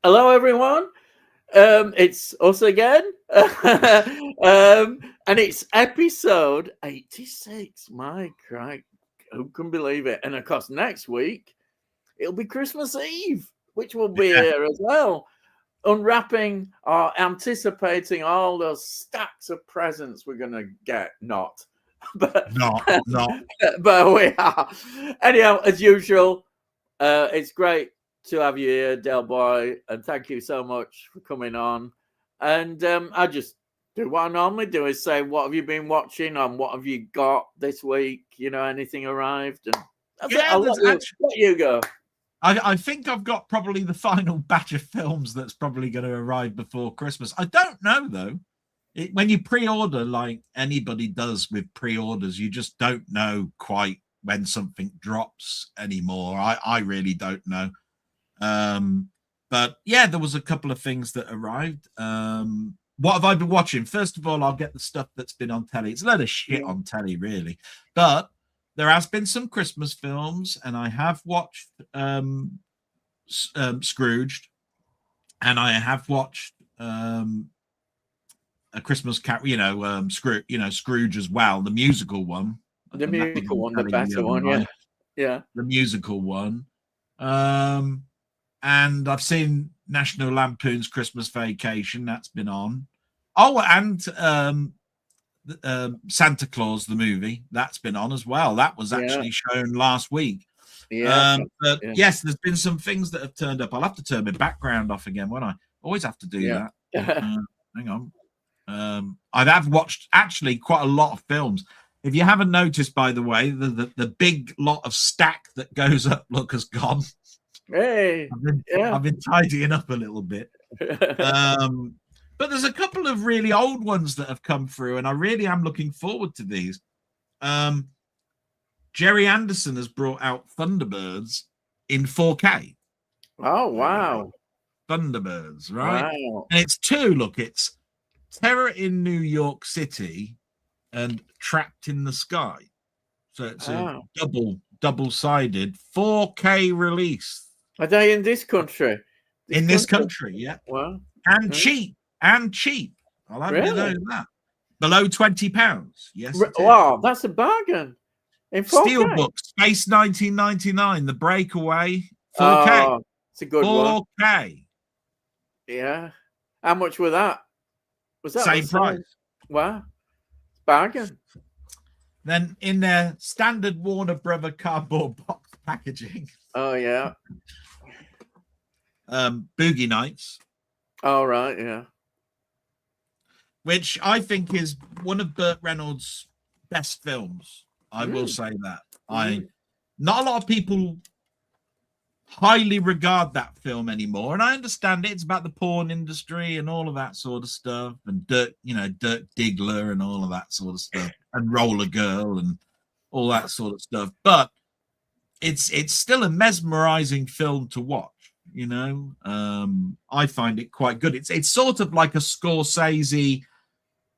Hello, everyone. It's us again. And it's episode 86. My Christ, who can believe it? And of course, next week, it'll be Christmas Eve, which will be Yeah. here as well. Unwrapping or anticipating all those stacks of presents we're going to get. Not. But, Not. but we are. Anyhow, as usual, it's great to have you here, Delboy, and thank you so much for coming on. And I just do what I normally do is say, what have you been watching and what have you got this week? You know, anything arrived? And that's it. Yeah, I'll there's let you go. I think I've got probably the final batch of films that's probably going to arrive before Christmas. I don't know though. When you pre-order, like anybody does with pre-orders, you just don't know quite when something drops anymore. I really don't know. But yeah, there was a couple of things that arrived. What have I been watching? First of all, I'll get the stuff that's been on telly. It's a lot of shit on telly, really. But there has been some Christmas films, and I have watched Scrooged, and I have watched A Christmas Cat. Scrooge as well, the musical one. The musical one, the better one, yeah. The musical one. And I've seen National Lampoon's Christmas Vacation. That's been on. Oh, and Santa Claus, the movie, that's been on as well. That was actually shown last week. But yes, there's been some things that have turned up. I'll have to turn my background off again, won't I? Always have to do that. Hang on. I have watched actually quite a lot of films. If you haven't noticed, by the way, the big lot of stack that goes up has gone. Hey, I've been tidying up a little bit. But there's a couple of really old ones that have come through, and I really am looking forward to these. Jerry Anderson has brought out Thunderbirds in 4K. Oh, wow. Thunderbirds, right? Wow. And it's two. Look, it's Terror in New York City and Trapped in the Sky. So it's a double-sided 4K release. Are they in this country? This country, yeah. Wow. And cheap. I'll have you know that. Below £20. Yes. Wow, that's a bargain. In 4K. Steelbook, Space 1999, The Breakaway, 4K. Oh, it's a good 4K. 4K. Yeah. How much was that? Was that same price? Wow. Bargain. Then in their standard Warner Brother cardboard box packaging. Oh, yeah. Boogie Nights. Oh, right, yeah. Which I think is one of Burt Reynolds' best films. I will say that. Not a lot of people highly regard that film anymore, and I understand it. It's about the porn industry and all of that sort of stuff, and Dirk Diggler and all of that sort of stuff, and Roller Girl and all that sort of stuff. But it's still a mesmerizing film to watch. You know, I find it quite good. It's sort of like a Scorsese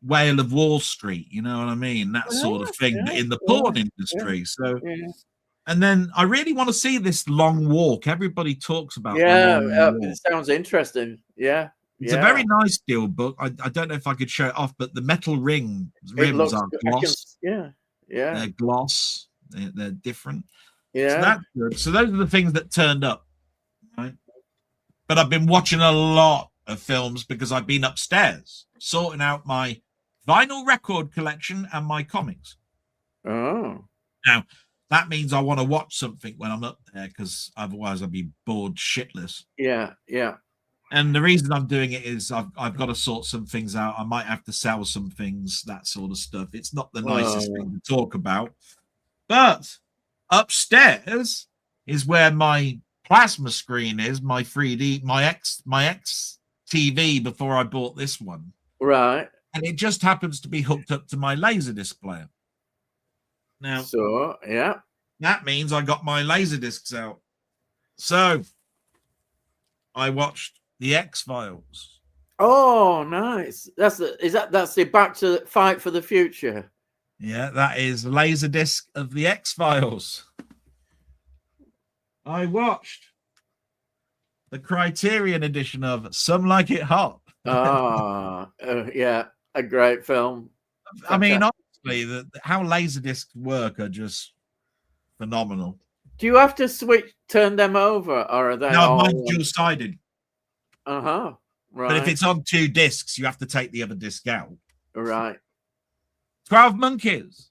Whale of Wall Street, you know what I mean? That sort of thing, but in the porn industry. So, and then I really want to see this Long Walk. Everybody talks about it sounds interesting. Yeah. It's a very nice steel book. I don't know if I could show it off, but the metal rims are gloss. They're gloss. They're different. Yeah. So that's good. So those are the things that turned up. Right. But I've been watching a lot of films because I've been upstairs sorting out my vinyl record collection and my comics. Oh. Now, that means I want to watch something when I'm up there because otherwise I'll be bored shitless. Yeah. And the reason I'm doing it is I've got to sort some things out. I might have to sell some things, that sort of stuff. It's not the nicest thing to talk about. But upstairs is where my plasma screen is, my 3D, my X TV before I bought this one. Right. And it just happens to be hooked up to my Laserdisc player. Now, so, yeah. That means I got my Laserdiscs out. So, I watched The X-Files. Oh, nice. That's the Back to Fight for the Future. Yeah, that is Laserdisc of The X-Files. I watched the Criterion edition of Some Like It Hot. Yeah, a great film. I mean, honestly, how Laserdiscs work are just phenomenal. Do you have to turn them over, or are they No, all? mine's dual-sided. Right. But if it's on 2 discs, you have to take the other disc out. Right. 12 Monkeys.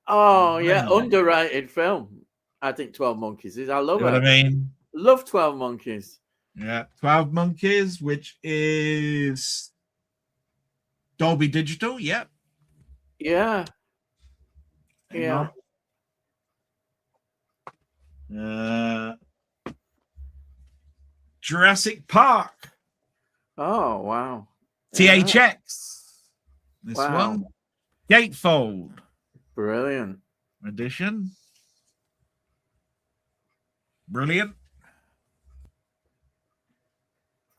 Oh, yeah, underrated film. I think 12 Monkeys is. I love it. What I mean? Love 12 Monkeys. Yeah, 12 Monkeys, which is Dolby Digital. Yep. Yeah. Jurassic Park. Oh, wow. THX. This one. Gatefold. Brilliant. Edition. Brilliant.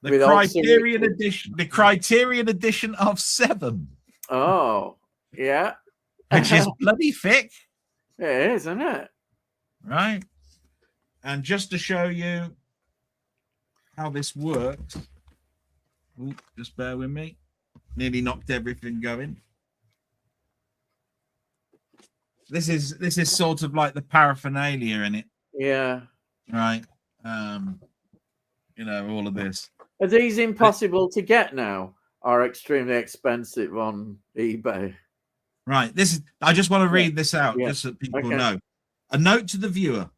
The Criterion edition. The Criterion edition of 7. Oh, yeah. Which is bloody thick. It is, isn't it? Right. And just to show you how this works. Ooh, just bear with me. Nearly knocked everything going. This is sort of like the paraphernalia in it. Yeah. Right. All of this. Are these impossible to get now, or extremely expensive on eBay? Right. I just want to read this out just so people know. A note to the viewer.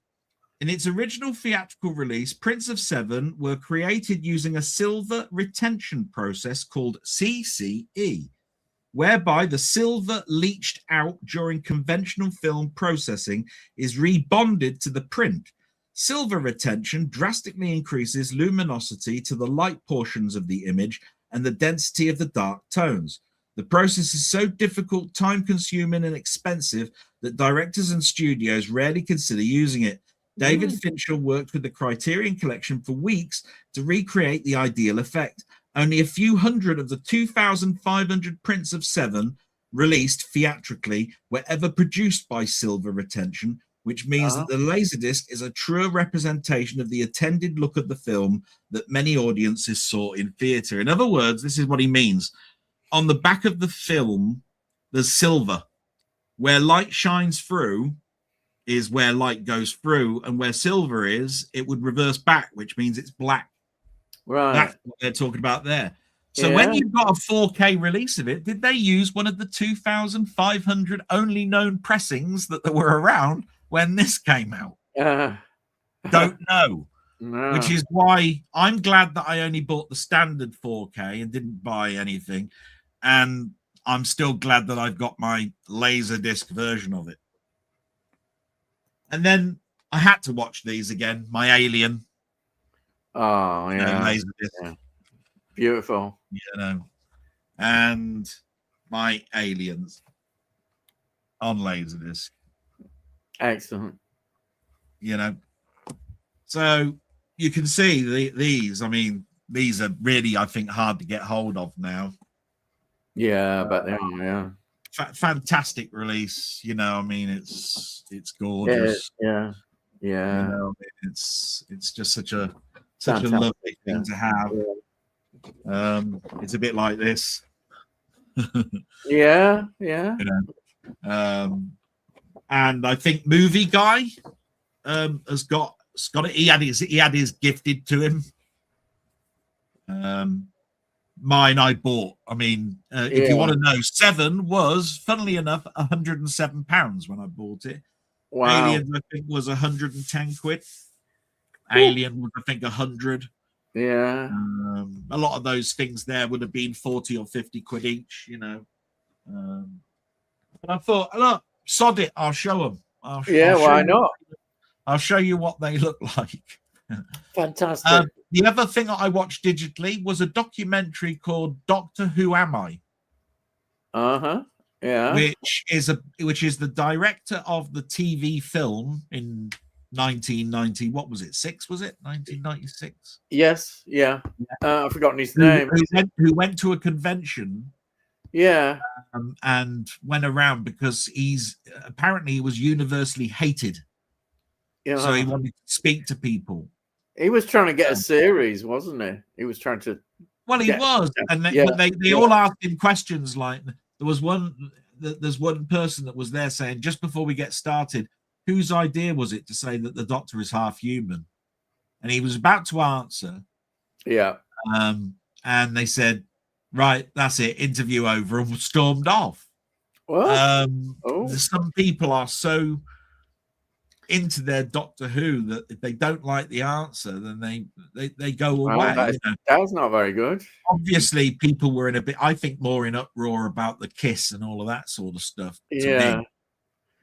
In its original theatrical release, Prince of Seven were created using a silver retention process called CCE, whereby the silver leached out during conventional film processing is rebonded to the print. Silver retention drastically increases luminosity to the light portions of the image and the density of the dark tones. The process is so difficult, time-consuming, and expensive that directors and studios rarely consider using it. David Fincher worked with the Criterion Collection for weeks to recreate the ideal effect. Only a few hundred of the 2,500 prints of Seven released theatrically were ever produced by silver retention, which means that the Laserdisc is a truer representation of the intended look of the film that many audiences saw in theatre. In other words, this is what he means. On the back of the film, there's silver. Where light shines through is where light goes through, and where silver is, it would reverse back, which means it's black. Right. That's what they're talking about there. So when you've got a 4K release of it, did they use one of the 2,500 only known pressings that were around when this came out? Don't know. No. Which is why I'm glad that I only bought the standard 4K and didn't buy anything. And I'm still glad that I've got my Laserdisc version of it. And then I had to watch these again. My Alien. Oh, yeah. Laserdisc. Yeah. Beautiful. And my Aliens on Laserdisc. Excellent. So you can see these. I mean, these are really, I think, hard to get hold of now. Yeah, but they are, yeah. Fantastic release. I mean, it's gorgeous. Yeah. It's just such a lovely thing to have. Yeah. It's a bit like this. Yeah. And I think Movie Guy has got it. He had his gifted to him. Mine I bought. I mean, if you want to know, 7 was, funnily enough, £107 when I bought it. Wow. Alien, I think, was 110 quid. Alien was, I think, 100. Yeah. A lot of those things there would have been 40 or 50 quid each, But I thought, look, sod it, I'll show them. Why not? I'll show you what they look like. Fantastic. The other thing that I watched digitally was a documentary called Doctor Who Am I? Yeah. Which is the director of the TV film in 1990. What was it? 6 was it? 1996. Yes. Yeah. I've forgotten his name. Who went to a convention? Yeah. And went around because he was universally hated. Yeah. So he wanted to speak to people. He was trying to get a series, wasn't he? He was trying to. Well, he was, and they all asked him questions like there's one person that was there saying just before we get started, whose idea was it to say that the Doctor is half human? And he was about to answer. Yeah. And they said, right, that's it, interview over, and stormed off. Some people are so into their Doctor Who that if they don't like the answer, then they go away. That's not very good. Obviously, people were in a bit, I think, more in uproar about the kiss and all of that sort of stuff. Yeah.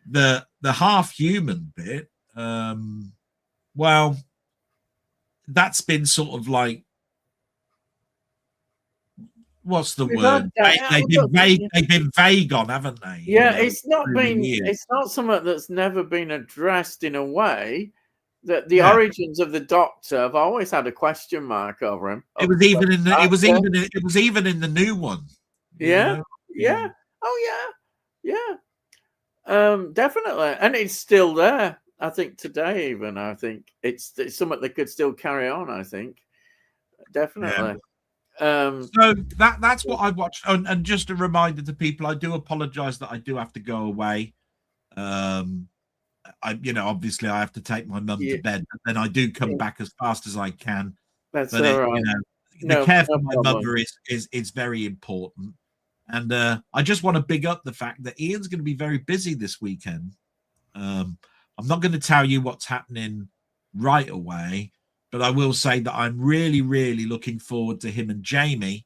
The half human bit, well, that's been sort of like, what's the word? They've been vague on, haven't they? Yeah, it's not something that's never been addressed in a way that the origins of the Doctor have always had a question mark over him. It was even in the new one. Yeah. Yeah. Oh yeah. Definitely. And it's still there. I think today even, I think it's something that could still carry on, I think. Definitely. So that's what I watched. And just a reminder to people, I do apologize that I do have to go away. Obviously I have to take my mum to bed, but then I do come back as fast as I can. That's all right. The care for my mother is very important. And I just want to big up the fact that Ian's going to be very busy this weekend. I'm not going to tell you what's happening right away, but I will say that I'm really, really looking forward to him and Jamie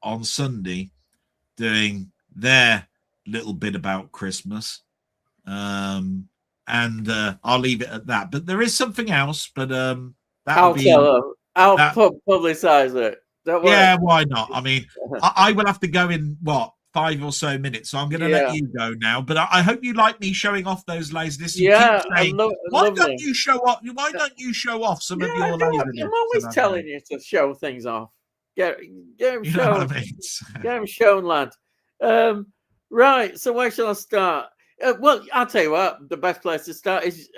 on Sunday doing their little bit about Christmas. And I'll leave it at that. But there is something else, but I'll tell her. I'll publicize it. Yeah, why not? I mean, I will have to go in, 5 or so minutes, so I'm going to let you go now. But I hope you like me showing off those lasers. Why don't you show off? Why don't you show off some of your lasers? I'm always telling you to show things off. Get them shown. Get them shown, lad. Right. So where shall I start? Well, I'll tell you what. The best place to start is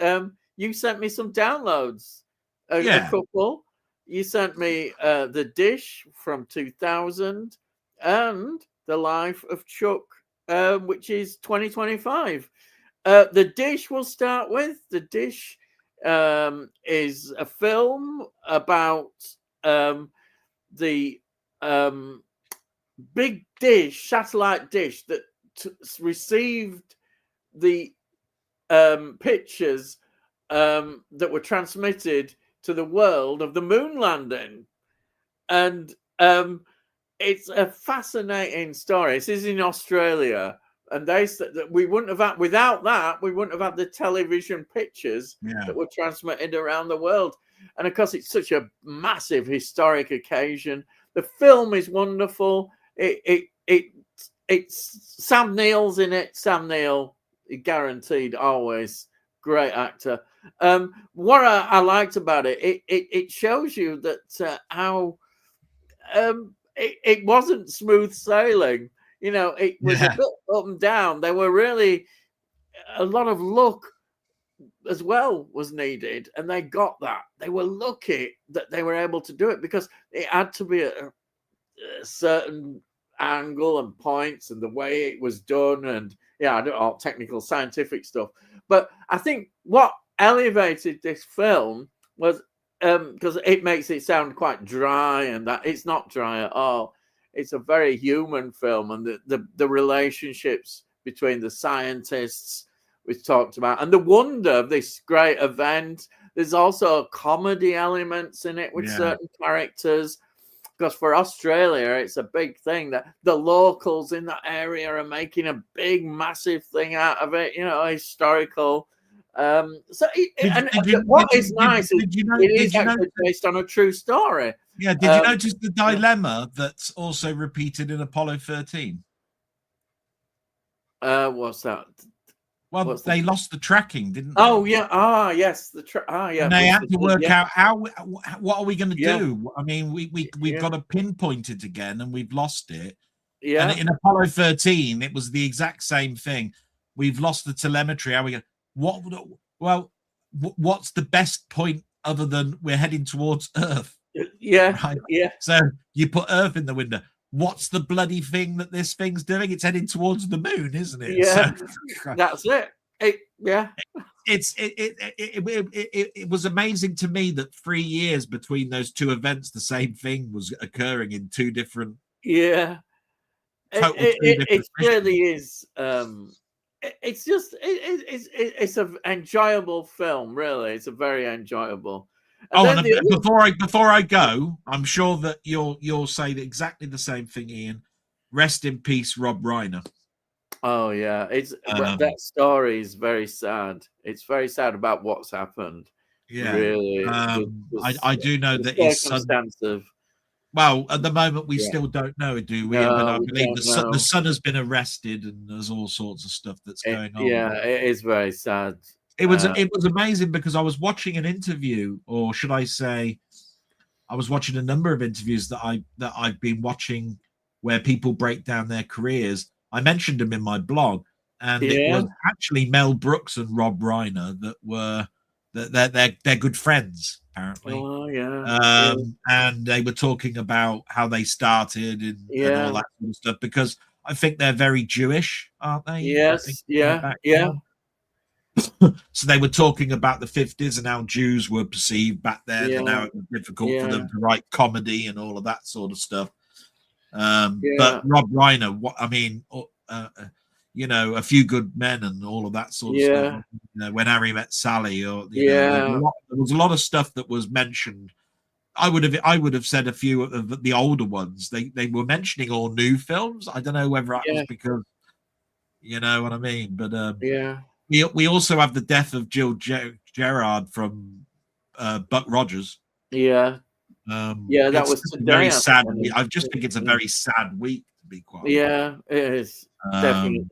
you sent me some downloads. A couple. You sent me The Dish from 2000 and The Life of Chuck, which is 2025. The Dish we'll start with. The Dish is a film about the big dish, satellite dish that received the pictures that were transmitted to the world of the moon landing. And it's a fascinating story. This is in Australia, and they said that we wouldn't have had the television pictures that were transmitted around the world. And of course, it's such a massive historic occasion. The film is wonderful. It's Sam Neill's in it. Sam Neill, guaranteed, always great actor. What I liked about it shows you that how it wasn't smooth sailing. It was a bit up and down. There were really a lot of luck as well was needed, and they got that. They were lucky that they were able to do it because it had to be a certain angle and points and the way it was done, and I don't know, technical scientific stuff. But I think what elevated this film was because it makes it sound quite dry, and that it's not dry at all. It's a very human film, and the relationships between the scientists we've talked about, and the wonder of this great event. There's also comedy elements in it with certain characters, because for Australia, it's a big thing that the locals in that area are making a big, massive thing out of it, historical. What is nice is it is actually based on a true story. Yeah, did you notice the dilemma that's also repeated in Apollo 13? What's that? Well, they lost the tracking, didn't they? Oh, yeah. Yes. And they had to work out what are we going to do? I mean, we've got to pinpoint it again, and we've lost it. Yeah. And in Apollo 13, it was the exact same thing. We've lost the telemetry. How are we going? What's the best point other than we're heading towards Earth, Yeah, right? yeah, So you put Earth in the window. What's the bloody thing that this thing's doing? It's heading towards the moon, isn't it? So yeah. That's it. Yeah, it was amazing to me that 3 years between those two events, the same thing was occurring in two different, yeah. total two It different really missions. is. It's just it's an enjoyable film. Really, it's a very enjoyable. And Oh, then and the other, before I go, I'm sure that you'll say exactly the same thing, Ian. Rest in peace, Rob Reiner. oh yeah, it's Um, that story is very sad. It's very sad about what's happened. yeah, Really, I do know the that his son. circumstance of Well, at the moment, we yeah. still don't know, do we? But No, I we believe don't the know. son has been arrested, and there's all sorts of stuff that's going on. Yeah, it is very sad. It was amazing because I was watching an interview, or should I say, I was watching a number of interviews that I've been watching where people break down their careers. I mentioned them in my blog, and it Yeah. was actually Mel Brooks and Rob Reiner that were that they're good friends apparently. Oh yeah. Yeah. And they were talking about how they started and all Yeah. that sort of stuff because I think they're very Jewish, aren't they? I think Yes. their Yeah. Yeah. background. So they were talking about the 50s and how Jews were perceived back then and Yeah. how it was difficult for Yeah. them to write comedy and all of that sort of stuff. But Yeah. Rob Reiner, A Few Good Men and all of that sort of stuff. Yeah. When Harry Met Sally, or Yeah. there was a lot of stuff that was mentioned. I would have said a few of the older ones. They were mentioning all new films. I don't know whether that was Yeah. because you know what I mean, but Yeah. we also have the death of Jill Gerard from Buck Rogers. Yeah. Yeah. That It's was just a very today, I sad week. think. I just think it's a very sad week, to be quite honest. Yeah. It is definitely.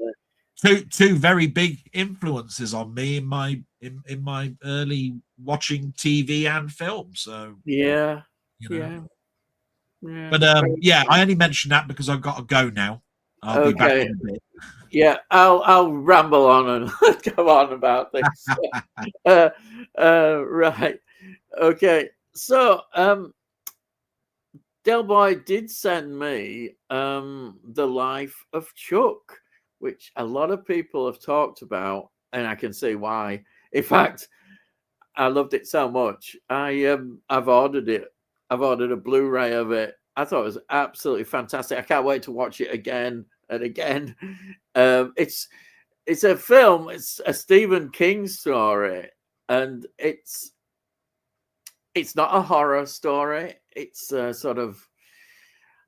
Um, two very big influences on me in my early watching TV and film. So Yeah. you know, Yeah. Yeah. but Very yeah, sad. I only mentioned that because I've got to go now. I'll be back Okay. in a bit. Yeah. I'll ramble on and go on about this. uh, right. Okay. So Delboy did send me The Life of Chuck, which a lot of people have talked about, and I can see why. In fact, I loved it so much. I've ordered it. I've ordered a Blu-ray of it. I thought it was absolutely fantastic. I can't wait to watch it again and again. It's a film. It's a Stephen King story, and it's not a horror story. It's sort of,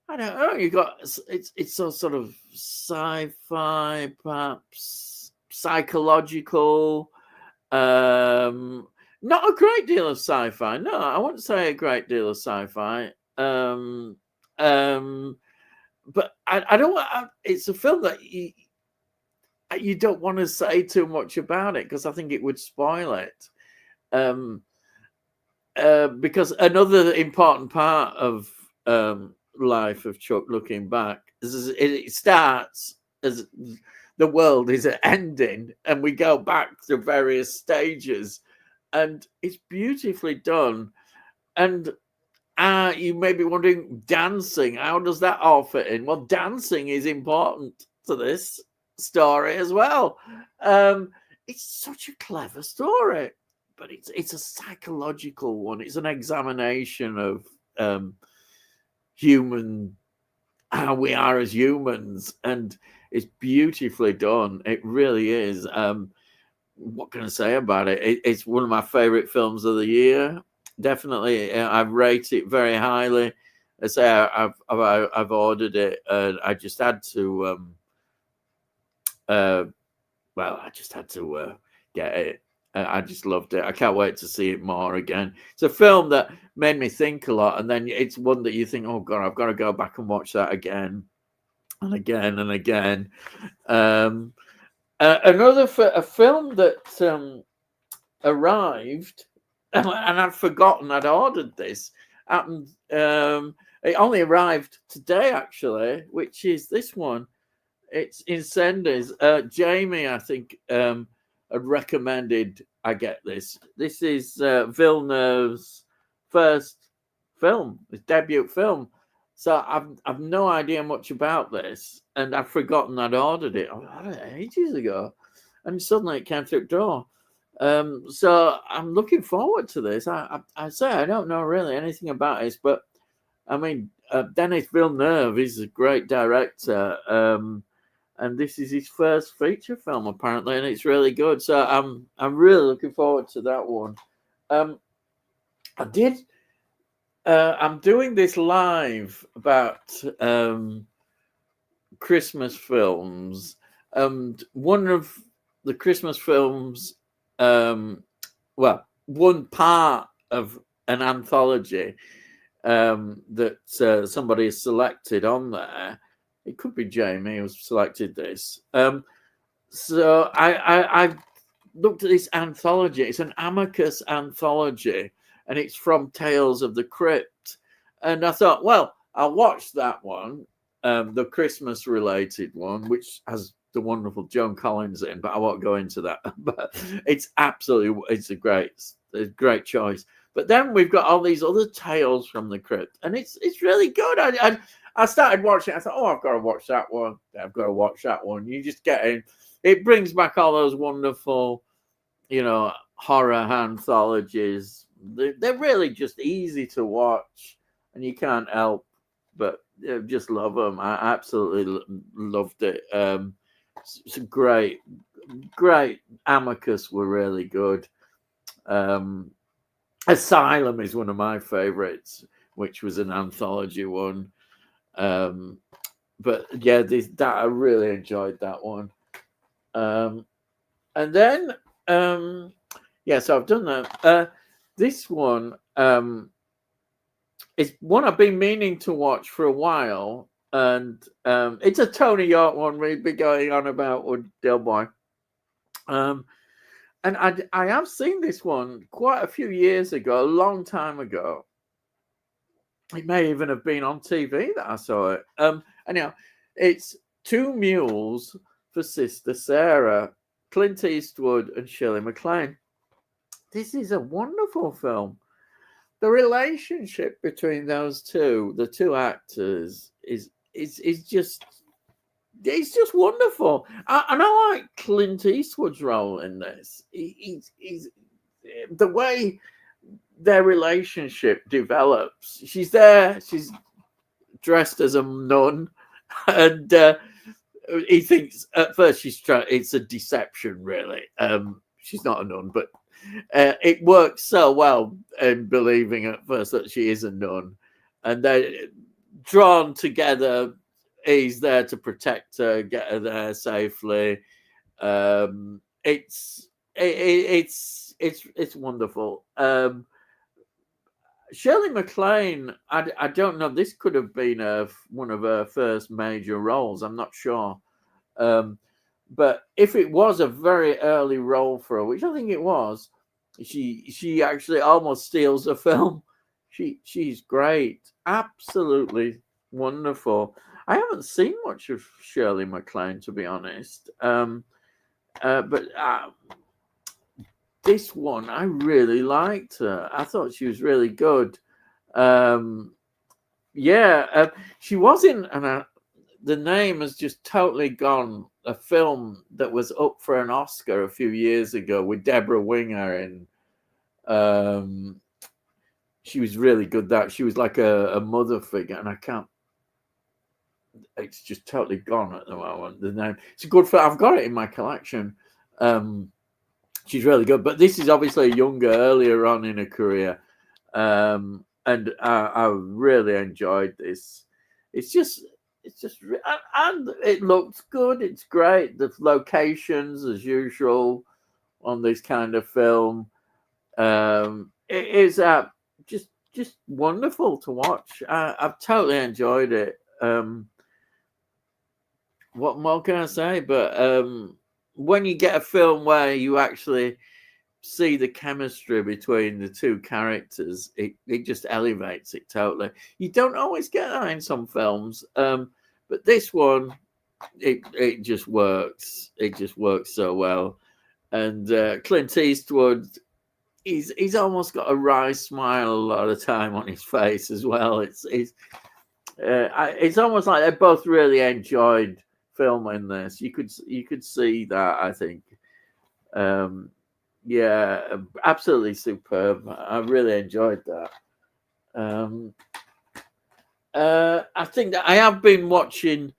I don't know. You got it's a sort of sci-fi, perhaps psychological. Not a great deal of sci-fi. No, I wouldn't say a great deal of sci-fi. But I don't want. It's a film that you don't want to say too much about it because I think it would spoil it. Because another important part of Life of Chuck, looking back, is it starts as the world is ending, and we go back to various stages, and it's beautifully done. And you may be wondering, dancing, how does that all fit in? Well, dancing is important to this story as well. It's such a clever story, but it's a psychological one. It's an examination of human, how we are as humans, and it's beautifully done. It really is. What can I say about it? It's one of my favorite films of the year. Definitely, I rate it very highly. I say I've ordered it, and I just had to. I just had to get it. I just loved it. I can't wait to see it more again. It's a film that made me think a lot, and then it's one that you think, "Oh God, I've got to go back and watch that again and again and again." A film that arrived, and I'd forgotten I'd ordered this. Happened. It only arrived today, actually, which is this one. It's in Senders. Jamie, I think, had recommended I get this. This is Villeneuve's first film, his debut film. So I've no idea much about this, and I've forgotten I'd ordered it. I had it ages ago, and suddenly it came through the door. So I'm looking forward to this. I say I don't know really anything about this, but I mean, Denis Villeneuve is a great director, and this is his first feature film apparently, and it's really good. So I'm really looking forward to that one. I did. I'm doing this live about Christmas films, and one of the Christmas films, well, one part of an anthology that somebody has selected on there. It could be Jamie who's selected this. So I looked at this anthology. It's an Amicus anthology, and it's from Tales of the Crypt. And I thought, well, I'll watch that one, the Christmas related one, which has the wonderful Joan Collins in, but I won't go into that. But it's a great choice. But then we've got all these other tales from the crypt, and it's really good. I started watching it. I thought, oh, I've got to watch that one. I've got to watch that one. You just get in. It brings back all those wonderful, horror anthologies. They're really just easy to watch, and you can't but just love them. I absolutely loved it. It's a great. Amicus were really good. Asylum is one of my favorites, which was an anthology one. But yeah, I really enjoyed that one. And then so I've done that. This one is one I've been meaning to watch for a while, and it's a Tony York one we've been going on about with Delboy. And I have seen this one quite a few years ago, a long time ago. It may even have been on TV that I saw it. Anyhow, it's Two Mules for Sister Sarah, Clint Eastwood and Shirley MacLaine. This is a wonderful film. The relationship between those two, the two actors, is just. It's just wonderful. And I like Clint Eastwood's role in this. He's the way their relationship develops. She's there. She's dressed as a nun, and he thinks at first it's a deception, really. She's not a nun, but it works so well in believing at first that she is a nun, and they're drawn together. He's there to protect her, get her there safely. It's wonderful. Shirley MacLaine, I don't know. This could have been one of her first major roles. I'm not sure. But if it was a very early role for her, which I think it was, she actually almost steals the film. She's great, absolutely wonderful. I haven't seen much of Shirley MacLaine, to be honest. But this one, I really liked her. I thought she was really good. She was in, and the name has just totally gone, a film that was up for an Oscar a few years ago with Deborah Winger in. She was really good. That she was like a mother figure, and I can't. It's just totally gone at the moment. The name. It's a good film. I've got it in my collection. She's really good, but this is obviously younger, earlier on in her career, and I really enjoyed this. It's just, and it looks good. It's great. The locations, as usual, on this kind of film, it is just wonderful to watch. I've totally enjoyed it. What more can I say? But when you get a film where you actually see the chemistry between the two characters, it just elevates it totally. You don't always get that in some films, but this one, it just works. It just works so well. And Clint Eastwood, he's almost got a wry smile a lot of the time on his face as well. It's almost like they both really enjoyed filming this. You could see that, I think. Yeah, absolutely superb. I really enjoyed that. I think that I have been watching,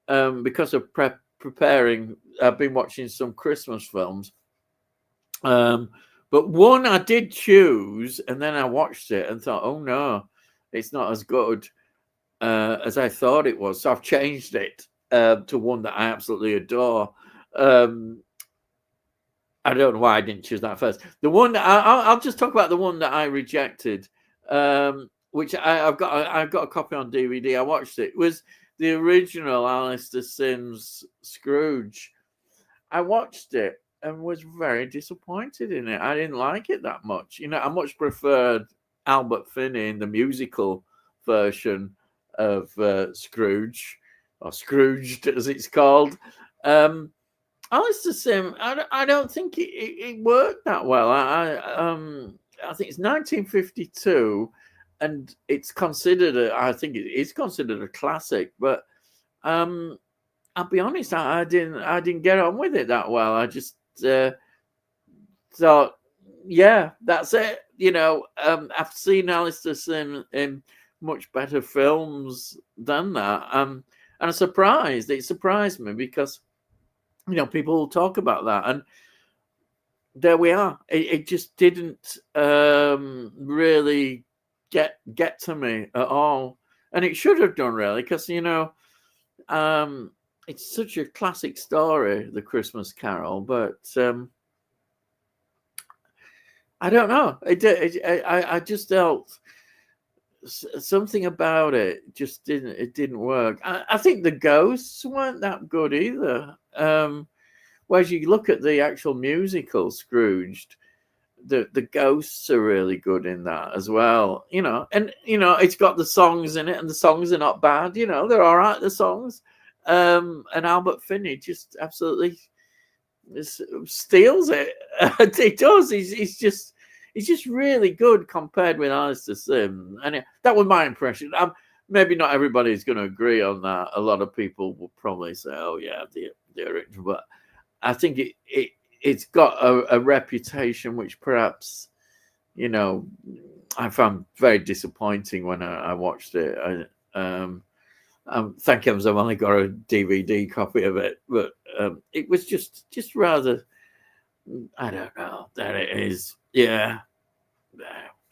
because of preparing, I've been watching some Christmas films. But one I did choose, and then I watched it and thought, oh no, it's not as good as I thought it was. So I've changed it to one that I absolutely adore. I don't know why I didn't choose that first. The one that I'll just talk about the one that I rejected, which I've got a copy on DVD. I watched it. It was the original Alistair Sim's Scrooge. I watched it and was very disappointed in it. I didn't like it that much. You know, I much preferred Albert Finney in the musical version of Scrooge, or Scrooged as it's called. Alistair Sim, I don't think it worked that well. I think it's 1952, and it's considered I think it is considered a classic. But I'll be honest, I didn't get on with it that well. I just thought, yeah, that's it. You know, I've seen Alistair Sim in much better films than that. And I'm surprised. It surprised me because, you know, people will talk about that, and there we are. It just didn't really get to me at all, and it should have done, really, because, you know, it's such a classic story, The Christmas Carol. But I don't know. I just felt something about it just didn't work. I think the ghosts weren't that good either. Whereas you look at the actual musical Scrooged, the ghosts are really good in that as well. You know, and you know, it's got the songs in it, and the songs are not bad. You know, they're all right, the songs. And Albert Finney just absolutely steals it. He does. He's just really good compared with Alistair Sim, and that was my impression. Maybe not everybody's going to agree on that. A lot of people will probably say, "Oh yeah, the original," but I think it's got a reputation which perhaps, you know, I found very disappointing when I watched it. Thank heavens I've only got a DVD copy of it, but it was just rather, I don't know, that it is. Yeah.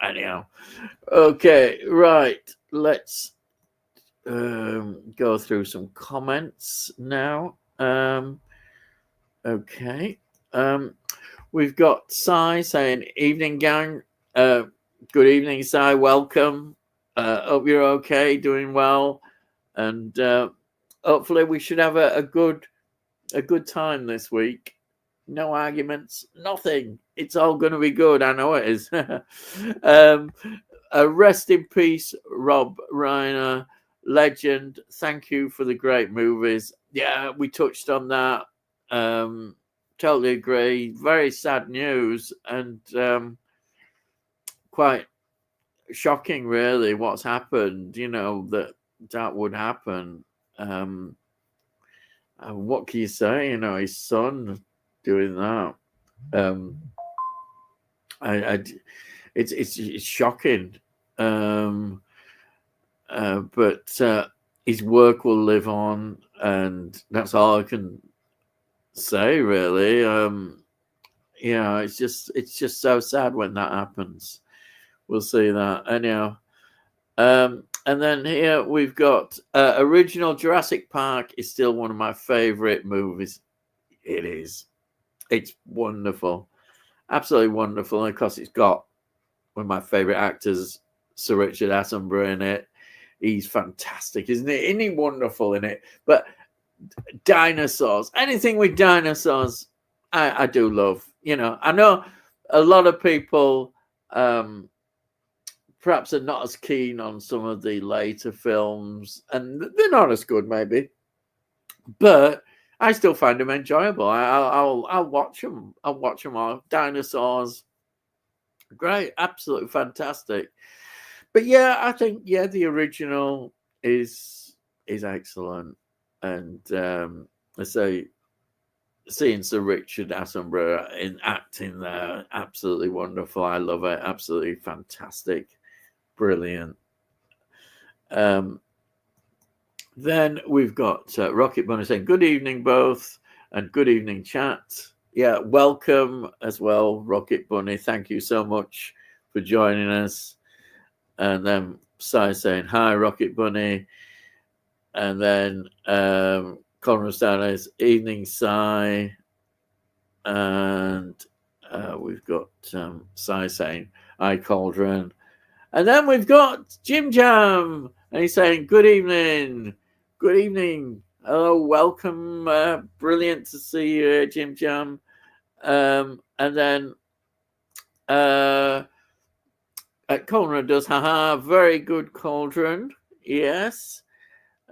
Anyhow. Okay, right. Let's go through some comments now. Okay. We've got Sai saying, evening gang. Good evening, Sai. Welcome. Hope you're okay, doing well. And hopefully we should have a good time this week. No arguments, nothing. It's all going to be good. I know it is. Rest in peace, Rob Reiner, legend. Thank you for the great movies. Yeah, we touched on that. Totally agree. Very sad news, and quite shocking, really, what's happened. You know, that would happen. What can you say? You know, his son doing that. It's shocking. But his work will live on, and that's all I can say, really. You know, it's just so sad when that happens. We'll see that anyhow. And then here we've got original Jurassic Park is still one of my favorite movies. It is. It's wonderful. Absolutely wonderful. And of course, it's got one of my favorite actors, Sir Richard Attenborough, in it. He's fantastic, isn't he? Isn't he wonderful in it? But dinosaurs, anything with dinosaurs, I do love. You know, I know a lot of people perhaps are not as keen on some of the later films, and they're not as good, maybe. But I still find them enjoyable. I'll watch them. I'll watch them all. Dinosaurs, great, absolutely fantastic. But yeah, I think the original is excellent, and I say seeing Sir Richard Attenborough in acting there, absolutely wonderful. I love it. Absolutely fantastic, brilliant. Then we've got Rocket Bunny saying, "Good evening, both, and good evening, chat." Yeah, welcome as well, Rocket Bunny. Thank you so much for joining us. And then Sai saying, "Hi, Rocket Bunny." And then Colin Stanley's "Evening, Sai." And we've got Sai saying, "Hi, Cauldron." And then we've got Jim Jam, and he's saying, "Good evening. Good evening. Hello, welcome. Brilliant to see you, Jim Jam." And then Cauldron does, haha, very good, Cauldron. Yes.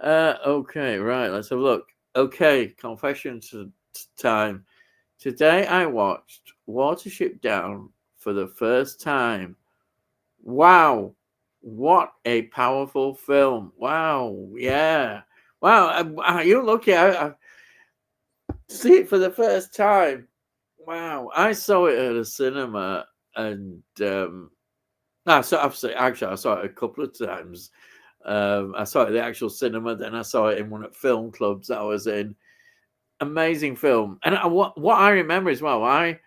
Okay, right, let's have a look. Okay, confessions time. Today I watched Watership Down for the first time. Wow, what a powerful film. Wow, yeah. Wow, you lucky. I see it for the first time. Wow, I saw it at a cinema, and I saw it a couple of times. I saw it at the actual cinema, then I saw it in one of the film clubs that I was in. Amazing film. And what I remember as well, I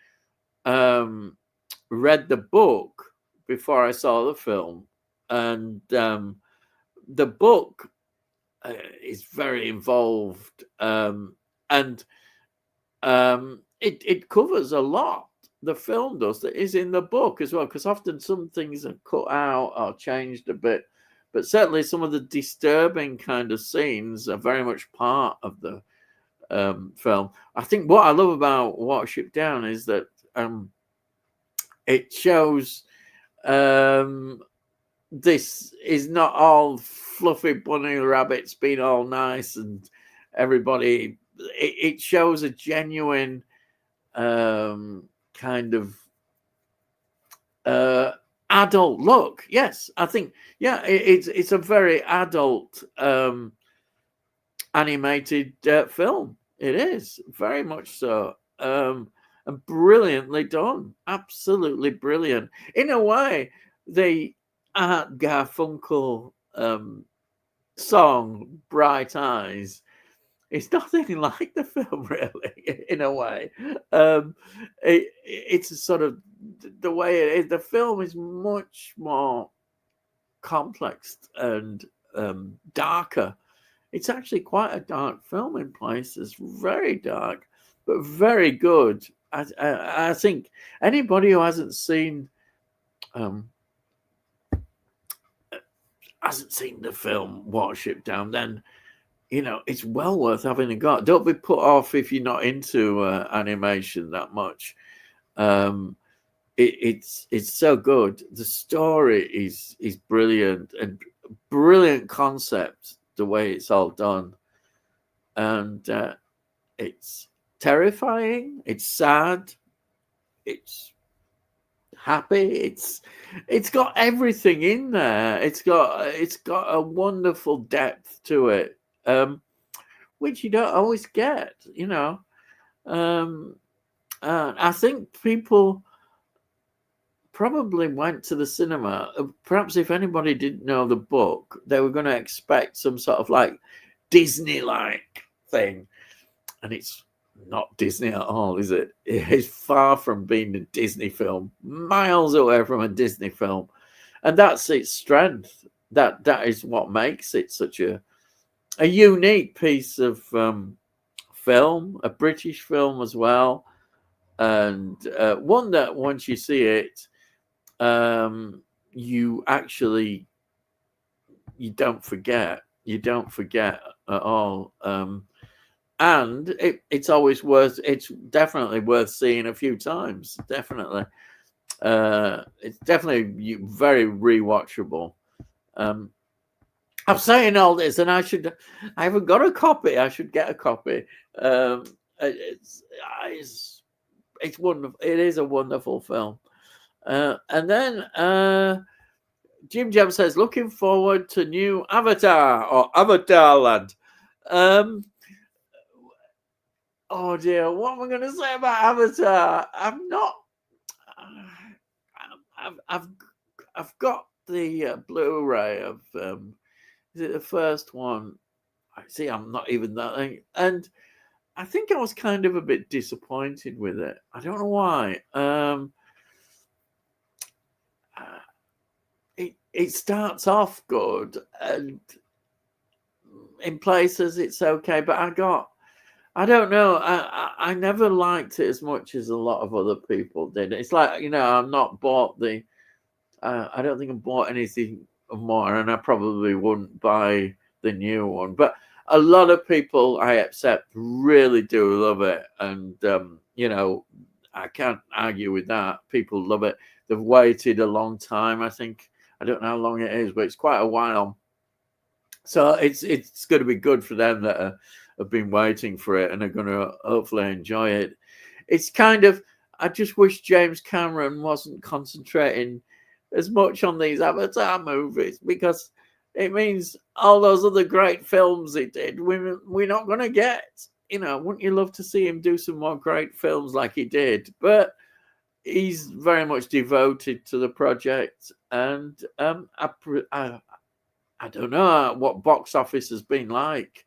read the book before I saw the film, and the book is very involved, and it covers a lot. The film does that is in the book as well, because often some things are cut out or changed a bit, but certainly some of the disturbing kind of scenes are very much part of the film. I think what I love about Watership Down is that it shows this is not all fluffy bunny rabbits being all nice and everybody. It shows a genuine kind of adult look. Yes, I think it's a very adult animated film. It is very much so, and brilliantly done. Absolutely brilliant. In a way, the Art Garfunkel song "Bright Eyes" is nothing like the film, really. In a way, it's a sort of the way it is. The film is much more complex and darker. It's actually quite a dark film in places, very dark, but very good. I think anybody who hasn't seen the film Watership Down, then it's well worth having a go. Don't be put off if you're not into animation that much. It's so good. The story is brilliant, and brilliant concept. The way it's all done, and it's terrifying. It's sad. It's happy. It's got everything in there. It's got a wonderful depth to it, which you don't always get. I think people probably went to the cinema. Perhaps if anybody didn't know the book, they were going to expect some sort of like Disney-like thing, and it's not Disney at all, is it? It's far from being a Disney film, miles away from a Disney film, and that's its strength. That is what makes it such a unique piece of film, a British film as well, and one that once you see it, you don't forget at all, and it's definitely worth seeing a few times. Definitely, it's definitely very rewatchable. I'm saying all this, and I haven't got a copy. I should get a copy. It's wonderful. It is a wonderful film. And then Jim Jam says, looking forward to new Avatar or Avatar Land. Oh dear, what am I going to say about Avatar? I'm not. I've got the Blu-ray of is it the first one? I see. I'm not even that, and I think I was kind of a bit disappointed with it. I don't know why. It starts off good, and in places it's okay, but I don't know. I never liked it as much as a lot of other people did. It's like, I'm not bought the. I don't think I bought anything more, and I probably wouldn't buy the new one. But a lot of people, I accept, really do love it, and I can't argue with that. People love it. They've waited a long time. I think I don't know how long it is, but it's quite a while. So it's going to be good for them that have been waiting for it and are going to hopefully enjoy it. It's kind of, I just wish James Cameron wasn't concentrating as much on these Avatar movies, because it means all those other great films he did, we're not going to get. Wouldn't you love to see him do some more great films like he did? But he's very much devoted to the project, and I don't know what box office has been like.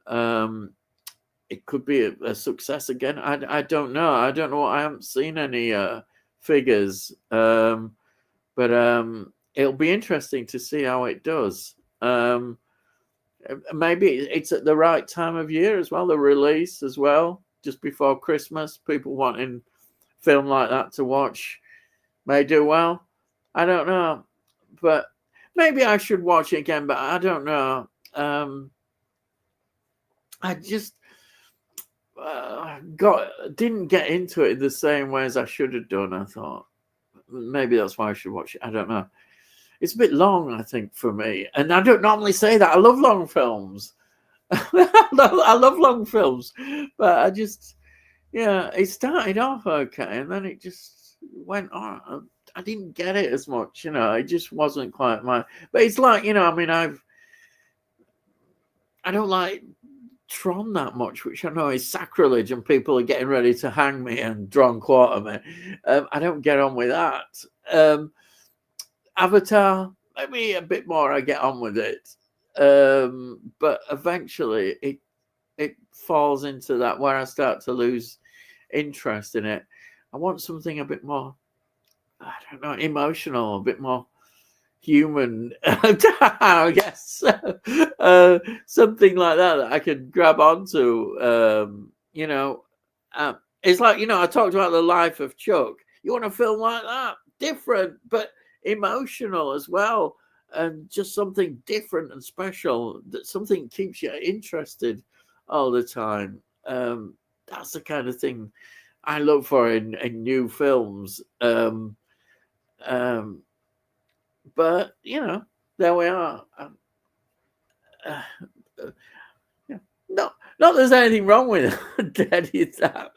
It could be a success again. I don't know. I don't know. I haven't seen any figures, but it'll be interesting to see how it does. Maybe it's at the right time of year as well, the release as well, just before Christmas. People wanting film like that to watch may do well. I don't know, but maybe I should watch it again, but I don't know. I just didn't get into it the same way as I should have done. I thought maybe that's why I should watch it. I don't know. It's a bit long, I think, for me, and I don't normally say that. I love long films. I love long films, but I just, it started off okay, and then it just went on. I didn't get it as much, it just wasn't quite my. But it's like, I don't like Tron that much, which I know is sacrilege, and people are getting ready to hang me and draw and quarter me. I don't get on with that. Avatar, maybe a bit more I get on with it, but eventually it falls into that where I start to lose interest in it. I want something a bit more, I don't know, emotional, a bit more human, I guess. Something like that I can grab onto. It's like, I talked about the life of Chuck. You want a film like that, different but emotional as well, and just something different and special, that something keeps you interested all the time. That's the kind of thing I look for in new films. But there we are. Not there's anything wrong with that.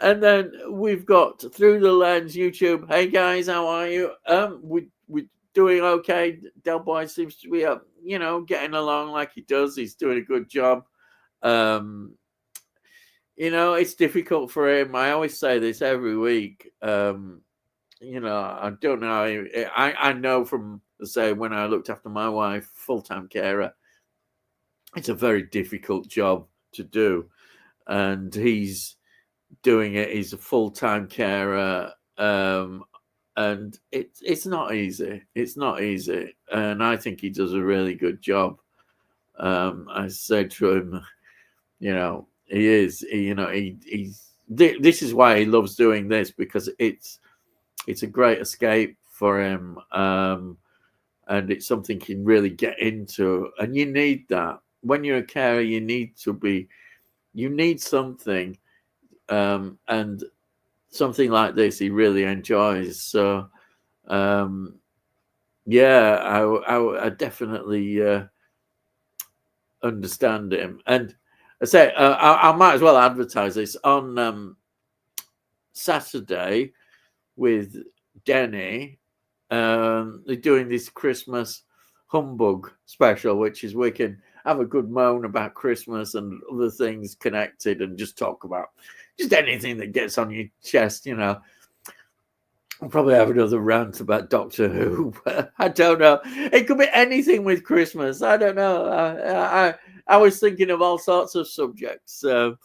And then we've got Through the Lens YouTube. Hey guys, how are you? We're doing okay. Delboy seems to be getting along like he does. He's doing a good job. It's difficult for him. I always say this every week. I don't know. I know from, say, when I looked after my wife, full-time carer, it's a very difficult job to do, and he's doing it. He's a full-time carer, and it's not easy. It's not easy, and I think he does a really good job. I said to him, he is. This is why he loves doing this, because it's a great escape for him, and it's something he can really get into. And you need that when you're a carer. You need something, and something like this he really enjoys. So, Yeah, I definitely understand him. And I say, I might as well advertise this on Saturday with Denny. They're doing this Christmas humbug special, which is we can have a good moan about Christmas and other things connected and just talk about just anything that gets on your chest, you know. I'll probably have another rant about Doctor Who. I don't know. It could be anything with Christmas. I don't know. I was thinking of all sorts of subjects about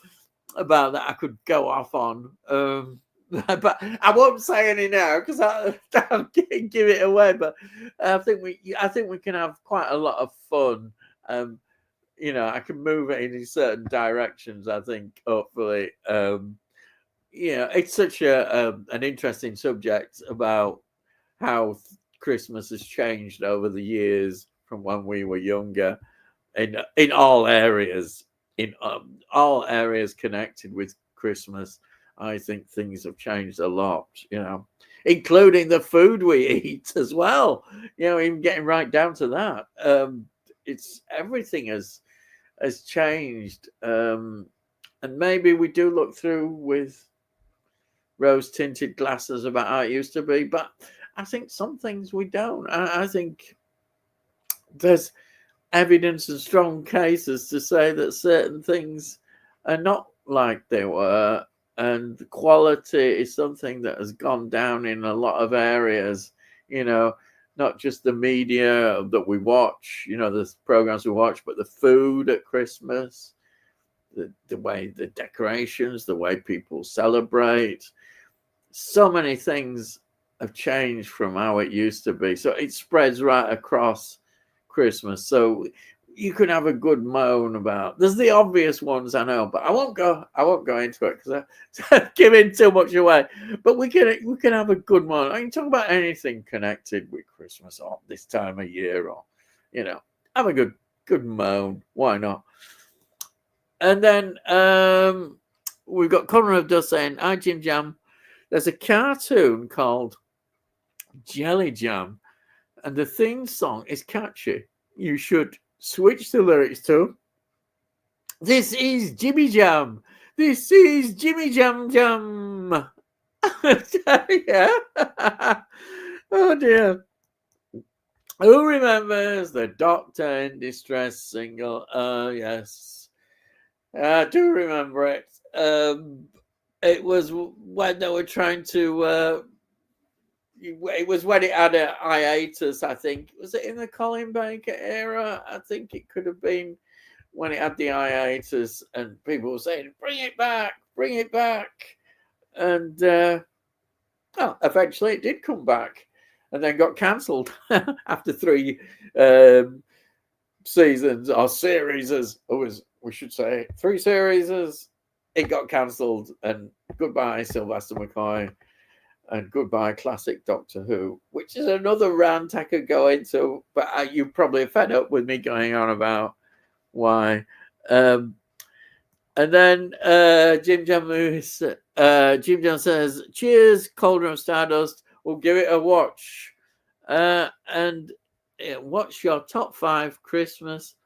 that I could go off on. But I won't say any now because I'll give it away. But I think we can have quite a lot of fun. You know, I can move it in certain directions. I think hopefully. Yeah, it's such an interesting subject about how Christmas has changed over the years from when we were younger, in all areas, in all areas connected with Christmas. I think things have changed a lot, you know, including the food we eat as well. You know, even getting right down to that. It's everything has changed, and maybe we do look through with rose tinted glasses about how it used to be, but I think some things we don't. I think there's evidence and strong cases to say that certain things are not like they were, and the quality is something that has gone down in a lot of areas, you know, not just the media that we watch, you know, the programs we watch, but the food at Christmas, the way the decorations, the way people celebrate. So many things have changed from how it used to be. So it spreads right across Christmas. So you can have a good moan about. There's the obvious ones, I know, but I won't go into it because I'm giving too much away. But we can have a good moan. I can talk about anything connected with Christmas or this time of year, or you know, have a good moan. Why not? And then we've got Conrad Duss saying, "Hi Jim Jam. There's a cartoon called Jelly Jam, and the theme song is catchy. You should switch the lyrics to This is Jimmy Jam. This is Jimmy Jam Jam." Yeah. Oh dear. Who remembers the Doctor in Distress single? Yes. I do remember it. It was when they were trying to it was when it had a hiatus, I think. Was it in the Colin Baker era? I think it could have been when it had the hiatus, and people were saying, bring it back. And well, eventually it did come back and then got cancelled after 3 seasons or series, as always we should say, 3 series. It got cancelled, and goodbye Sylvester McCoy. And goodbye classic Doctor Who, which is another rant I could go into, but you probably fed up with me going on about why. And then Jim Jam says, "Cheers, Cauldron of Stardust. We'll give it a watch." And what's your top 5 Christmas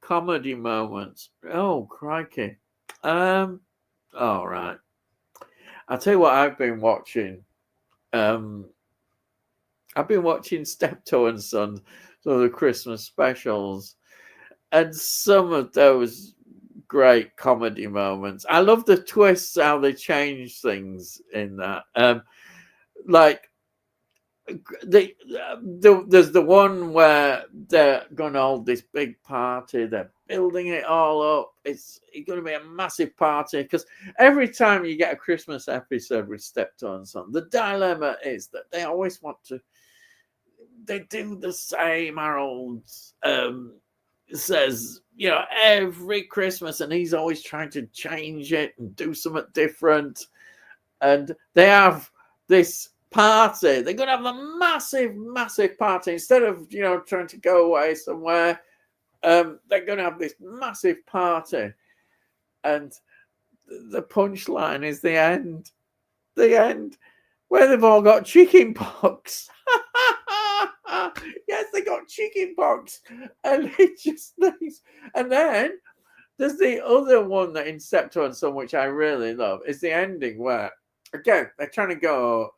comedy moments? Oh, crikey! All right. I'll tell you what I've been watching. I've been watching Steptoe and Son, some of the Christmas specials, and some of those great comedy moments. I love the twists, how they change things in that. Like there's the one where they're going to hold this big party. They're building it all up. It's going to be a massive party because every time you get a Christmas episode with Steptoe and Son, the dilemma is that they always want to. They do the same. Harold says, you know, every Christmas, and he's always trying to change it and do something different. And they have this party. They're going to have a massive party instead of, you know, trying to go away somewhere. They're going to have this massive party, and the punchline is the end where they've all got chicken pox. Yeah, chicken pox, and it just thinks. And then there's the other one that in Steptoe and Son, which I really love, is the ending where again they're trying to go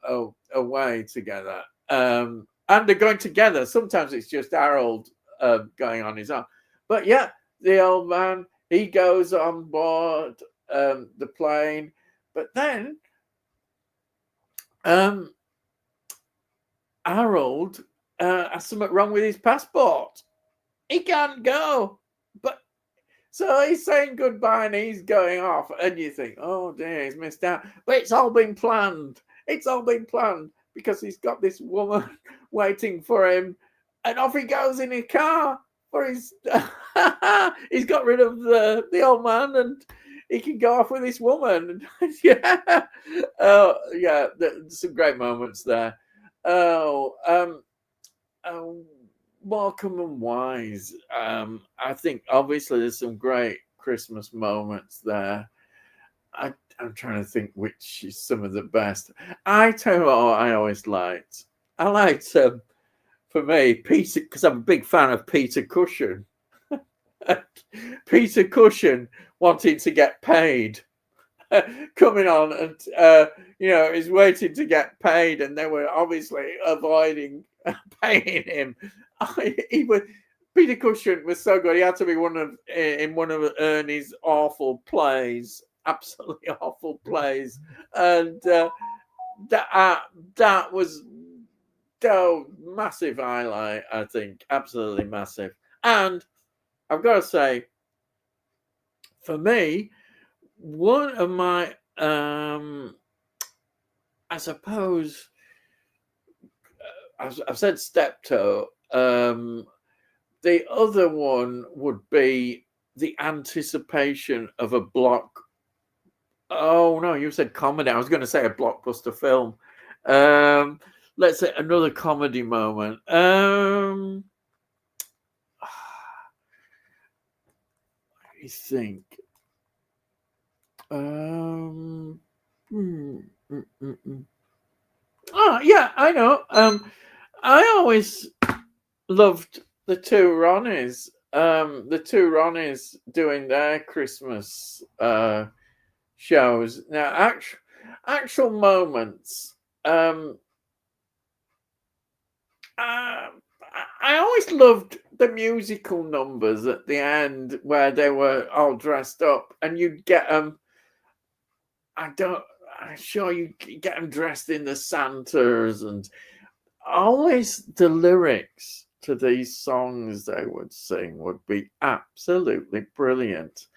away together, and they're going together. Sometimes it's just Harold going on his own, but yeah, the old man, he goes on board the plane, but then Harold has something wrong with his passport. He can't go, but so he's saying goodbye and he's going off, and you think, oh dear, he's missed out. But it's all been planned. It's all been planned because he's got this woman waiting for him, and off he goes in his car for his. He's got rid of the old man, and he can go off with this woman. Yeah, oh yeah, there's some great moments there. Oh, Morecambe and Wise. I think obviously there's some great Christmas moments there. I'm trying to think which is some of the best. I tell you what, I always liked. I liked for me Peter, because I'm a big fan of Peter Cushing. Peter Cushing wanting to get paid. Coming on and is waiting to get paid, and they were obviously avoiding paying him. Peter Cushing was so good. He had to be in one of Ernie's awful plays, absolutely awful plays, and that was massive highlight. I think absolutely massive. And I've got to say, for me, one of my, I suppose, I've said Steptoe. The other one would be the anticipation of a block. Oh no, you said comedy. I was going to say a blockbuster film. Let's say another comedy moment. Let me think. Oh yeah, I know. I always loved the two Ronnies. The two Ronnies doing their Christmas shows. Now, actual moments. I always loved the musical numbers at the end where they were all dressed up, and you'd get them. I'm sure you get them dressed in the Santas, and always the lyrics to these songs they would sing would be absolutely brilliant.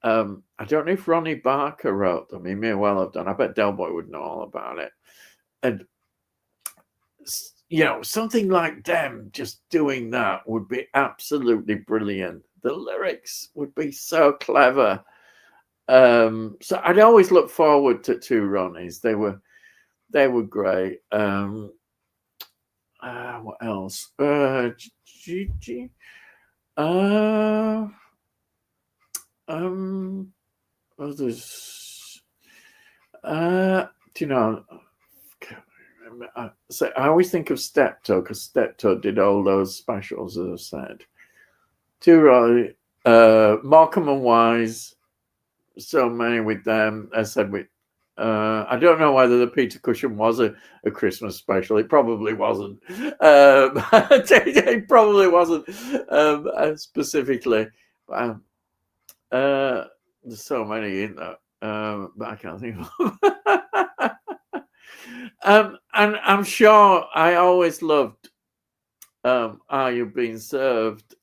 I don't know if Ronnie Barker wrote them. He may well have done. I bet Delboy would know all about it. And something like them just doing that would be absolutely brilliant. The lyrics would be so clever. So I'd always look forward to two Ronnies. They were great. What else? Gigi. Others. Do you know? So I always think of Steptoe because Steptoe did all those specials, as I said. Two Ronnie, Morecambe and Wise. So many with them. I said with. I don't know whether the Peter Cushing was a Christmas special. It probably wasn't. It probably wasn't specifically. There's so many in that, but I can't think of them. And I'm sure I always loved Are You Being Served?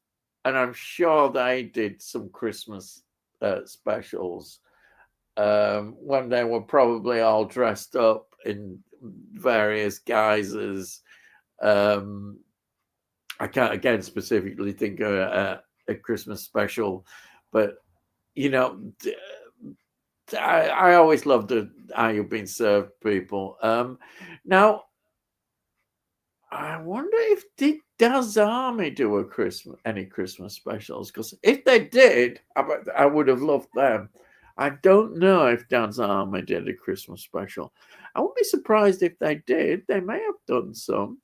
And I'm sure they did some Christmas specials. When they were probably all dressed up in various guises. I can't again specifically think of a Christmas special, but I always loved the Are You Being Served people. Now, I wonder if did Daz Army do any Christmas specials? Because if they did, I would have loved them. I don't know if Dad's Army did a Christmas special. I wouldn't be surprised if they did. They may have done some.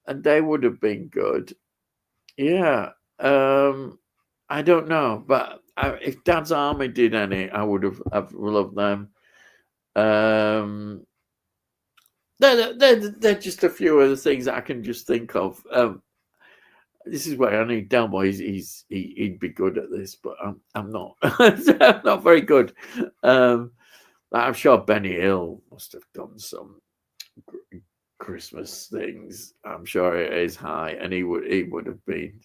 and they would have been good. Yeah. I don't know, but if Dad's Army did any, I would have loved them. They're just a few of the things that I can just think of. This is where I need Delboy. He'd be good at this, but I'm not. I'm not very good. I'm sure Benny Hill must have done some Christmas things. I'm sure it is high, and he would have been.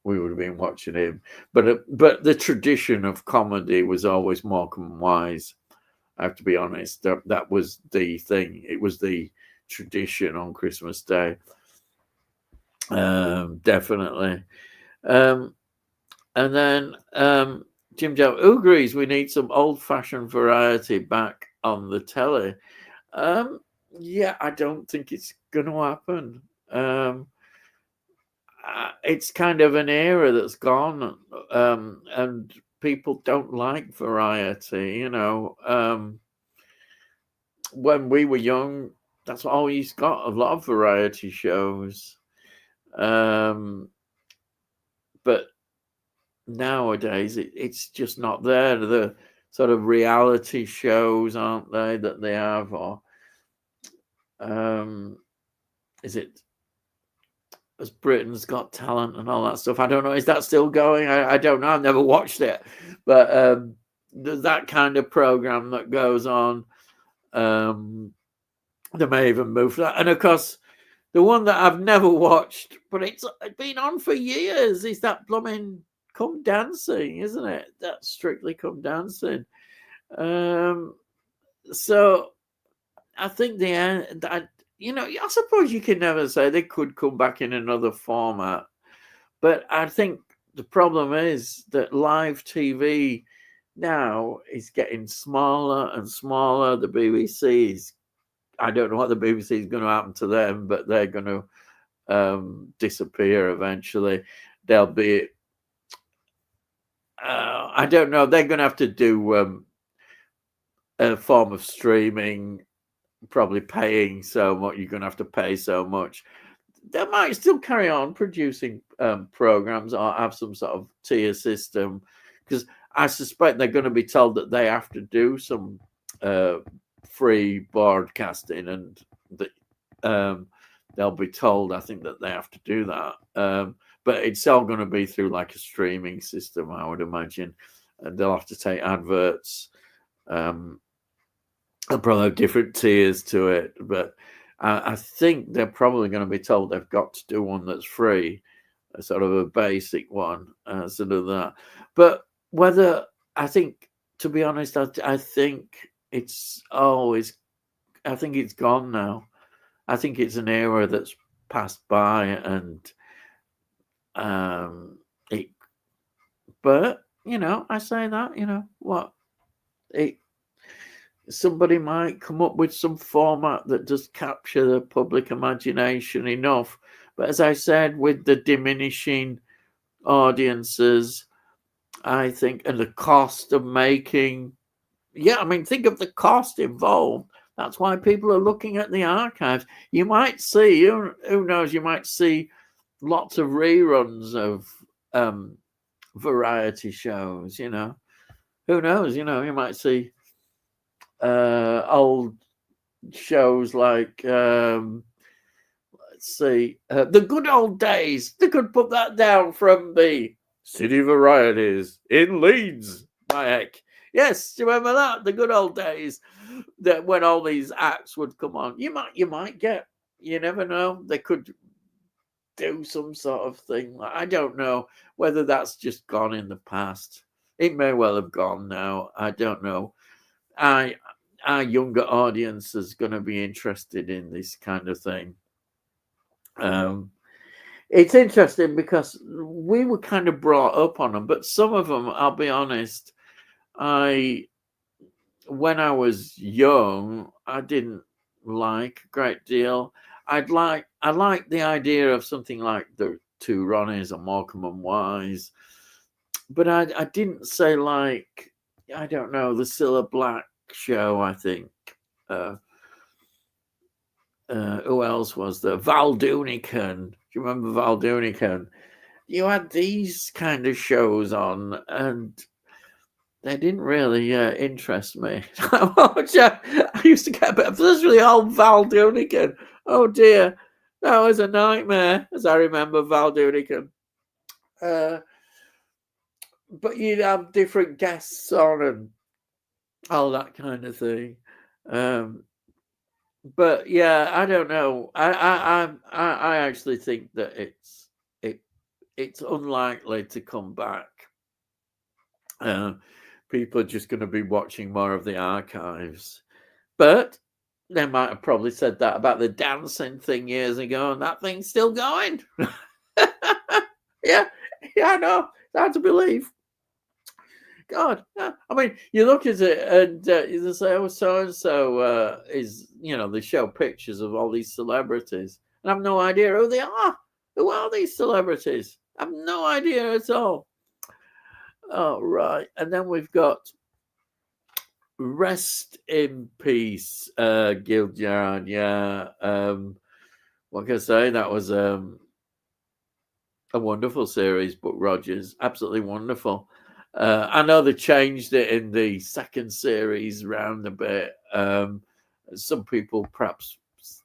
We would have been watching him. But the tradition of comedy was always Morecambe and Wise. I have to be honest. That was the thing. It was the tradition on Christmas Day. Definitely. And then Jim Joe, who agrees we need some old-fashioned variety back on the telly? Yeah, I don't think it's going to happen. It's kind of an era that's gone, and people don't like variety. You know, when we were young, that's all he's got, a lot of variety shows. But nowadays, it's just not there. The sort of reality shows, aren't they, that they have? Or is it as Britain's Got Talent and all that stuff? I don't know. Is that still going? I don't know. I've never watched it. But there's that kind of program that goes on. They may even move that. And of course, the one that I've never watched, but it's been on for years, is that blooming Come Dancing, isn't it? That's Strictly Come Dancing. So I think I suppose you can never say they could come back in another format. But I think the problem is that live TV now is getting smaller and smaller. The BBC is, I don't know what the BBC is going to happen to them, but they're going to disappear eventually. They'll be, I don't know, they're going to have to do a form of streaming, probably paying so much. You're going to have to pay so much. They might still carry on producing programs or have some sort of tier system, because I suspect they're going to be told that they have to do some free broadcasting, and they'll be told, I think, that they have to do that. But it's all going to be through like a streaming system, I would imagine. And they'll have to take adverts. They'll probably have different tiers to it, but I think they're probably going to be told they've got to do one that's free, a sort of a basic one, sort of that. But whether, I think, to be honest, I think it's always, I think it's gone now. I think it's an era that's passed by, and but you know, I say that, you know what, somebody might come up with some format that does capture the public imagination enough. But as I said, with the diminishing audiences, I think, and the cost of making, I mean, think of the cost involved. That's why people are looking at the archives. You might see, who knows, you might see lots of reruns of variety shows, you know. Who knows, you know, you might see old shows like let's see, the good old days. They could put that down from the City Varieties in Leeds, my heck. Yes, do you remember that? The good old days, that when all these acts would come on. You might get, you never know, they could do some sort of thing. I don't know whether that's just gone in the past. It may well have gone now. I don't know. Our younger audience is going to be interested in this kind of thing. It's interesting because we were kind of brought up on them, but some of them, I'll be honest, when I was young, I didn't like a great deal. I like the idea of something like the Two Ronnies or Morecambe and Wise, but I didn't say, like, I don't know, the Cilla Black show, I think. Who else was there? Val Doonican. Do you remember Val Doonican? You had these kind of shows on, and they didn't really interest me. I used to get a bit, especially old Val Doonican. Oh dear, that was a nightmare, as I remember Val Doonican. But you'd have different guests on and all that kind of thing. But yeah, I don't know. I actually think that it's unlikely to come back. People are just going to be watching more of the archives. But they might have probably said that about the dancing thing years ago, and that thing's still going. yeah, I know. It's hard to believe. God, yeah. I mean, you look at it and you say, "Oh, so and so is," they show pictures of all these celebrities, and I have no idea who they are. Who are these celebrities? I have no idea at all. Oh, right. And then we've got Rest in Peace, Gildyard. Yeah. What can I say? That was a wonderful series, Buck Rogers. Absolutely wonderful. I know they changed it in the second series round a bit. Some people perhaps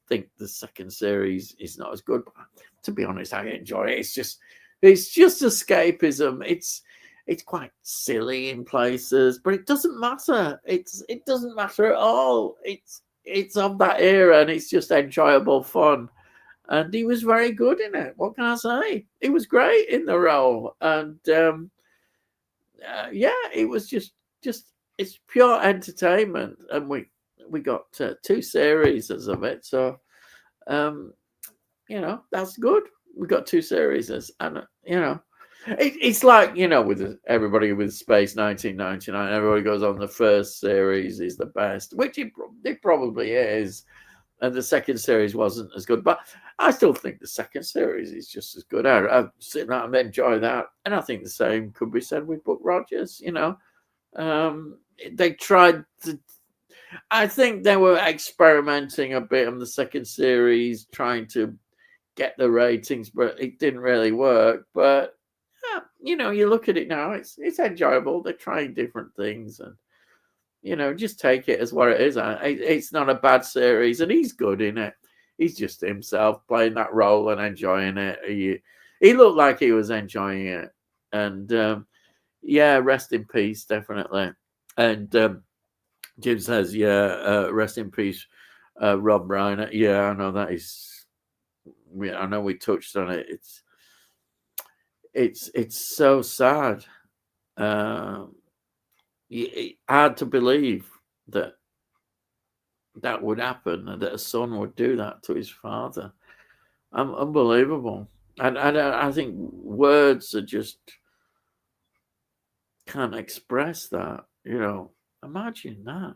think the second series is not as good. But to be honest, I enjoy it. It's just escapism. It's quite silly in places, but it doesn't matter. It doesn't matter at all. It's of that era, and it's just enjoyable fun. And he was very good in it. What can I say? He was great in the role, and yeah, it was just it's pure entertainment, and we got 2 series of it, so that's good. We got 2 series, and it's like with everybody with Space 1999, everybody goes on the first series is the best, which it probably is, and the second series wasn't as good, but I still think the second series is just as good. I sit down and enjoy that, and I think the same could be said with Buck Rogers. They tried to. I think they were experimenting a bit on the second series, trying to get the ratings, but it didn't really work. But you look at it now; it's enjoyable. They're trying different things, and just take it as what it is. It's not a bad series, and he's good in it. He's just himself playing that role and enjoying it. He looked like he was enjoying it, and yeah, rest in peace, definitely. And Jim says, yeah, rest in peace, Rob Reiner. Yeah, I know that is. I know we touched on it. It's so sad. Hard to believe that would happen, and that a son would do that to his father. Unbelievable. And I think words are just can't express that. Imagine that,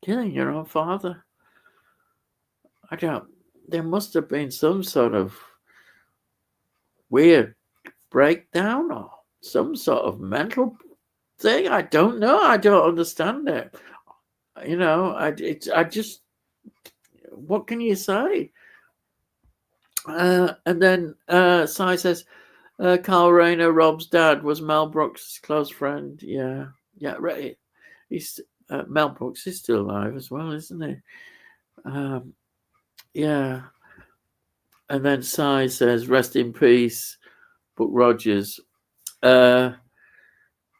killing your own father. There must have been some sort of weird breakdown or some sort of mental thing. I don't know. I don't understand it. I just, what can you say? And then Cy says, Carl Rayner, Rob's dad, was Mel Brooks' close friend. Yeah, right. He's Mel Brooks is still alive as well, isn't he? Yeah. And then Cy says, rest in peace, Buck Rogers. And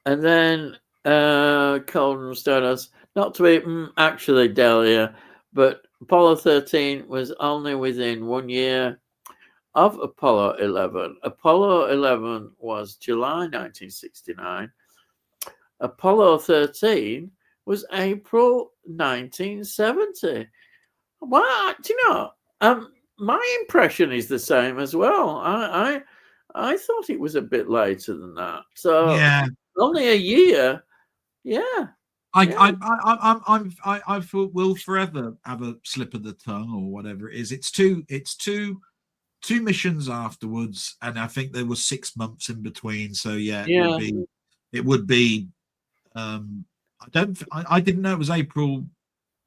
then Colin Stonehouse, not to be actually Delia, but Apollo 13 was only within 1 year of Apollo 11. Apollo 11 was July 1969. Apollo 13 was April 1970. What? Do you know? My impression is the same as well. I thought it was a bit later than that. So yeah, only a year. Yeah. I will forever have a slip of the tongue or whatever it is. It's two missions afterwards, and I think there was 6 months in between. So yeah, it would be. I didn't know it was April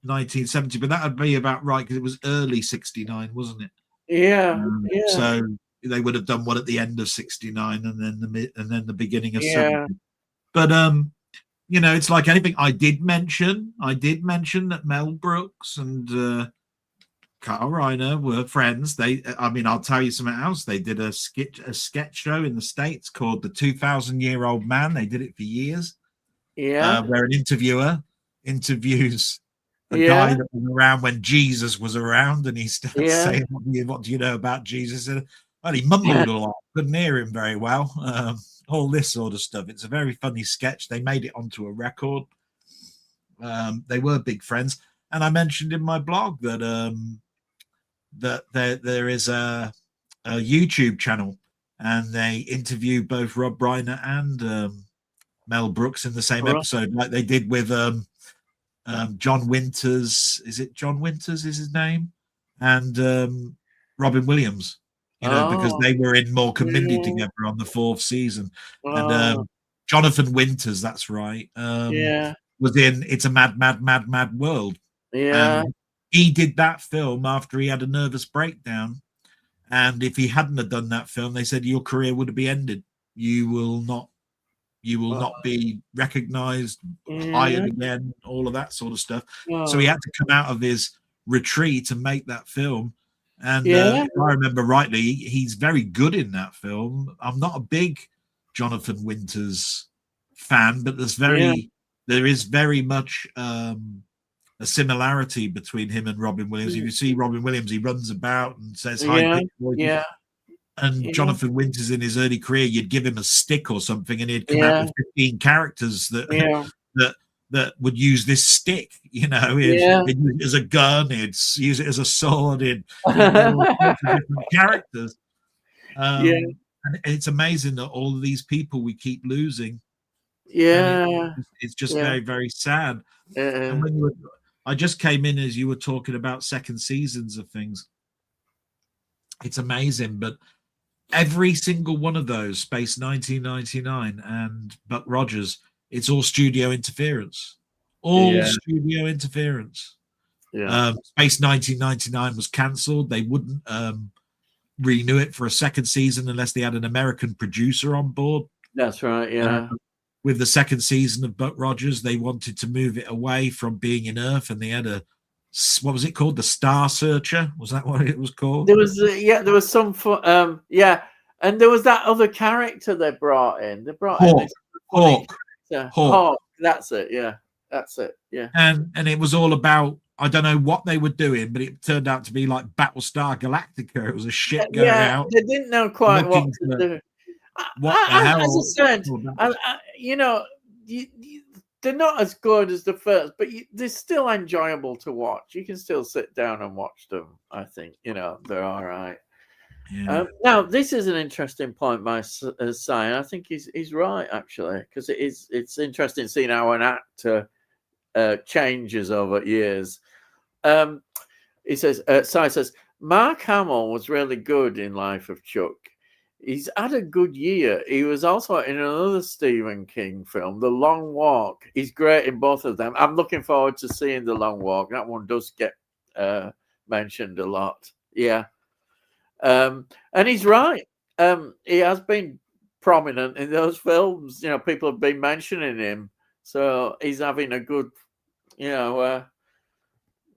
1970, but that would be about right because it was early 69, wasn't it? Yeah, yeah, So they would have done one at the end of 69 and then the beginning of yeah, 70. But it's like anything. I did mention that Mel Brooks and Carl Reiner were friends. I'll tell you something else. They did a sketch show in the States called The 2,000-Year-Old Man. They did it for years, yeah, where an interviewer interviews a guy yeah, that was around when Jesus was around, and he starts yeah. saying, what do you know about Jesus? And, well, he mumbled a lot, couldn't hear him very well. All this sort of stuff. It's a very funny sketch. They made it onto a record. They were big friends, and I mentioned in my blog that there is a YouTube channel, and they interview both Rob Reiner and Mel Brooks in the same episode, like they did with John Winters. Is it John Winters? Is his name? And Robin Williams. Because they were in Morecambe Mindy together on the 4th season, and Jonathan Winters. That's right. Was in It's a Mad, Mad, Mad, Mad World. Yeah. And he did that film after he had a nervous breakdown. And if he hadn't have done that film, they said your career would have been ended. You will not be recognized, hired again, all of that sort of stuff. So he had to come out of his retreat and make that film. And if I remember rightly, he's very good in that film. I'm not a big Jonathan Winters fan, but there is very much a similarity between him and Robin Williams. If you see Robin Williams, he runs about and says high pitched voices. And Jonathan Winters in his early career, you'd give him a stick or something, and he'd come out with 15 characters that would use this stick. He'd use it as a gun, he'd use it as a sword, he'd get all sorts of different characters. And it's amazing that all of these people we keep losing. It's just very, very sad. And I just came in as you were talking about second seasons of things. It's amazing, but every single one of those, Space 1999 and Buck Rogers, it's all studio interference. Studio interference. Space 1999 was cancelled. They wouldn't renew it for a second season unless they had an American producer on board. That's right, with the second season of Buck Rogers, they wanted to move it away from being in Earth, and they had what was it called? The Star Searcher? Was that what it was called? There was there was some and there was that other character they brought in. They brought in this Hawk. That's it. Yeah, that's it. Yeah. And it was all about, I don't know what they were doing, but it turned out to be like Battlestar Galactica. It was a ship going out. They didn't know quite what to do. What the hell? As I said, they're not as good as the first, but they're still enjoyable to watch. You can still sit down and watch them. I think they're all right. Yeah. Now, this is an interesting point by Sion. I think he's right, actually, because it's interesting seeing how an actor changes over years. He says, Sion says, Mark Hamill was really good in Life of Chuck. He's had a good year. He was also in another Stephen King film, The Long Walk. He's great in both of them. I'm looking forward to seeing The Long Walk. That one does get mentioned a lot. Yeah. And he's right. He has been prominent in those films. People have been mentioning him. So he's having a good,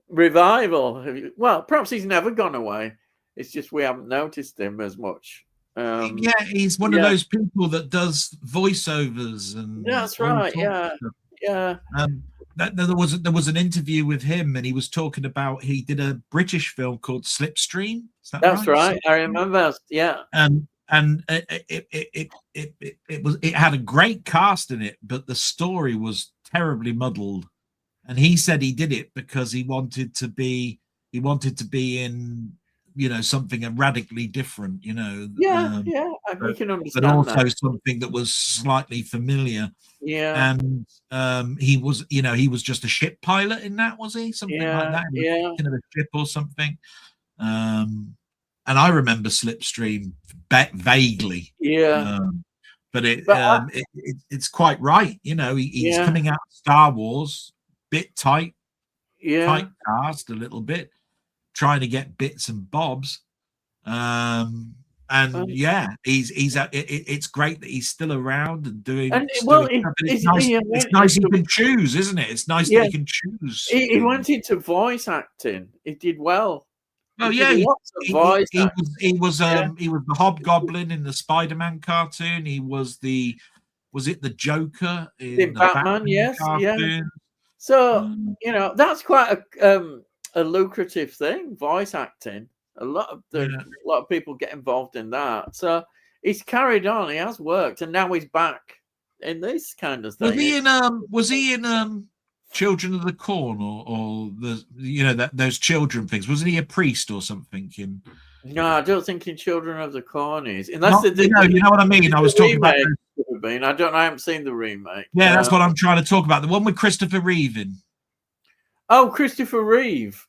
revival. Well, perhaps he's never gone away. It's just we haven't noticed him as much. He's one of those people that does voiceovers and that's right. Yeah. There was an interview with him, and he was talking about he did a British film called Slipstream. That's right. I remember. Yeah. And it had a great cast in it, but the story was terribly muddled. And he said he did it because he wanted to be in something radically different, we can understand but also that. something that was slightly familiar. And he was just a ship pilot in that, was he? Something like that. Kind of a ship or something. And I remember Slipstream vaguely. But it's quite right. He's coming out of Star Wars, bit tight. typecast a little bit, trying to get bits and bobs. And yeah, it's great that he's still around and doing. And stuff. It's nice he can choose, isn't it? It's nice that he can choose. He went into voice acting. He did well. Oh yeah, he was the Hobgoblin in the Spider-Man cartoon. He was the Joker in the Batman cartoon. Yeah. So that's quite a lucrative thing, voice acting. A lot of people get involved in that. So he's carried on. He has worked, and now he's back in this kind of thing. Was he in Children of the Corn or those children things? Wasn't he a priest or something? No, I don't think in Children of the Corn is. Unless you know what I mean. I was talking about. I don't know. I haven't seen the remake. Yeah, that's what I'm trying to talk about. The one with Christopher Reeve in. Oh, Christopher Reeve.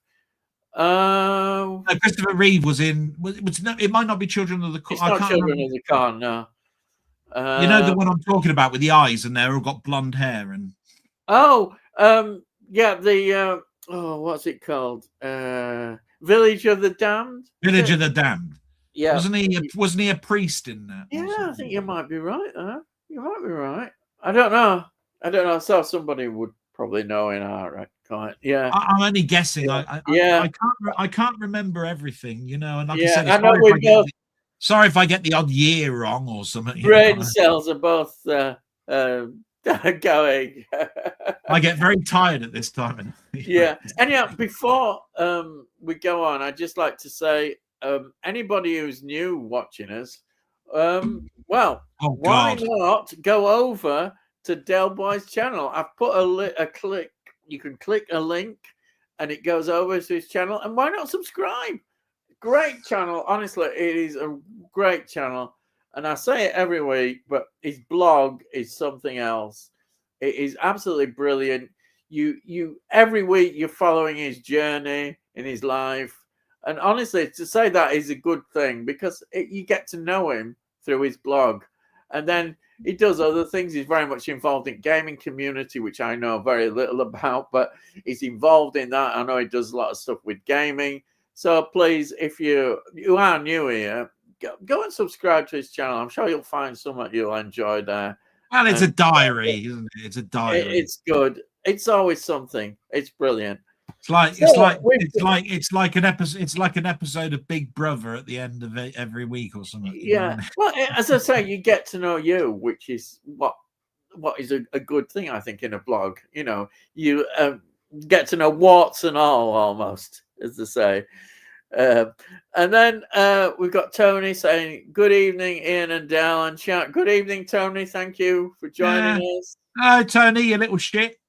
Christopher Reeve was in. It might not be Children of the Corn. It's not Children of the Corn, no. You know the one I'm talking about with the eyes, and they're all got blonde hair and. Yeah, the what's it called? Village of the Damned. Village of the Damned. Yeah. Wasn't he a priest in that? Yeah, I think you might be right. You might be right. I don't know. I saw somebody would probably know in our comment. Yeah. I'm only guessing. Yeah. I can't remember everying, and like I said, I know sorry if I get the odd year wrong or something. Brain cells are both going. I get very tired at this time. Yeah. Anyhow, before we go on, I'd just like to say, anybody who's new watching us, why not go over to Delboy's channel? I've put a click. You can click a link, and it goes over to his channel. And why not subscribe? Great channel. Honestly, it is a great channel. And I say it every week, but his blog is something else. It is absolutely brilliant. You every week you're following his journey in his life. And honestly, to say that is a good thing because you get to know him through his blog. And then he does other things. He's very much involved in gaming community, which I know very little about, but he's involved in that. I know he does a lot of stuff with gaming. So please, if you are new here, go and subscribe to his channel. I'm sure you'll find something you'll enjoy there. Well, it's a diary, isn't it? It's a diary. It's good. It's always something. It's brilliant. It's like an episode. It's like an episode of Big Brother at the end of every week or something. Yeah. Well, as I say, you get to know you, which is what is a good thing, I think, in a blog. You get to know warts and all, almost, as they say. And then we've got Tony saying, good evening, Ian and Dal and chat. Good evening, Tony. Thank you for joining us. Hi, Tony, you little shit.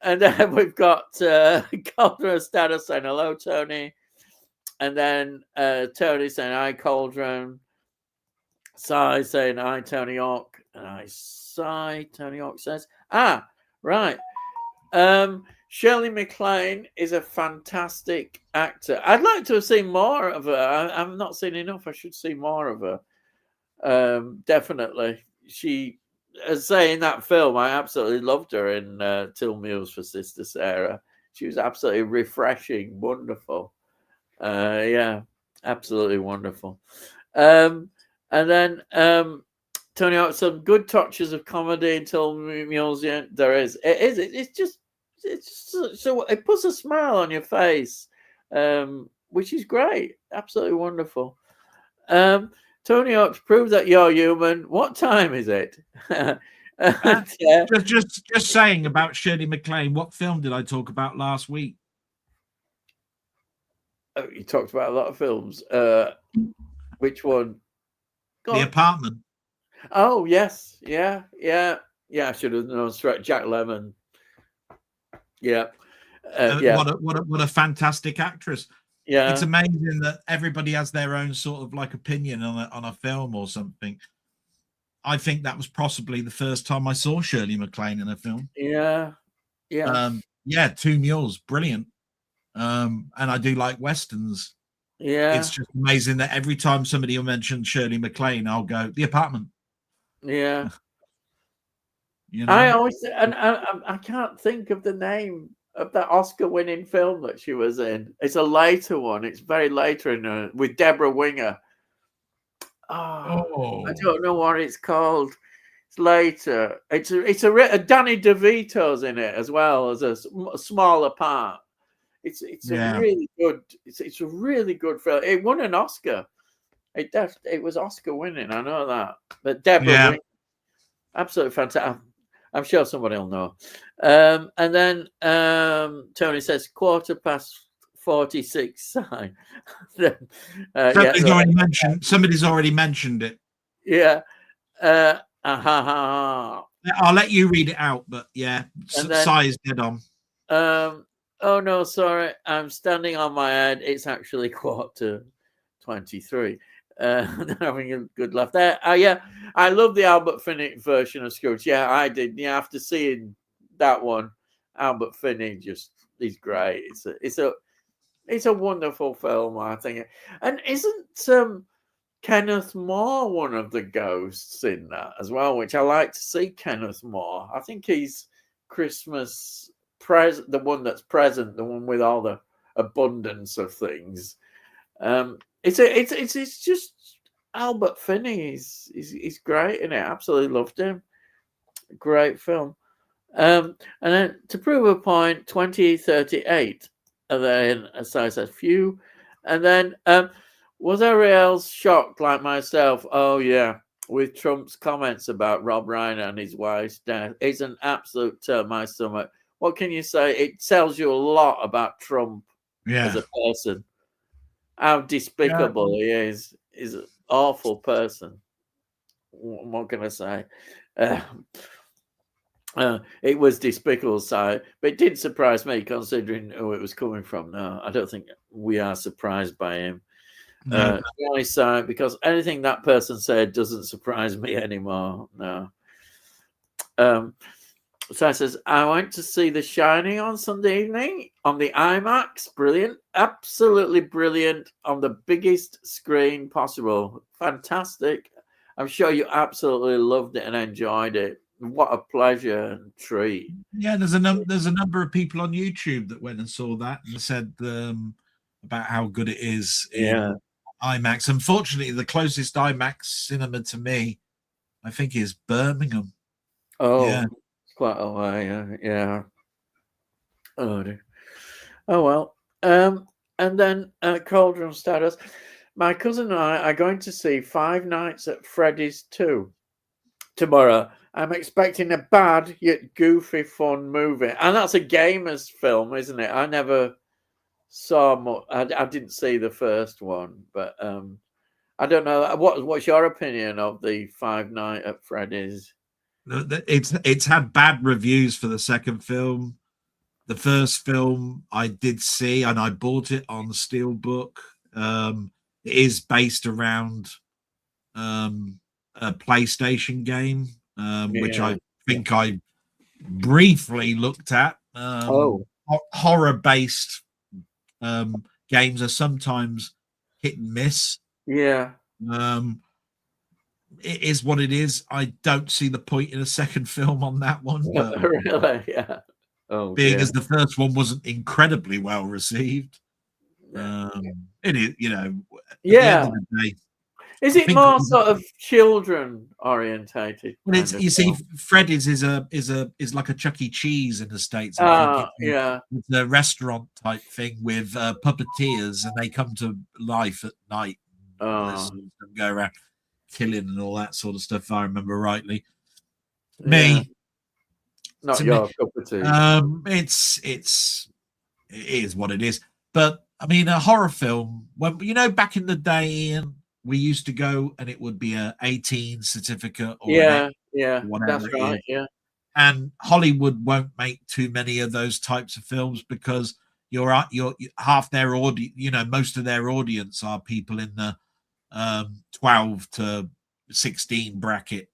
And then we've got Cauldron Status saying, hello, Tony. And then Tony saying, hi, Cauldron. Sai saying, hi, Tony Hawk. And I Sai, Tony Hawk says, right. Shirley MacLaine is a fantastic actor. I'd like to have seen more of her. I've not seen enough. I should see more of her. Definitely. She, as say in that film, I absolutely loved her in Till Mules for Sister Sarah. She was absolutely refreshing, wonderful. Yeah, absolutely wonderful. And then Tony Hawk, some good touches of comedy in Till Mules. Yeah, there is. It's just. So it puts a smile on your face, which is great. Absolutely wonderful. Tony Hawk's prove that you're human. What time is it? Just saying about Shirley MacLaine. What film did I talk about last week? Oh, you talked about a lot of films. Which one? The Apartment. Oh yes, yeah. I should have known straight. Jack Lemmon. Yeah. What a fantastic actress. Yeah, it's amazing that everybody has their own sort of like opinion on a film or something. I think that was possibly the first time I saw Shirley MacLaine in a film. Yeah. Two Mules, brilliant. And I do like westerns. Yeah, it's just amazing that every time somebody will mention Shirley MacLaine, I'll go The Apartment. Yeah. I always, and I can't think of the name of that Oscar-winning film that she was in. It's a later one. It's very later in with Deborah Winger. I don't know what it's called. It's later. It's a Danny DeVito's in it as well as a smaller part. It's a really good. It's a really good film. It won an Oscar. It was Oscar winning. I know that. But Deborah Winger, absolutely fantastic. I'm sure somebody will know. And then Tony says 46:46. Somebody's already mentioned it. Yeah. I'll let you read it out, but yeah, size dead on. Oh no, sorry, I'm standing on my head. It's actually 23:45. Having a good laugh there. Yeah, I love the Albert Finney version of Scrooge. Yeah, I did. Yeah, after seeing that one, Albert Finney he's great. It's a wonderful film, I think. And isn't Kenneth More one of the ghosts in that as well? Which I like to see Kenneth More. I think he's Christmas present, the one that's present, the one with all the abundance of things. It's just Albert Finney. He's great in it. Absolutely loved him. Great film. And then to prove a point, 2038. And then, as I said, few. And then, was Ariel shocked like myself? Oh yeah, with Trump's comments about Rob Reiner and his wife's death. It's an absolute turn my stomach. What can you say? It tells you a lot about Trump as a person. How despicable he is. He's an awful person. What can I say? It was despicable side, but it did surprise me considering who it was coming from. No, I don't think we are surprised by him. The only side, because anything that person said doesn't surprise me anymore. No. So I says, I went to see The Shining on Sunday evening on the IMAX. Brilliant. Absolutely brilliant on the biggest screen possible. Fantastic. I'm sure you absolutely loved it and enjoyed it. What a pleasure and treat. Yeah, there's a number of people on YouTube that went and saw that and said about how good it is in IMAX. Unfortunately, the closest IMAX cinema to me, I think, is Birmingham. Oh, yeah. Quite a way, yeah. Oh dear. Oh well. And then Cauldron Stardust. My cousin and I are going to see Five Nights at Freddy's 2 tomorrow. I'm expecting a bad yet goofy fun movie. And that's a gamer's film, isn't it? I never saw much. I didn't see the first one, but I don't know. What's your opinion of the Five Nights at Freddy's? It's had bad reviews for the second film. The first film I did see, and I bought it on Steelbook. It is based around a PlayStation game, which I think I briefly looked at. Horror-based games are sometimes hit and miss. Yeah. It is what it is. I don't see the point in a second film on that one. But really? Yeah. Being as the first one wasn't incredibly well received. It is, at the end of the day. Is it more sort of children orientated? You see, Freddy's is like a Chuck E. Cheese in the States. It's a restaurant type thing with puppeteers, and they come to life at night. Go around killing and all that sort of stuff, if I remember rightly. Not your cup of tea. It is what it is. But I mean, a horror film, when back in the day, Ian, we used to go and it would be a 18 certificate or whatever. That's right. Yeah. And Hollywood won't make too many of those types of films because you're half their audience, most of their audience are people in the 12 to 16 bracket.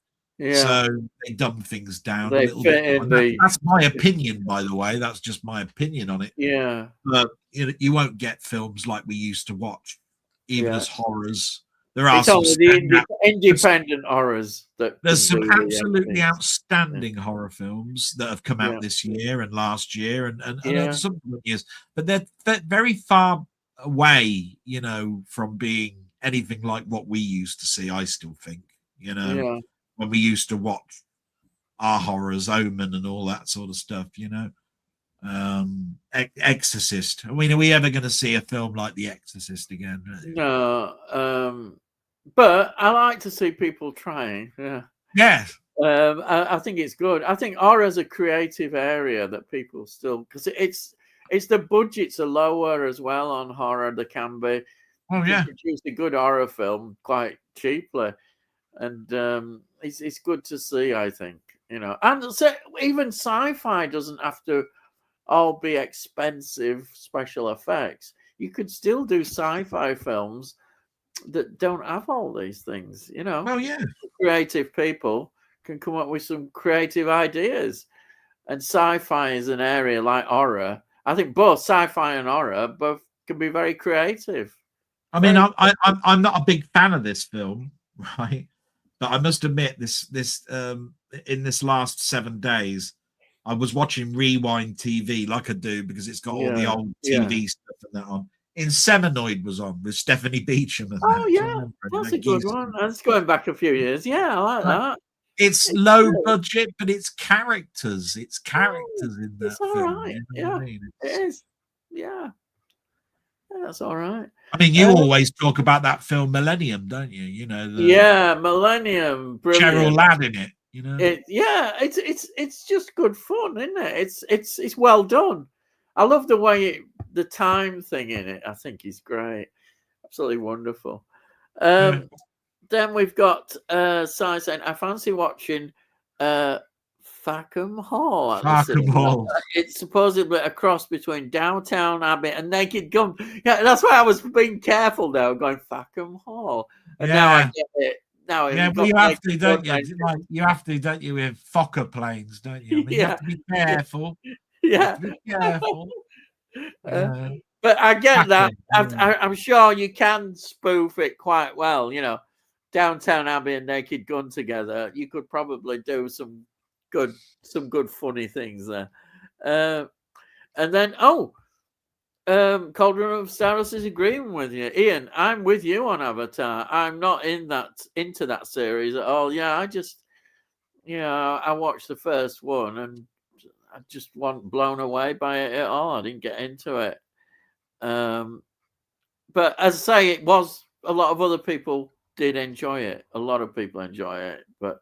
So they dumb things down a little bit. That's my opinion, by the way. That's just my opinion on it. Yeah. But you won't get films like we used to watch, even as horrors. There are It's some only the standout. independent horrors that There's can some do the absolutely things. outstanding horror films that have come Yeah, out this year and last year and yeah, subsequent years, but they're very far away, from being anything like what we used to see. I still think, yeah. when we used to watch our horrors, Omen and all that sort of stuff, Exorcist. I mean, are we ever going to see a film like The Exorcist again? No, but I like to see people trying. Yeah. Yes. I think it's good. I think horror is a creative area that people still, because it's the budgets are lower as well on horror. There can be, you Oh can yeah. produce a good horror film quite cheaply, and it's good to see. I think, and so even sci-fi doesn't have to all be expensive special effects. You could still do sci-fi films that don't have all these things. Well, yeah. Creative people can come up with some creative ideas, and sci-fi is an area like horror. I think both sci-fi and horror both can be very creative. I mean, I'm not a big fan of this film, right? But I must admit, this in this last 7 days, I was watching Rewind TV like I do because it's got all the Yeah, old yeah. TV stuff and that on. Inseminoid was on with Stephanie Beacham and Oh that. Do you yeah, remember? that's a That good geese. one. That's going back a few years. Yeah, I like Right. that. It's It's low good. budget, but it's characters. It's characters in that It's all film. right. You know what Yeah, I mean? it is. Yeah, that's all right. I mean, you always talk about that film Millennium, don't you? Yeah, Millennium, Cheryl brilliant. Ladd in it. It's just good fun, isn't it? It's well done. I love the way the time thing in it. I think is great, absolutely wonderful. Yeah. Then we've got Sai saying, I fancy watching Fackham Hall at the Farkham cinema. Hall. It's supposedly a cross between Downtown Abbey and Naked Gun. Yeah, that's why I was being careful now, going Fackham Hall. And now I get it. Now Yeah, well, you have to, don't you? Like, you have to, don't you, with Fokker planes, don't you? I mean, you have to be careful. Yeah. Be careful. But I get that. I'm sure you can spoof it quite well. Downtown Abbey and Naked Gun together. You could probably do some good funny things there. And then Cauldron of Stardust is agreeing with you, Ian. I'm with you on Avatar. I'm not into that series at all. Yeah, I watched the first one and I just wasn't blown away by it at all. I didn't get into it. But as I say, it was a lot of other people did enjoy it. A lot of people enjoy it, but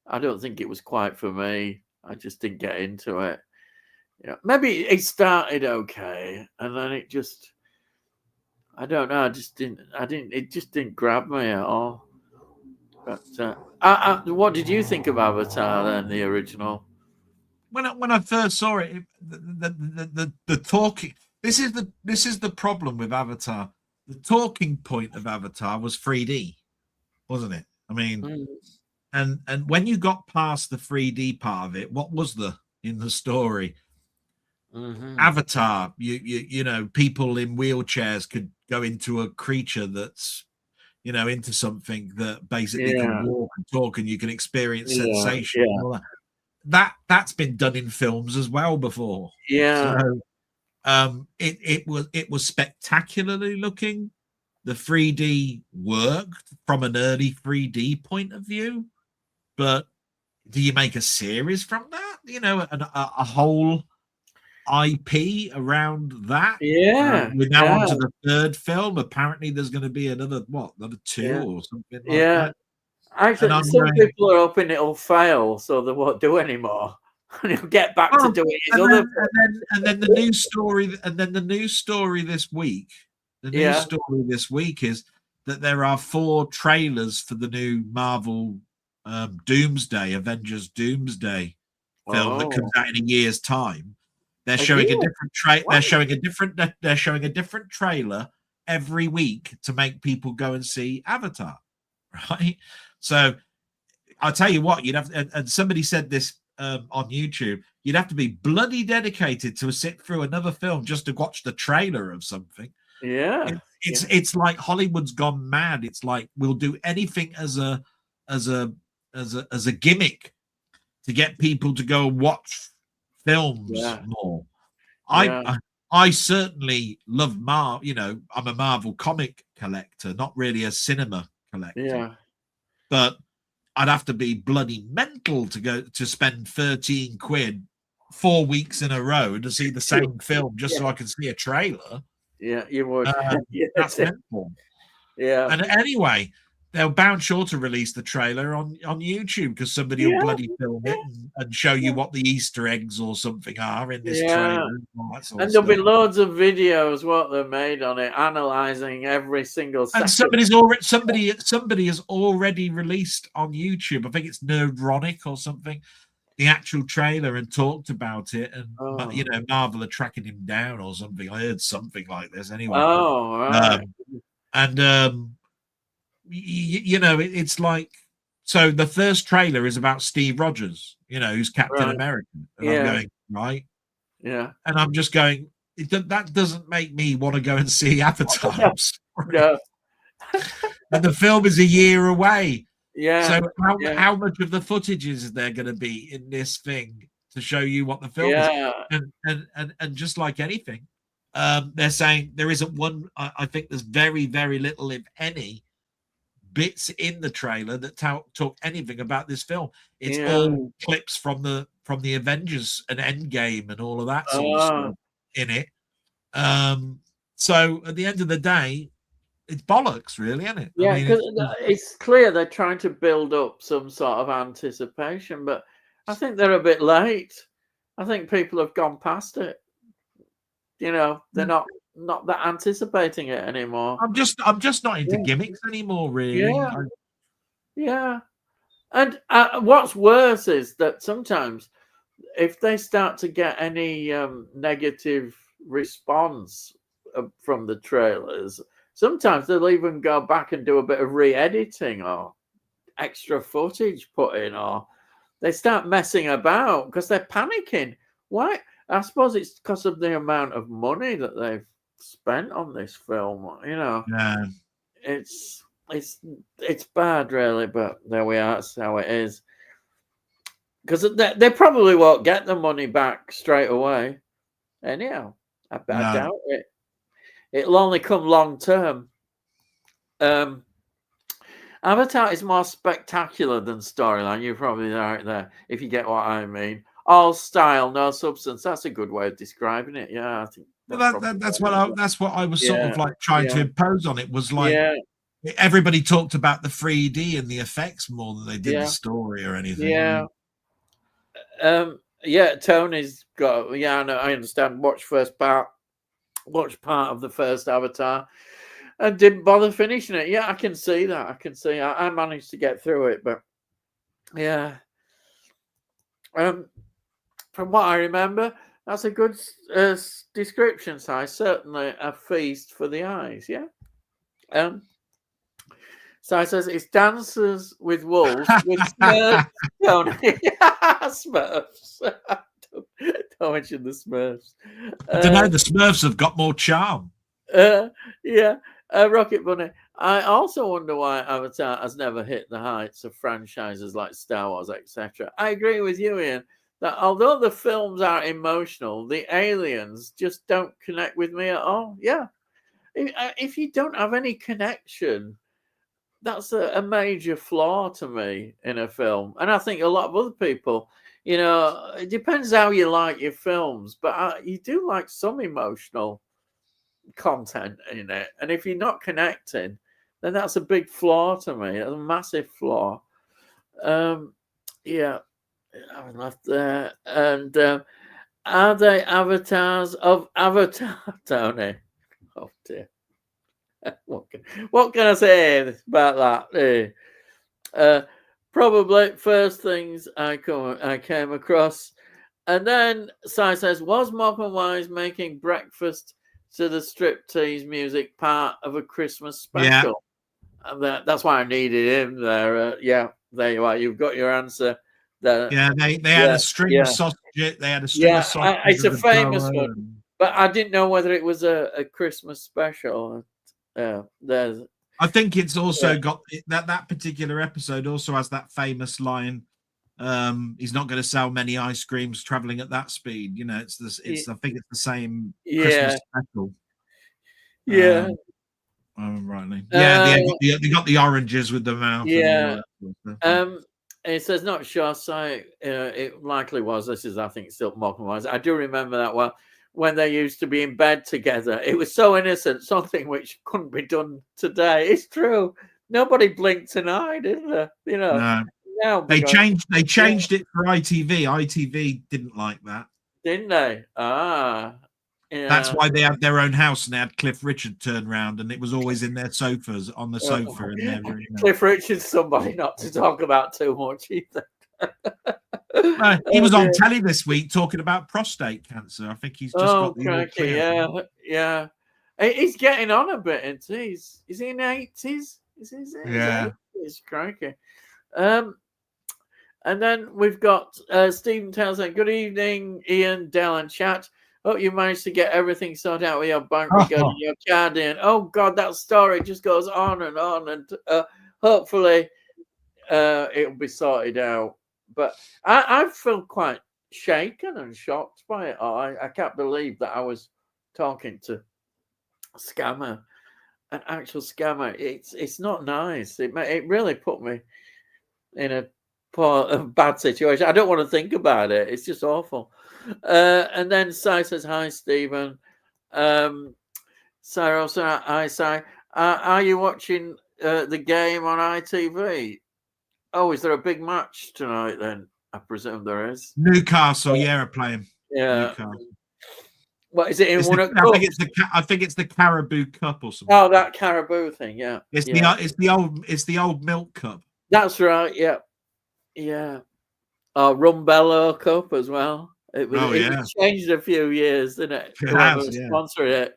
I don't think it was quite for me. I just didn't get into it. Maybe it started okay, and then it just, I don't know. It just didn't grab me at all. But what did you think of Avatar then, the original? When I first saw it, the talking. This is the problem with Avatar. The talking point of Avatar was 3D, wasn't it? I mean, and when you got past the 3D part of it, what was in the story? Mm-hmm. Avatar, people in wheelchairs could go into a creature that's, into something that basically can walk and talk, and you can experience sensation. And all that's been done in films as well before. Yeah. So, it was spectacularly looking. The 3D worked from an early 3D point of view, but do you make a series from that? A whole IP around that. Yeah. We're now on to the third film. Apparently, there's going to be another two or something like that. Actually, some people are hoping it'll fail, so they won't do anymore. And he'll get back to doing his other. And then the news story. And then the news story this week. The news story this week is that there are 4 trailers for the new Marvel Avengers Doomsday film that comes out in a year's time. They're showing a different They're showing a different trailer every week to make people go and see Avatar, right? So I'll tell you what, you'd have and somebody said this on YouTube. You'd have to be bloody dedicated to sit through another film just to watch the trailer of something. Yeah, it's like Hollywood's gone mad. It's like we'll do anything as a gimmick to get people to go watch films more. I certainly love Marvel. You know, I'm a Marvel comic collector, not really a cinema collector. Yeah. But I'd have to be bloody mental to go to spend 13 quid 4 weeks in a row to see the same film just so I can see a trailer. Yeah, you would. That's mental. Yeah. And anyway, they're bound sure to release the trailer on YouTube because somebody will bloody film it and show you what the Easter eggs or something are in this trailer. And there'll be loads of videos what they made on it, analyzing every single second. And somebody has already released on YouTube. I think it's Nerdronic or something. The actual trailer and talked about it, and Marvel are tracking him down or something. I heard something like this anyway. Oh, right. It's like, so the first trailer is about Steve Rogers, who's Captain America, and I'm going right, and I'm just going. That doesn't make me want to go and see Avatar. No. And the film is a year away. Yeah. So how much of the footage is there going to be in this thing to show you what the film is? And just like anything, they're saying there isn't one. I think there's very, very little, if any, bits in the trailer that talk anything about this film. It's all clips from the Avengers and Endgame and all of that sort of stuff in it. So at the end of the day, it's bollocks, really, isn't it? Yeah, because it's clear they're trying to build up some sort of anticipation, but I think they're a bit late. I think people have gone past it. They're not that anticipating it anymore. I'm just not into gimmicks anymore, really. Yeah. And what's worse is that sometimes if they start to get any negative response from the trailers, sometimes they'll even go back and do a bit of re-editing or extra footage put in, or they start messing about because they're panicking. Why? I suppose it's because of the amount of money that they've spent on this film. Yeah. It's bad, really, but there we are. That's how it is. Because they probably won't get the money back straight away. Anyhow, I doubt it. It'll only come long term. Avatar is more spectacular than storyline. You're probably right there, if you get what I mean. All style, no substance. That's a good way of describing it. Yeah, I think. That's what I was sort of like trying to impose on it. Was like everybody talked about the 3D and the effects more than they did the story or anything. Yeah. Tony's got. Yeah, I understand. Watch part of the first Avatar and didn't bother finishing it. Yeah, I can see that. I managed to get through it, but yeah. From what I remember, that's a good description, Si. Certainly a feast for the eyes, yeah? Si says it's Dances with Wolves with Smurfs. Smurfs. Don't mention the Smurfs. I don't know. The Smurfs have got more charm. Rocket Bunny. I also wonder why Avatar has never hit the heights of franchises like Star Wars, etc. I agree with you, Ian, that although the films are emotional, the aliens just don't connect with me at all. Yeah. If you don't have any connection, that's a major flaw to me in a film. And I think a lot of other people, it depends how you like your films, but you do like some emotional content in it. And if you're not connecting, then that's a big flaw to me. It's a massive flaw. I left there. And are they avatars of Avatar, Tony? Oh dear. What can I say about that? Probably first things I came across. And then Si says, was Morecambe Wise making breakfast to the striptease music part of a Christmas special? Yeah. And that's why I needed him there. There you are. You've got your answer. They had a string of sausage. They had a string of sausage. It's a famous one. But I didn't know whether it was a Christmas special. There's I think it's also got that particular episode also has that famous line. He's not going to sell many ice creams traveling at that speed. You know, it's this. It's I think it's the same Christmas special. Yeah. Rightly. Yeah, they got the oranges with the mouth. Yeah. And all that It says not sure, so it likely was. This is, I think, still modern wise. I do remember that well when they used to be in bed together. It was so innocent, something which couldn't be done today. It's true. Nobody blinked an eye, did they? You know. No. Now They changed it for ITV. ITV didn't like that. Didn't they? Ah. Yeah. That's why they had their own house and they had Cliff Richard turn round, and it was always in their sofas on the sofa. Cliff Richard's somebody not to talk about too much either. He was on telly this week talking about prostate cancer. I think he's just got the yeah. He's getting on a bit, isn't he? Is he in the 80s? Yeah. He's crikey. And then we've got Stephen Townsend. Good evening, Ian, Dell, and chat. Hope you managed to get everything sorted out with your bank regarding your card in. Oh, God, that story just goes on. And hopefully it'll be sorted out. But I feel quite shaken and shocked by it. I can't believe that I was talking to a scammer, an actual scammer. It's not nice. It really put me in a bad situation. I don't want to think about it. It's just awful. And then Sai says, hi, Stephen. Sarah also, hi, Sai. Are you watching the game on ITV? Oh, is there a big match tonight then? I presume there is. Newcastle, are playing. Yeah. Newcastle. What is it in one? I think it's the Caribou Cup or something. Oh, that Caribou thing, yeah. It's the old Milk Cup. That's right, yeah. Yeah. Rumbello Cup as well. It changed a few years, didn't it? Sponsored it.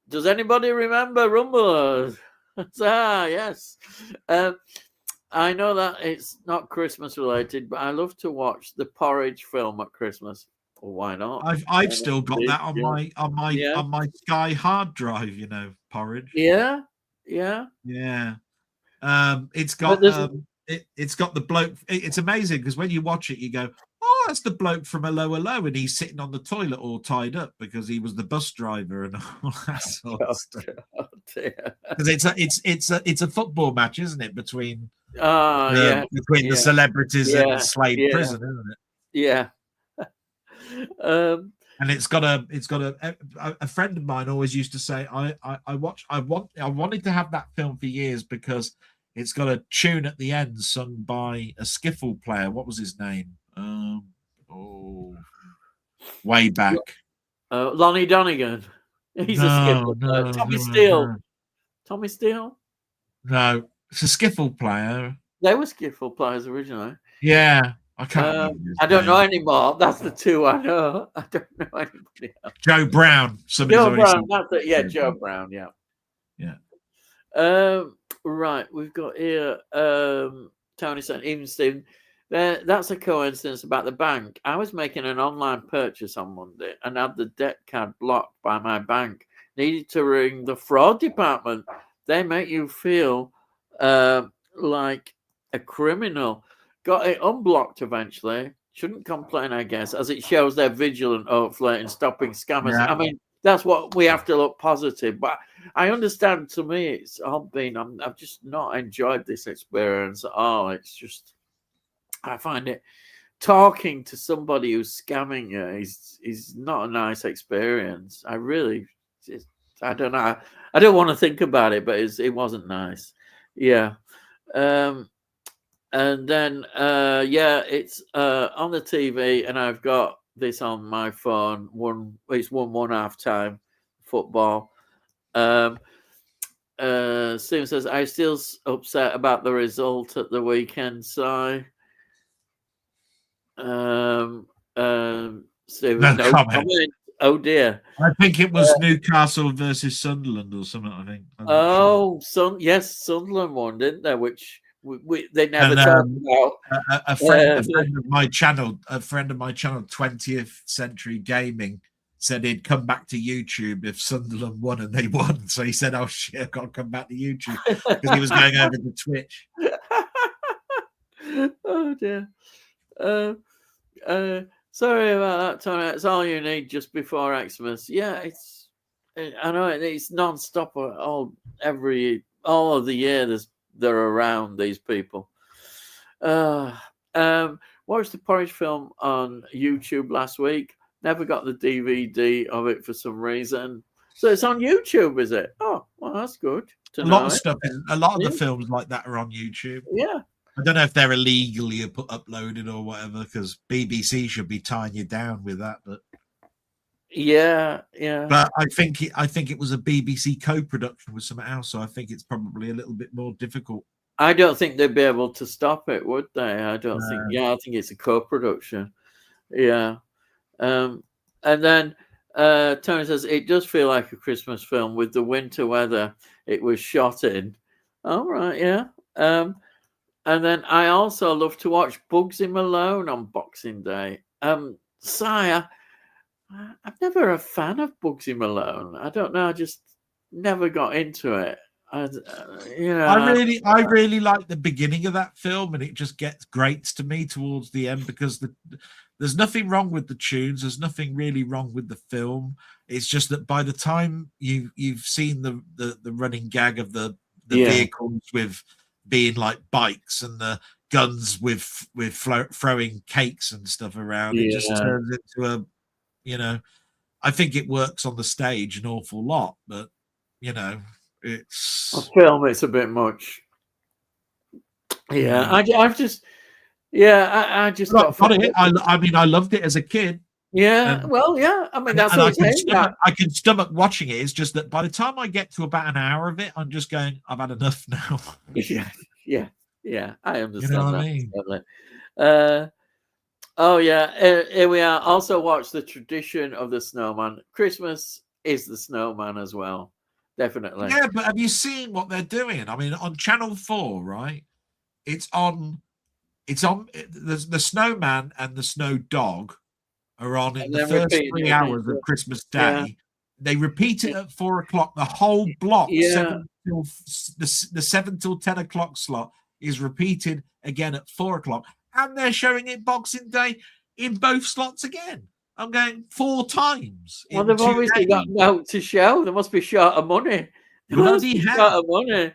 Does anybody remember Rumbello? Yes. I know that it's not Christmas related, but I love to watch the Porridge film at Christmas. Well, why not? I've still got that on my Sky hard drive. You know, Porridge. Yeah. It's got it's got the bloke. It's amazing because when you watch it, you go, "Oh, that's the bloke from a Lower Low," and he's sitting on the toilet all tied up because he was the bus driver and all that sort of stuff. Because it's a football match, isn't it, between the celebrities and the Slade prison, isn't it? Yeah. And it's got a friend of mine always used to say, I wanted to have that film for years because it's got a tune at the end sung by a skiffle player. What was his name? Way back. Lonnie Donegan. He's a skiffle player. Tommy Steele. No. Tommy Steele? No, it's a skiffle player. They were skiffle players originally. Yeah. I can't I don't know anymore. That's the two I know. I don't know anybody else. Joe Brown. Joe Brown. That's it. Yeah, Joe Brown. Yeah. Yeah. Right. We've got here Tony saying, even Stephen, that's a coincidence about the bank. I was making an online purchase on Monday and had the debt card blocked by my bank. Needed to ring the fraud department. They make you feel like a criminal. Got it unblocked eventually. Shouldn't complain, I guess, as it shows they're vigilant, hopefully, in stopping scammers. Yeah. I mean, that's what we have to look positive. But I understand, to me, it's all been, I've just not enjoyed this experience at all. It's just, I find it, talking to somebody who's scamming you is not a nice experience. I don't know. I don't want to think about it, but it wasn't nice. Yeah. And then, it's on the TV, and I've got this on my phone. It's 1-1 half-time football. Stephen says, I'm still upset about the result at the weekend, Si. Stephen, no comment. Oh, dear. I think it was Newcastle versus Sunderland or something, I think. Sunderland won, didn't they? Which... they never talk about. A friend of my channel, 20th Century Gaming, said he'd come back to YouTube if Sunderland won and they won. So he said, "Oh shit, I've got to come back to YouTube," because he was going over to Twitch. Oh dear. Sorry about that, Tony. It's all you need just before Xmas. Yeah, I know it's non-stop all of the year. They're around, these people. Watched the Porridge film on YouTube last week. Never got the DVD of it for some reason. So it's on YouTube, is it? Oh, well, that's good. A lot of stuff. A lot of the films like that are on YouTube. Yeah. I don't know if they're illegally uploaded or whatever, because BBC should be tying you down with that. But yeah. But I think it was a BBC co-production with something else, so I think it's probably a little bit more difficult. I don't think they'd be able to stop it, would they? I don't think. Yeah, I think it's a co-production. Yeah. And then Tony says it does feel like a Christmas film with the winter weather it was shot in. All right, yeah. And then I also love to watch Bugsy Malone on Boxing Day. Sire, I'm never a fan of Bugsy Malone. I don't know. I just never got into it. I really like the beginning of that film, and it just gets grates to me towards the end, because there's nothing wrong with the tunes. There's nothing really wrong with the film. It's just that by the time you've seen the running gag of the vehicles with being like bikes and the guns with throwing cakes and stuff around, it just turns into I think it works on the stage an awful lot, but it's a film. It's a bit much. Yeah, I just got it. I mean, I loved it as a kid. Yeah, well, yeah. I mean, that's what I can stomach watching it. It's just that by the time I get to about an hour of it, I'm just going, I've had enough now. Yeah. I understand. You know what I mean? Oh yeah, here we are. Also, watch The Tradition of the Snowman. Christmas is the snowman as well. Definitely. Yeah, but have you seen what they're doing? I mean, on Channel 4, right? It's on the snowman and the snow dog are on in the first 3 hours of Christmas Day. Yeah. They repeat it at 4 o'clock. The whole block, the 7 till 10 o'clock slot is repeated again at 4 o'clock. And they're showing it Boxing Day in both slots again. I'm going 4 times. Well, they've obviously got no to show. They must be short of money. Short of money.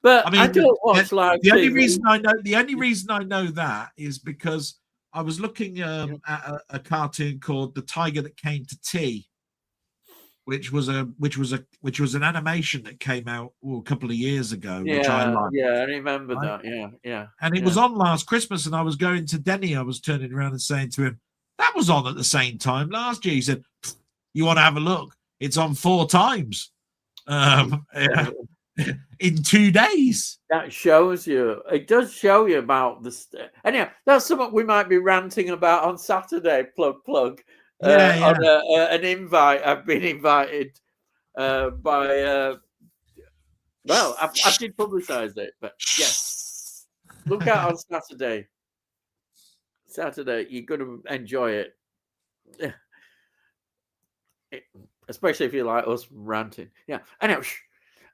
But I mean, I don't watch live TV. The only reason I know that is because I was looking at a cartoon called The Tiger That Came to Tea, which was an animation that came out a couple of years ago, which I liked. Yeah, I remember that. Yeah. And it was on last Christmas, and I was going to Denny. I was turning around and saying to him, "That was on at the same time last year." He said, "You want to have a look? It's on 4 times in 2 days." That shows you. It does show you about the. Anyhow, that's something we might be ranting about on Saturday. Plug. On an invite. I've been invited by. Well, I did publicise it, but yes, look out on Saturday. You're going to enjoy it. Especially if you like us ranting. Yeah. Anyway,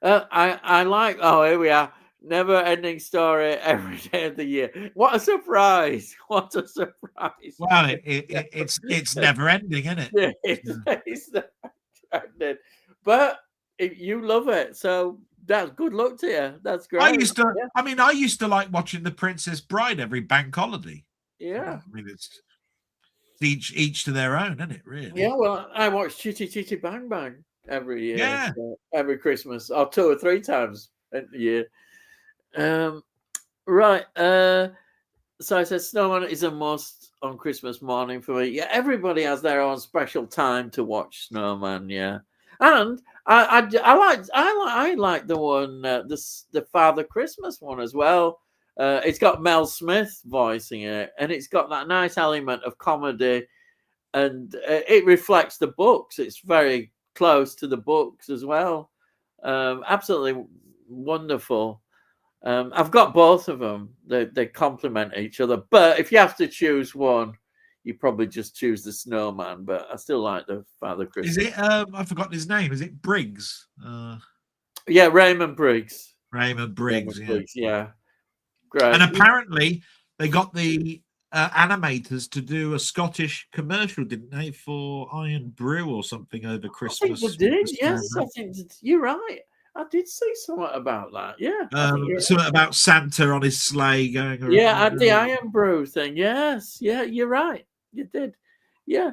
I like. Oh, here we are. Never-ending story every day of the year. What a surprise! What a surprise! Well, it's never-ending, isn't it? It's never-ending. But you love it, so that's good luck to you. That's great. I used to like watching The Princess Bride every bank holiday. Yeah. I mean, it's each to their own, isn't it? Really? Yeah. Well, I watch Chitty Chitty Bang Bang every year. Yeah. Every Christmas, or 2 or 3 times a year. Right. So I said Snowman is a must on Christmas morning for me. Yeah, everybody has their own special time to watch Snowman. Yeah, and I like the one the Father Christmas one as well. It's got Mel Smith voicing it, and it's got that nice element of comedy, and it reflects the books. It's very close to the books as well. Absolutely wonderful. I've got both of them. They complement each other. But if you have to choose one, you probably just choose the snowman. But I still like the Father Christmas. Is it? I've forgotten his name. Is it Briggs? Yeah, Raymond Briggs. Raymond Briggs. Yeah. Great. And apparently they got the animators to do a Scottish commercial, didn't they, for Iron Brew or something over Christmas? I think they did. Yes, I think you're right. I did see something about that. Yeah. Something about Santa on his sleigh going around. Yeah, and the Iron Brew thing. Yes. Yeah, you're right. You did. Yeah.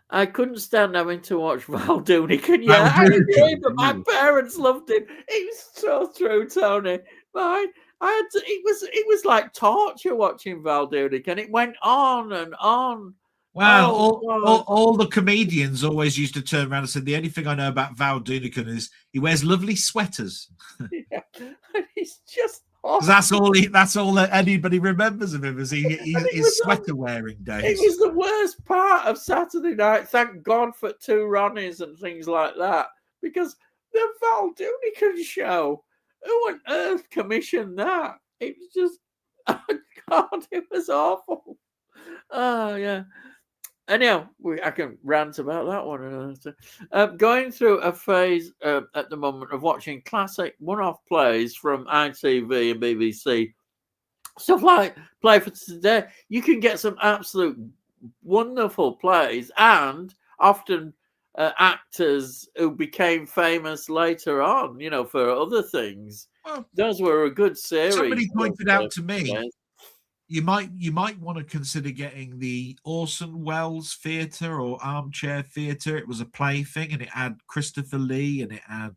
I couldn't stand having to watch Val Doonican. Yeah, I agree, but my parents loved him. It was so true, Tony. I had to, it was like torture watching Val Doonican. It went on and on. Well, all the comedians always used to turn around and say the only thing I know about Val Doonican is he wears lovely sweaters. Yeah, he's just. That's all that anybody remembers of him is his sweater wearing days. It was the worst part of Saturday night. Thank God for Two Ronnies and things like that, because the Val Doonican show. Who on earth commissioned that? It was just, oh God, it was awful. Oh yeah. Anyhow, I can rant about that one. Going through a phase at the moment of watching classic one-off plays from ITV and BBC. Stuff like Play for Today. You can get some absolute wonderful plays and often actors who became famous later on, for other things. Well, those were a good series. Somebody pointed out to me, you might want to consider getting the Orson Welles Theatre or Armchair Theatre. It was a play thing, and it had Christopher Lee, and it had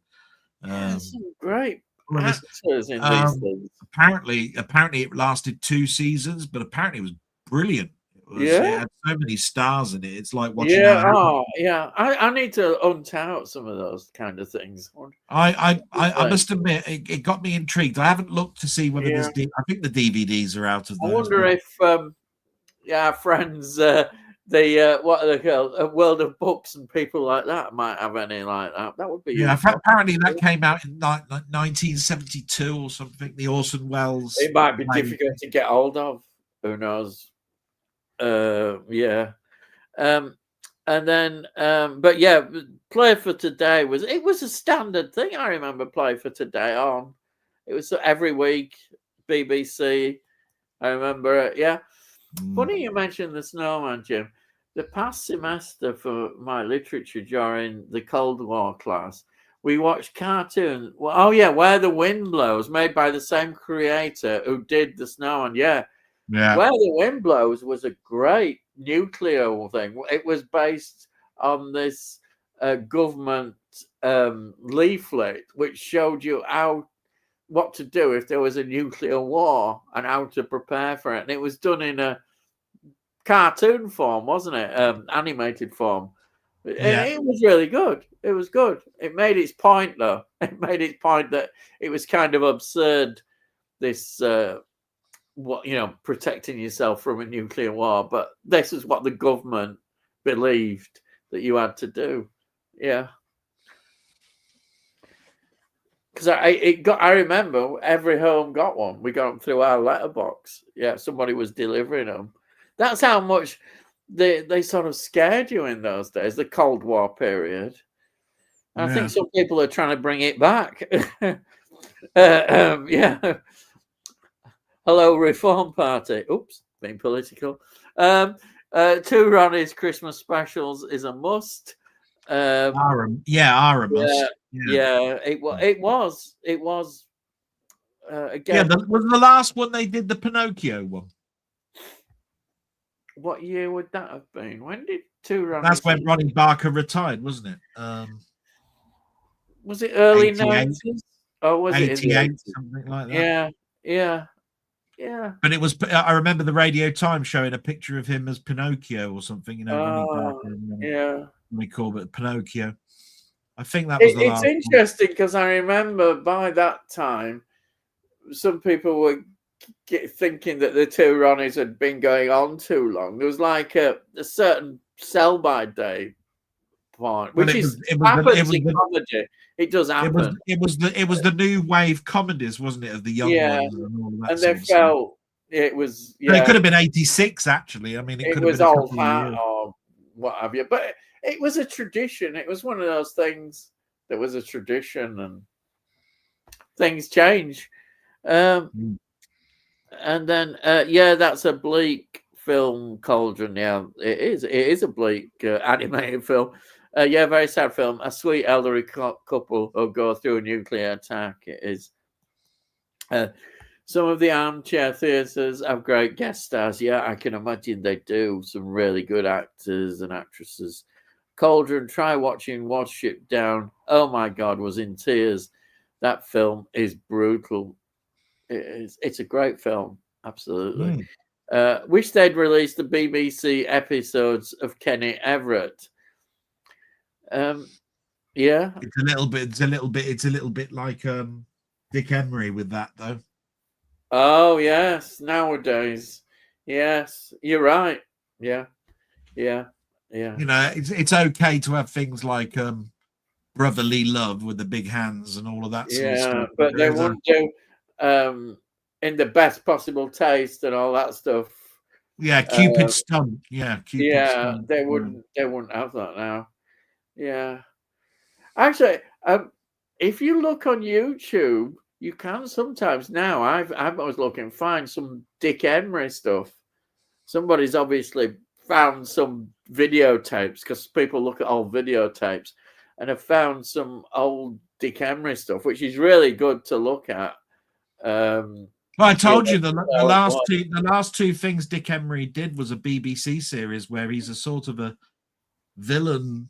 some great actors in these things. Apparently, it lasted 2 seasons, but apparently it was brilliant. It had so many stars in it. It's like watching. I need to hunt out some of those kind of things. I must admit, it got me intrigued. I haven't looked to see whether there's. I think the DVDs are out of those. I wonder if, our friends, the what are they called, a World of Books and people like that might have any like that. That would be. Yeah, apparently that came out in like 1972 or something. The Orson Welles. It might be difficult to get hold of. Who knows? And then but yeah, Play for Today was a standard thing. I remember Play for Today on. It was every week, BBC. I remember it. Funny you mentioned the snowman, Jim. The past semester for my literature during the Cold War class, we watched cartoons. Where the Wind Blows, made by the same creator who did the snowman. Yeah. Where the Wind Blows was a great nuclear thing. It was based on this government leaflet which showed you what to do if there was a nuclear war and how to prepare for it. And it was done in a cartoon form, wasn't it? Animated form. It was really good. It was good. It made its point, though. It made its point that it was kind of absurd, this protecting yourself from a nuclear war, but this is what the government believed that you had to do. Yeah, because I remember every home got one. We got them through our letterbox. Yeah, somebody was delivering them. That's how much they sort of scared you in those days, the Cold War period. I think some people are trying to bring it back. Hello, Reform Party. Oops, being political. Two Ronnie's Christmas specials is a must. Are a must. It was. Again, was the last one they did the Pinocchio one? What year would that have been? When did Two Ronnie? That's when Ronnie Barker retired, wasn't it? Was it early 90s? Or was 88, something like that? Yeah. But it was. I remember the Radio Times showing a picture of him as Pinocchio or something. Ronnie Barker. We call it Pinocchio. I think that was the last. It's interesting because I remember by that time, some people were thinking that the Two Ronnies had been going on too long. There was like a certain sell-by day point, which happens in comedy. It does happen. It was the new wave comedies, wasn't it, of the young ones and all that. And they felt It was, So it yeah, could have been 86, actually. I mean, it it could have was been a old couple of hat years. or what have you. But it was a tradition. It was one of those things that was a tradition, and things change. Um, Mm. and then, yeah, that's a bleak film, Cauldron. Yeah, it is. It is a bleak animated film. Yeah, very sad film. A sweet elderly couple who go through a nuclear attack. It is. Some of the armchair theatres have great guest stars. Yeah, I can imagine they do. Some really good actors and actresses. Cauldron, try watching Watership Down. Oh my God, was in tears. That film is brutal. It is. It's a great film. Absolutely. Mm. Wish they'd released the BBC episodes of Kenny Everett. Yeah. It's a little bit. It's a little bit like Dick Emery with that, though. Oh yes. Nowadays, yes, you're right. Yeah. Yeah. Yeah. You know, it's okay to have things like brotherly love with the big hands and all of that sort of Yeah. stuff. But There they is a wouldn't do in the best possible taste and all that stuff. Cupid Uh, stunt. Yeah, Cupid yeah, stunt. they Yeah. wouldn't. They wouldn't have that now. Yeah. Actually, if you look on YouTube, you can sometimes now. I was looking, find some Dick Emery stuff. Somebody's obviously found some videotapes because people look at old videotapes and have found some old Dick Emery stuff, which is really good to look at. Well, I You told know, you the last two things Dick Emery did was a BBC series where he's a sort of a villain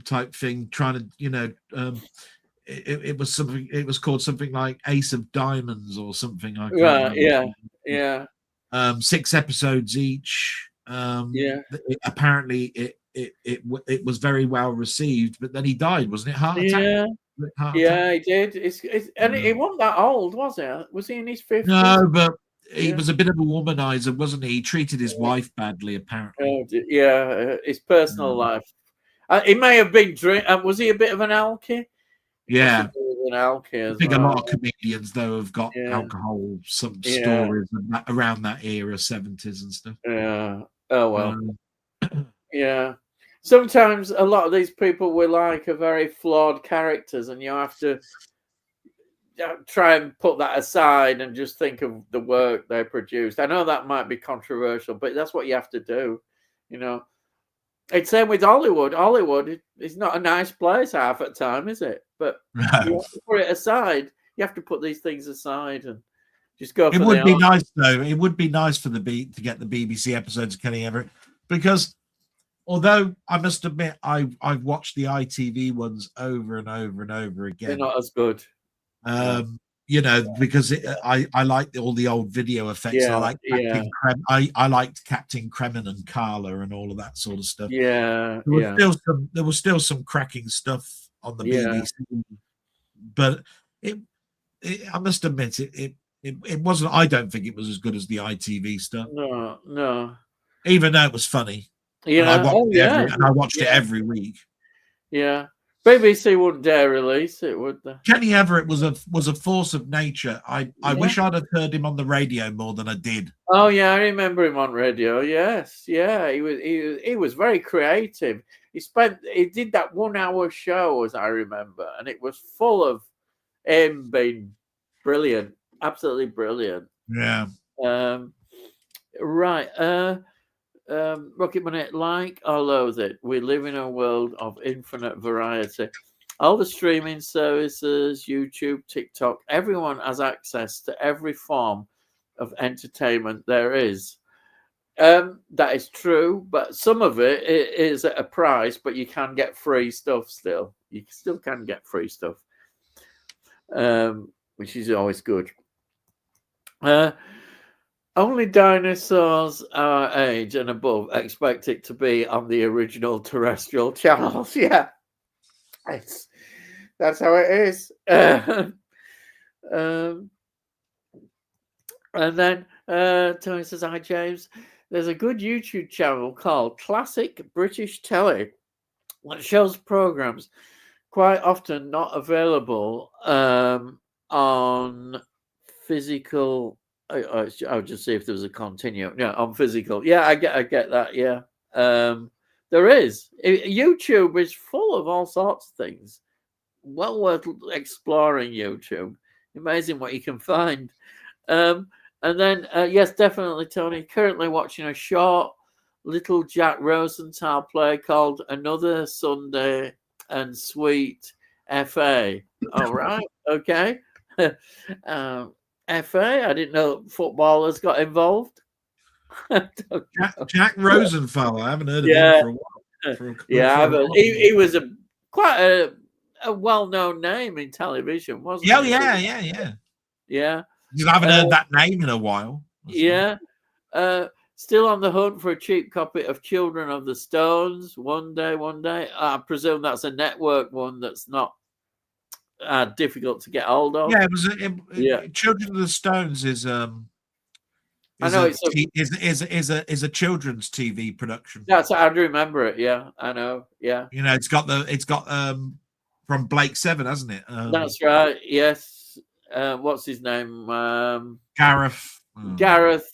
type thing, trying to it was something. It was called something like Ace of Diamonds or something. I can't right? remember. Yeah, yeah, 6 episodes each. yeah, Apparently, it was very well received, but then he died, wasn't it? Heart attack. yeah. Heart attack. Yeah, he did. And he wasn't that old, was it? Was he in his 50s? No, but he Yeah. was a bit of a womanizer, wasn't he? He treated his wife badly, apparently. Oh, yeah, his personal life. He may have been drink. Was he a bit of an alky? Yeah. Possibly an alky I as think a lot well. of comedians, though, have got Yeah, alcohol, some yeah, stories around that era, 70s and stuff. yeah. Oh well. Um, Yeah. Sometimes a lot of these people we like are very flawed characters, and you have to try and put that aside and just think of the work they produced. I know that might be controversial, but that's what you have to do. You know, it's same with Hollywood. Hollywood is not a nice place half at time, is it? But you have to put it aside. You have to put these things aside and just go it for would the be art. nice, though. It would be nice for to get the BBC episodes of Kenny Everett, because although I must admit I've watched the ITV ones over and over and over They're again. not as good. Because I like all the old video effects. Yeah, I like I liked Captain Kremen and Carla and all of that sort of stuff. Yeah, There was still some cracking stuff on the BBC, but I must admit it wasn't. I don't think it was as good as the ITV stuff. No. Even though it was funny. Yeah. I watched it every week. Yeah. BBC wouldn't dare release it, would they? Kenny Everett was a force of nature. I wish I'd have heard him on the radio more than I did. Oh yeah, I remember him on radio. Yes, yeah, he was very creative. He did that 1 hour show, as I remember, and it was full of him being brilliant, absolutely brilliant. Yeah. Right. Rocket Money, like or loathe it, we live in a world of infinite variety. All the streaming services, YouTube, TikTok, everyone has access to every form of entertainment there is. That is true, but some of it is at a price, but you can get free stuff still. You still can get free stuff, which is always good. Only dinosaurs our age and above expect it to be on the original terrestrial channels. Yeah, that's how it is. And then Tony says, "Hi James, there's a good YouTube channel called Classic British Telly that shows programs quite often not available on physical I'll just see if there was a continuum. Yeah, on physical. Yeah, I get that. Yeah, there is. YouTube is full of all sorts of things. Well worth exploring YouTube. Amazing what you can find. And then, yes, definitely, Tony. Currently watching a short little Jack Rosenthal play called Another Sunday and Sweet FA. All right, okay. FA. I didn't know footballers got involved. Jack Rosenthal. I haven't heard of him for a while. He was quite a well-known name in television, wasn't he? Yeah. You haven't heard that name in a while. Yeah. Still on the hunt for a cheap copy of Children of the Stones. One day. I presume that's a network one that's not difficult to get hold of. Yeah, it was. Children of the Stones is. I know is a children's TV production. That's I do remember it. Yeah, I know. Yeah, it's got from Blake Seven, hasn't it? That's right. Yes. What's his name? Gareth. Gareth.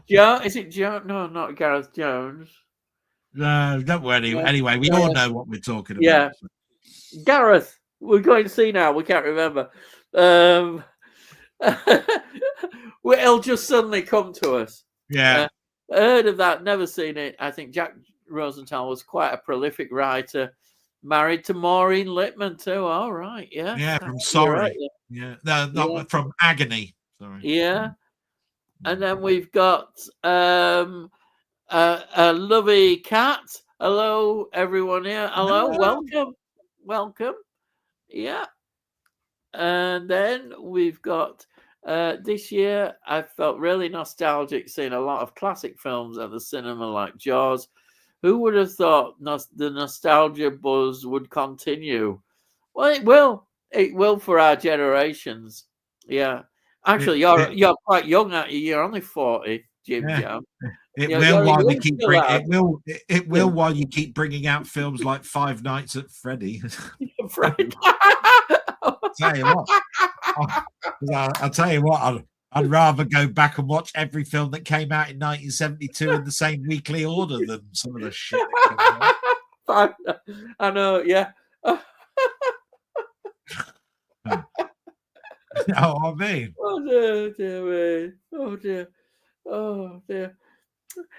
Joe? Is it Joe? No, not Gareth Jones. No, don't worry. Anyway, we all know what we're talking about. Yeah, Gareth. We're going to see now. We can't remember. It'll just suddenly come to us. Yeah. Heard of that, never seen it. I think Jack Rosenthal was quite a prolific writer. Married to Maureen Lipman too. All right, yeah. Yeah, from Sorry. Right, yeah. No, not from Agony. Sorry. Yeah. And then we've got a lovely cat. Hello, everyone here. Hello. Welcome. Yeah. And then we've got this year, I felt really nostalgic seeing a lot of classic films at the cinema like Jaws. Who would have thought the nostalgia buzz would continue? Well, it will. It will for our generations. Yeah. Actually, you're quite young, aren't you? You're only 40, Jim Jam. It will while we keep it will while you keep bringing out films like Five Nights at Freddy. I'll tell you what. I'd rather go back and watch every film that came out in 1972 in the same weekly order than some of the shit that comes out. I know, yeah. You know what I mean? Oh dear. Oh dear.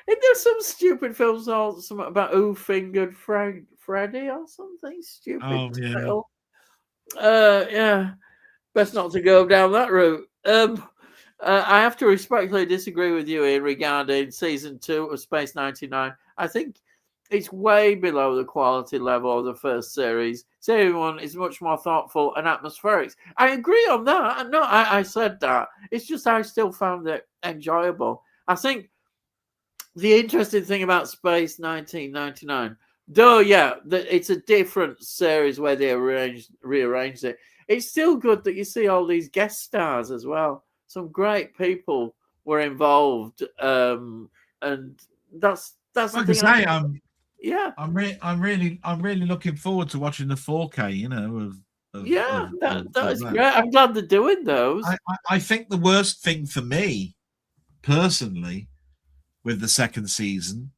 And there's some stupid films something about Who Fingered Freddy or something stupid. Oh yeah. Yeah. Best not to go down that route. I have to respectfully disagree with you here regarding season 2 of Space 99. I think it's way below the quality level of the first series. Series 1 is much more thoughtful and atmospheric. I agree on that. No, I said that. It's just I still found it enjoyable. I think the interesting thing about Space 1999, though, it's a different series where they rearranged it. It's still good that you see all these guest stars as well. Some great people were involved, and that's like the thing. I'm really looking forward to watching the 4K. You know, that is great. I'm glad they're doing those. I think the worst thing for me, personally, with the second season,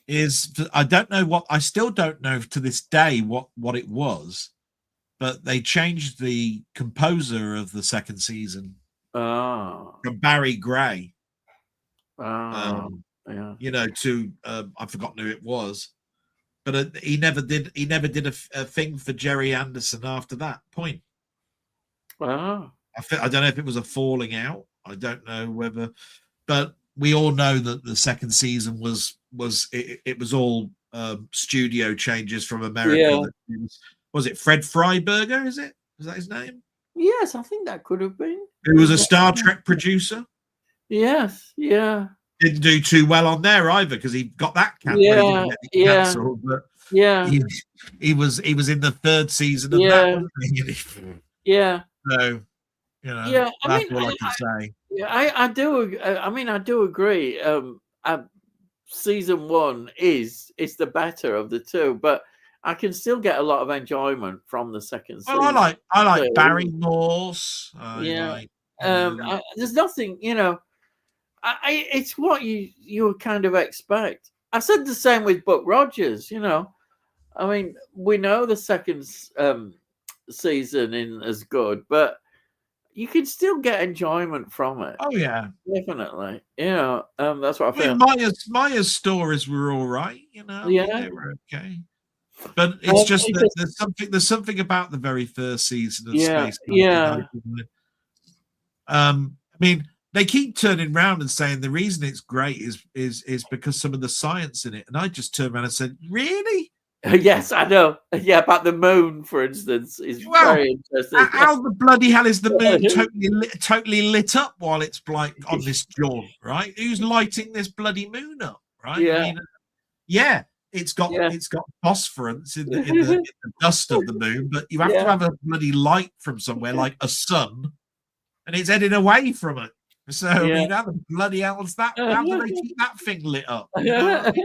is I still don't know to this day what it was, but they changed the composer of the second season. From Barry Gray. You know, to I've forgotten who it was, but he never did a thing for Jerry Anderson after that point. I don't know if it was a falling out. I don't know whether, but we all know that the second season was all studio changes from America. Yeah. Was it Fred Freiberger? Is that his name? Yes, I think that could have been. He was a Star Trek producer. Yes, yeah. Didn't do too well on there either because he got that cancelled. But he was in the third season of that. Wasn't he? Yeah. So that's all I can say. Yeah, I do. I do agree. Season 1 is the better of the two, but I can still get a lot of enjoyment from the second Well, season. I like So, Barry Morse. I yeah. like. You know, There's nothing, it's what you would kind of expect. I said the same with Buck Rogers. I mean, we know the second season isn't as good, but you can still get enjoyment from it. oh yeah, Definitely. That's what I I feel. mean, Maya's stories were all right. I mean, Yeah. they were okay. But it's just It's that just, there's something about the very first season of yeah, Space yeah, 1999. I mean, they keep turning around and saying the reason it's great is because some of the science in it, and I just turned around and said, "Really? yes, I know. Yeah, about the moon, for instance, is Well, very interesting. how the bloody hell is the moon totally lit up while it's like on this jaunt, right? Who's lighting this bloody moon up, right? I Yeah, mean, yeah, it's got yeah, phosphorus in the dust of the moon, but you have to yeah, have a bloody light from somewhere like a sun, and it's heading away from it. So I yeah. mean, how the bloody hell is that? How do they keep that thing lit up? You know what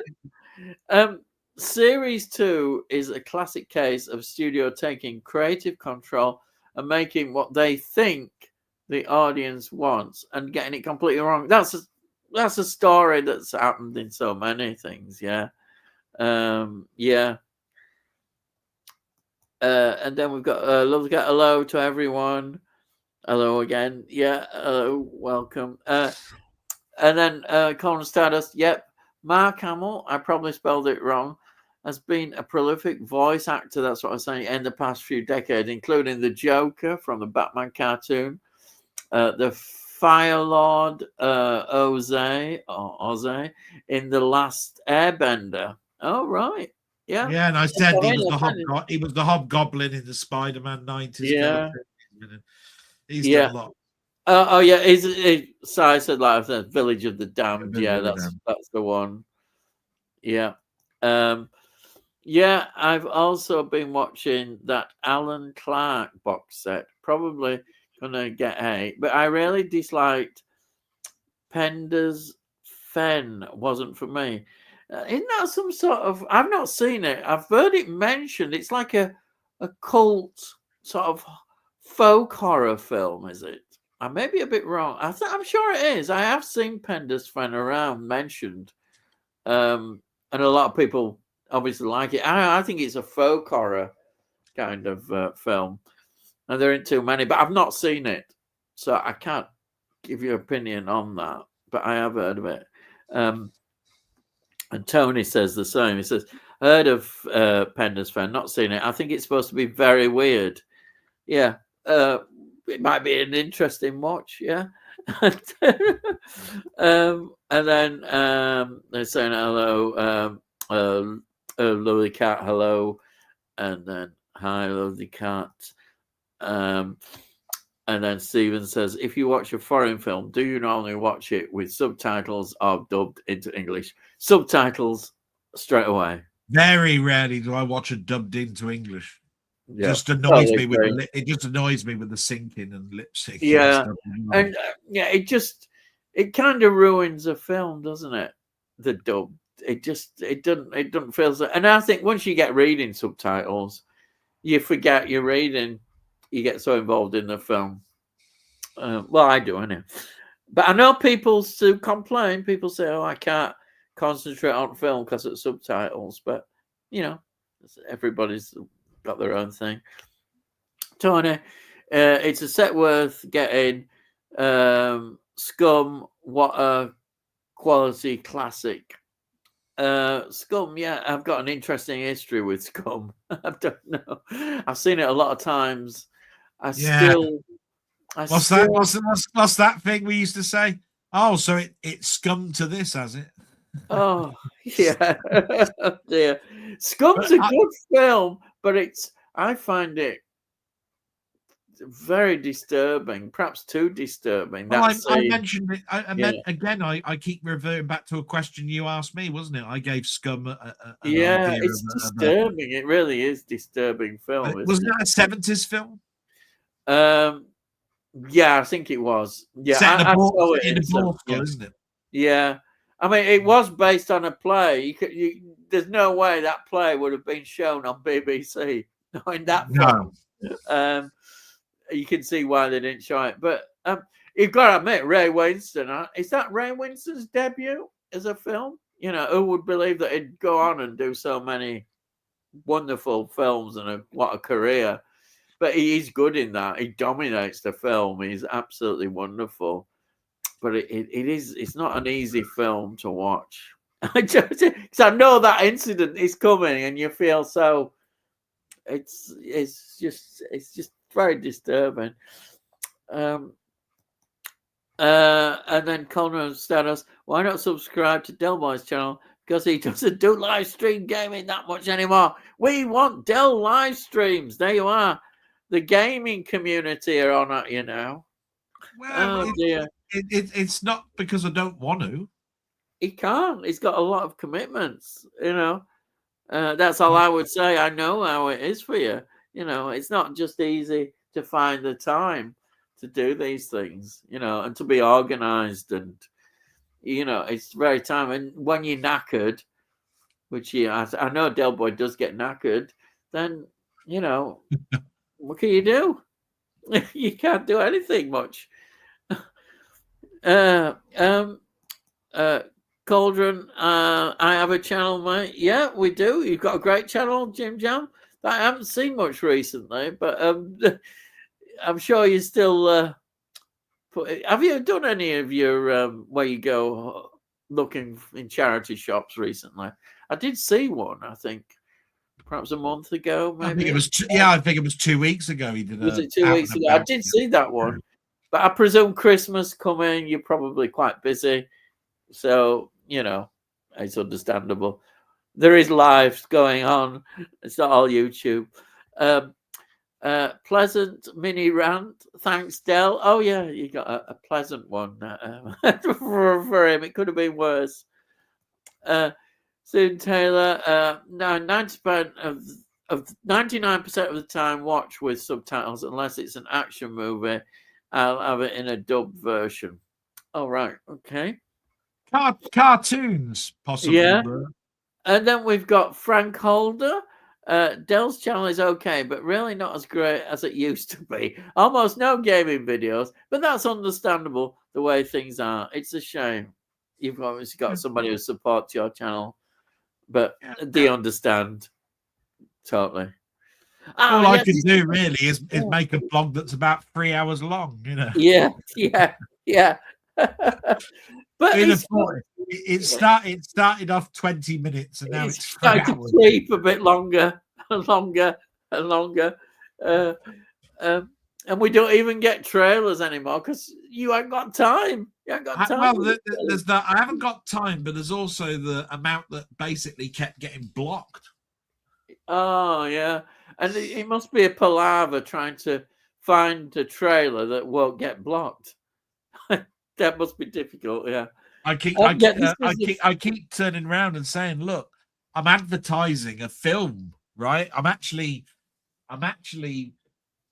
I mean? Series 2 is a classic case of studio taking creative control and making what they think the audience wants and getting it completely wrong. That's a story that's happened in so many things. Yeah. Yeah. And then we've got love to get hello to everyone. Hello again. Yeah. Hello. Welcome. And then Colin Stardust. Yep. Mark Hamill. I probably spelled it wrong. Has been a prolific voice actor. That's what I'm saying. In the past few decades, including the Joker from the Batman cartoon, the Fire Lord Oze in the Last Airbender. Oh right. Yeah. Yeah, and I said he was the Hobgoblin in the Spider-Man 90s. Yeah. He's done a lot. Oh yeah, so I said like the Village of the Damned. Yeah, that's the one. Yeah. Yeah, I've also been watching that Alan Clark box set. Probably gonna get a, but I really disliked Pender's Fen. Wasn't for me. Isn't that some sort of? I've not seen it. I've heard it mentioned. It's like a cult sort of folk horror film. Is it? I may be a bit wrong. I'm sure it is. I have seen Pender's Fen around mentioned, and a lot of people obviously like it. I think it's a folk horror kind of film, and there aren't too many. But I've not seen it, so I can't give you an opinion on that. But I have heard of it. And Tony says the same. He says, "Heard of Pender's Fen, not seen it. I think it's supposed to be very weird. Yeah, it might be an interesting watch. Yeah." And then they're saying hello, lovely cat, hello, and then hi, lovely cat. And then Stephen says, if you watch a foreign film, do you normally watch it with subtitles or dubbed into English? Subtitles straight away. Very rarely do I watch it dubbed into English. Yeah. Just annoys me with it just annoys me with the syncing and lip syncing. Yeah, and it kind of ruins a film, doesn't it? The dub. It doesn't feel so. And I think once you get reading subtitles, you forget you're reading. You get so involved in the film. Well, I do, anyway. But I know people still complain. People say, "Oh, I can't concentrate on film because of subtitles." But everybody's got their own thing. Tony, it's a set worth getting. Scum, what a quality classic. Scum, yeah, I've got an interesting history with Scum. I don't know. I've seen it a lot of times. What's that thing we used to say? Oh, so it scummed to this, has it? Oh yeah. Oh, dear. Scum's a good film, but I find it very disturbing, perhaps too disturbing. Well, I mentioned it. I keep reverting back to a question you asked me, wasn't it? I gave Scum it's disturbing. It really is disturbing film. Wasn't that a 70s film? Yeah, I think it was. Yeah, I saw it in Portugal, isn't it? Yeah, I mean, it was based on a play. there's no way that play would have been shown on BBC. Not in that No. form. You can see why they didn't show it. But you've got to admit, Ray Winston, is that Ray Winston's debut as a film? You know, who would believe that he'd go on and do so many wonderful films and what a career. But he's good in that. He dominates the film. He's absolutely wonderful. But it's not an easy film to watch. Because I know that incident is coming, and you feel so. It's just very disturbing. And then Conrad Stanos, why not subscribe to Delboy's channel? Because he doesn't do live stream gaming that much anymore. We want Del live streams. There you are. The gaming community are on it, you know. Well, dear. It's not because I don't want to. He can't. He's got a lot of commitments, you know. That's all I would say. I know how it is for you. You know, it's not just easy to find the time to do these things, you know, and to be organized. And, you know, it's very time. And when you're knackered, which I know Delboy does get knackered, then, you know, what can you do? You can't do anything much. Cauldron, I have a channel, mate. Yeah, we do. You've got a great channel, Jim Jam. I haven't seen much recently, but I'm sure you still. Have you done any of your where you go looking in charity shops recently? I did see one. I think perhaps a month ago. Maybe I think it was. I think it was 2 weeks ago. He did. Was it 2 weeks ago? I did see that one, but I presume Christmas coming. You're probably quite busy, so you know it's understandable. There is lives going on. It's not all YouTube. Pleasant mini rant. Thanks, Del. Oh yeah, you got a pleasant one for him. It could have been worse. Soon Taylor. No, 90% of 99% of the time watch with subtitles unless it's an action movie. I'll have it in a dubbed version. All right, okay. Cartoons, possibly. Yeah. And then we've got Frank Holder. Del's channel is okay, but really not as great as it used to be. Almost no gaming videos, but that's understandable the way things are. It's a shame. You've obviously got somebody who supports your channel, but they understand totally. All I can do really is make a blog that's about 3 hours long, you know. Yeah. But it started off 20 minutes and now it's 3 hours. To sleep a bit longer and longer. And we don't even get trailers anymore because you ain't got time. Well, there's that. I haven't got time, but there's also the amount that basically kept getting blocked. Oh yeah, and it must be a palaver trying to find a trailer that won't get blocked. That must be difficult. Yeah, I keep turning around and saying, "Look, I'm advertising a film, right? I'm actually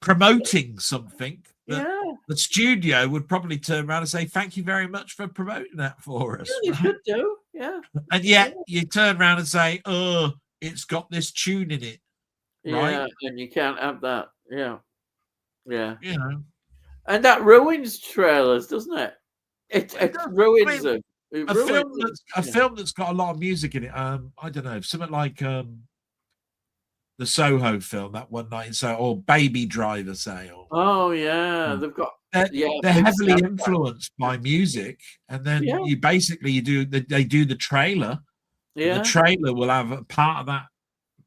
promoting something that the studio would probably turn around and say, thank you very much for promoting that for us." Yeah, you should do. Yeah. And yet you turn around and say, oh, it's got this tune in it. Right. Yeah, and you can't have that. Yeah. Yeah. You know. And that ruins trailers, doesn't it? It ruins them. A film that's got a lot of music in it. I don't know, something like the Soho film, that One Night in Soho, or Baby Driver, say. Oh yeah, they've got. They're heavily influenced by music, and then they do the trailer. Yeah, the trailer will have a part of that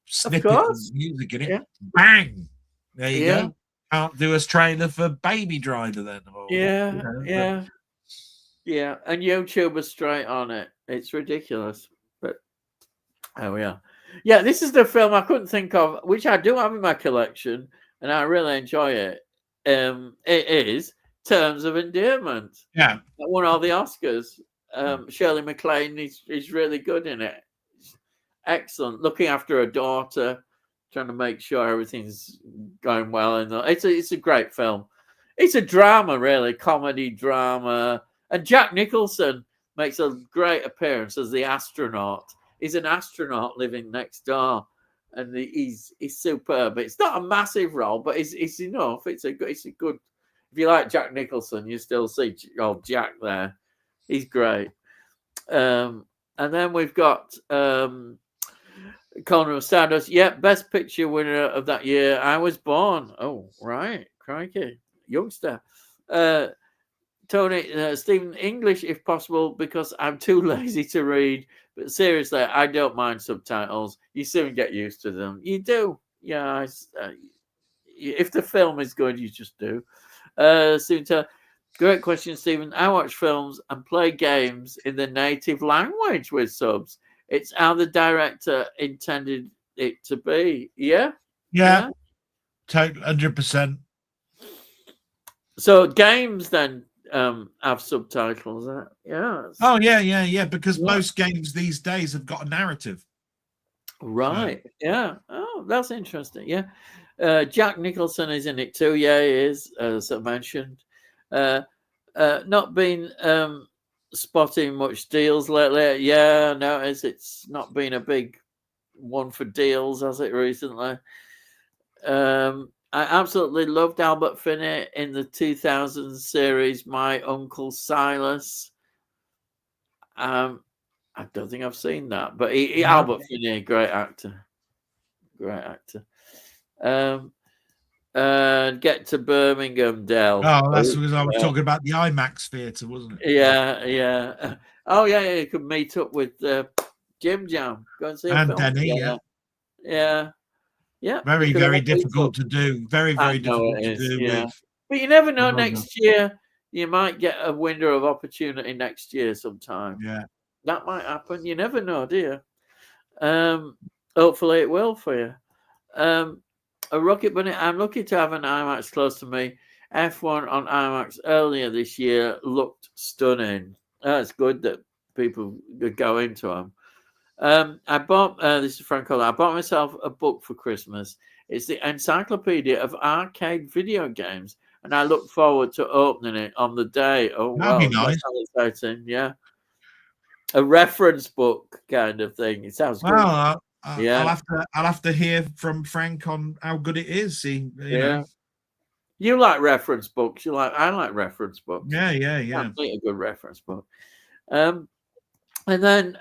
snippet of music in it. Yeah. Bang! There you go. Can't do a trailer for Baby Driver then. Or, Yeah, and YouTube is straight on it. It's ridiculous, but we are. Yeah, this is the film I couldn't think of, which I do have in my collection, and I really enjoy it. It is Terms of Endearment. Yeah, that won all the Oscars. Shirley MacLaine is really good in it. Excellent, looking after her daughter, trying to make sure everything's going well. And it's a great film. It's a drama, really, comedy drama. And Jack Nicholson makes a great appearance as the astronaut. He's an astronaut living next door, and he's superb. It's not a massive role, but it's enough. It's a good. If you like Jack Nicholson, you still see old Jack there. He's great. And then we've got Corner of Stardust. Yeah, Best Picture winner of that year. I Was Born. Oh, right. Crikey. Youngster. Tony, Stephen, English if possible, because I'm too lazy to read. But seriously, I don't mind subtitles. You soon get used to them. You do. Yeah. If the film is good, you just do. Great question, Stephen. I watch films and play games in the native language with subs. It's how the director intended it to be. Yeah? Yeah. 100%. So games then have subtitles. Yeah. Oh, yeah. Because most games these days have got a narrative. Right. So. Yeah. Oh, that's interesting. Yeah. Jack Nicholson is in it too. Yeah, he is, as I mentioned. Not been spotting much deals lately. Yeah, I notice it's not been a big one for deals, has it, recently? I absolutely loved Albert Finney in the 2000 series, My Uncle Silas. I don't think I've seen that, but Albert Finney, great actor. Get to Birmingham, Del. Oh, that's because I was talking about the IMAX theatre, wasn't it? Yeah. Oh, yeah. You could meet up with Jim Jam. Go and see a film. Denny, yeah. Very, very difficult to do. Very, very difficult to do. Yeah. But you never know. Next year, you might get a window of opportunity next year sometime. Yeah. That might happen. You never know, do you? Hopefully it will for you. A Rocket Bunny, I'm lucky to have an IMAX close to me. F1 on IMAX earlier this year looked stunning. It's good that people go into them. I bought, this is Frank Collar, I bought myself a book for Christmas. It's the Encyclopedia of Arcade Video Games, and I look forward to opening it on the day. Oh, that'd be nice. That's exciting, yeah. A reference book kind of thing. It sounds good. I'll have to hear from Frank on how good it is. See, you know. You like reference books. I like reference books. Yeah. A good reference book. And then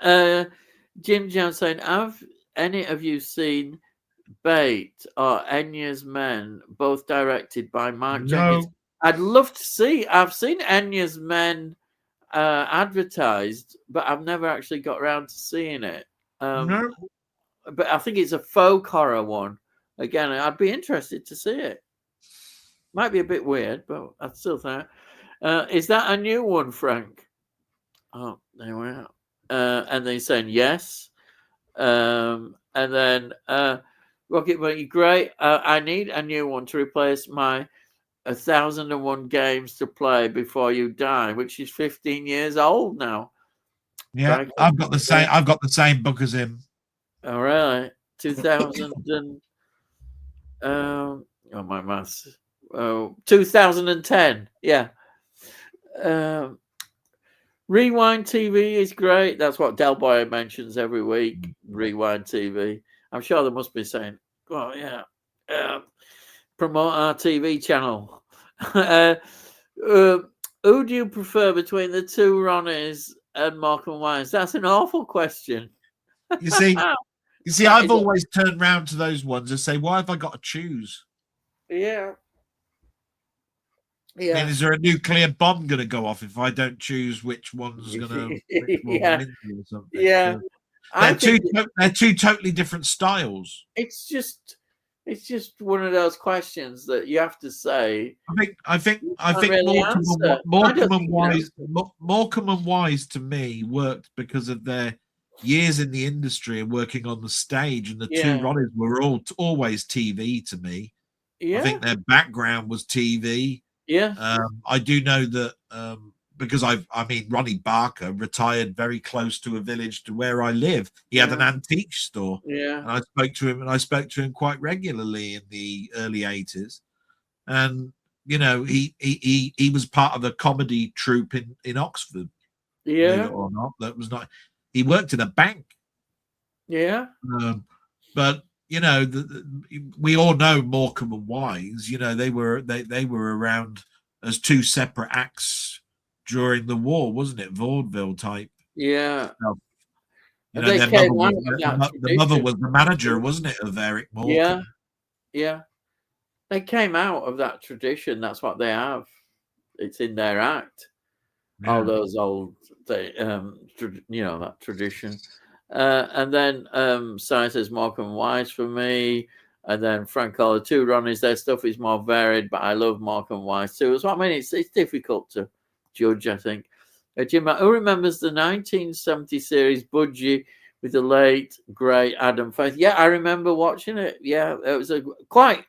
Jim Jones saying, have any of you seen Bait or Enya's Men, both directed by Mark Jenkins? I'd love to see. I've seen Enya's Men advertised, but I've never actually got around to seeing it. No. But I think it's a folk horror one. Again, I'd be interested to see it. Might be a bit weird, but I still think. Is that a new one, Frank? Oh, there we are. And then saying yes. And then Rocket Bunny, great. I need a new one to replace my 1001 games to play before you die, which is 15 years old now. Yeah, Frank, I've got the same book as him. Oh, really? 2000 and my maths. 2010. Yeah. Rewind TV is great. That's what Delboy mentions every week. Rewind TV. I'm sure they must be saying, "Oh yeah, promote our TV channel." Who do you prefer between the two Ronnies and Morecambe Wise? That's an awful question. You see, I've always turned round to those ones and say, "Why have I got to choose?" Yeah. I mean, is there a nuclear bomb going to go off if I don't choose which one's going to win or something? Yeah. So they're two totally different styles. It's just one of those questions that you have to say. I think Morecambe and Wise to me worked because of their years in the industry and working on the stage, and the two Ronnies were always TV to me. Yeah. I think their background was TV. Yeah. I do know that because Ronnie Barker retired very close to a village to where I live. He had an antique store. Yeah. And I spoke to him quite regularly in the early 80s. And you know, he was part of a comedy troupe in Oxford. Yeah. Believe it or not. That was not, he worked in a bank. Yeah. But you know, we all know Morecambe and Wise. You know, they were around as two separate acts during the war, wasn't it? Vaudeville type Yeah. stuff. You And know, they their mother came was out of that the mother tradition. was the manager, wasn't it, of Eric Yeah. Morecambe? Yeah. They came out of that tradition. That's what they have. It's in their act. All Yeah. those old, that tradition. And then Sciences Morecambe and Wise for me. And then Frank Collar, two Ronnies, their stuff is more varied, but I love Morecambe and Wise too. So, I mean, it's difficult to judge, I think. Jim, who remembers the 1970 series Budgie with the late, great Adam Faith? Yeah, I remember watching it. Yeah, it was quite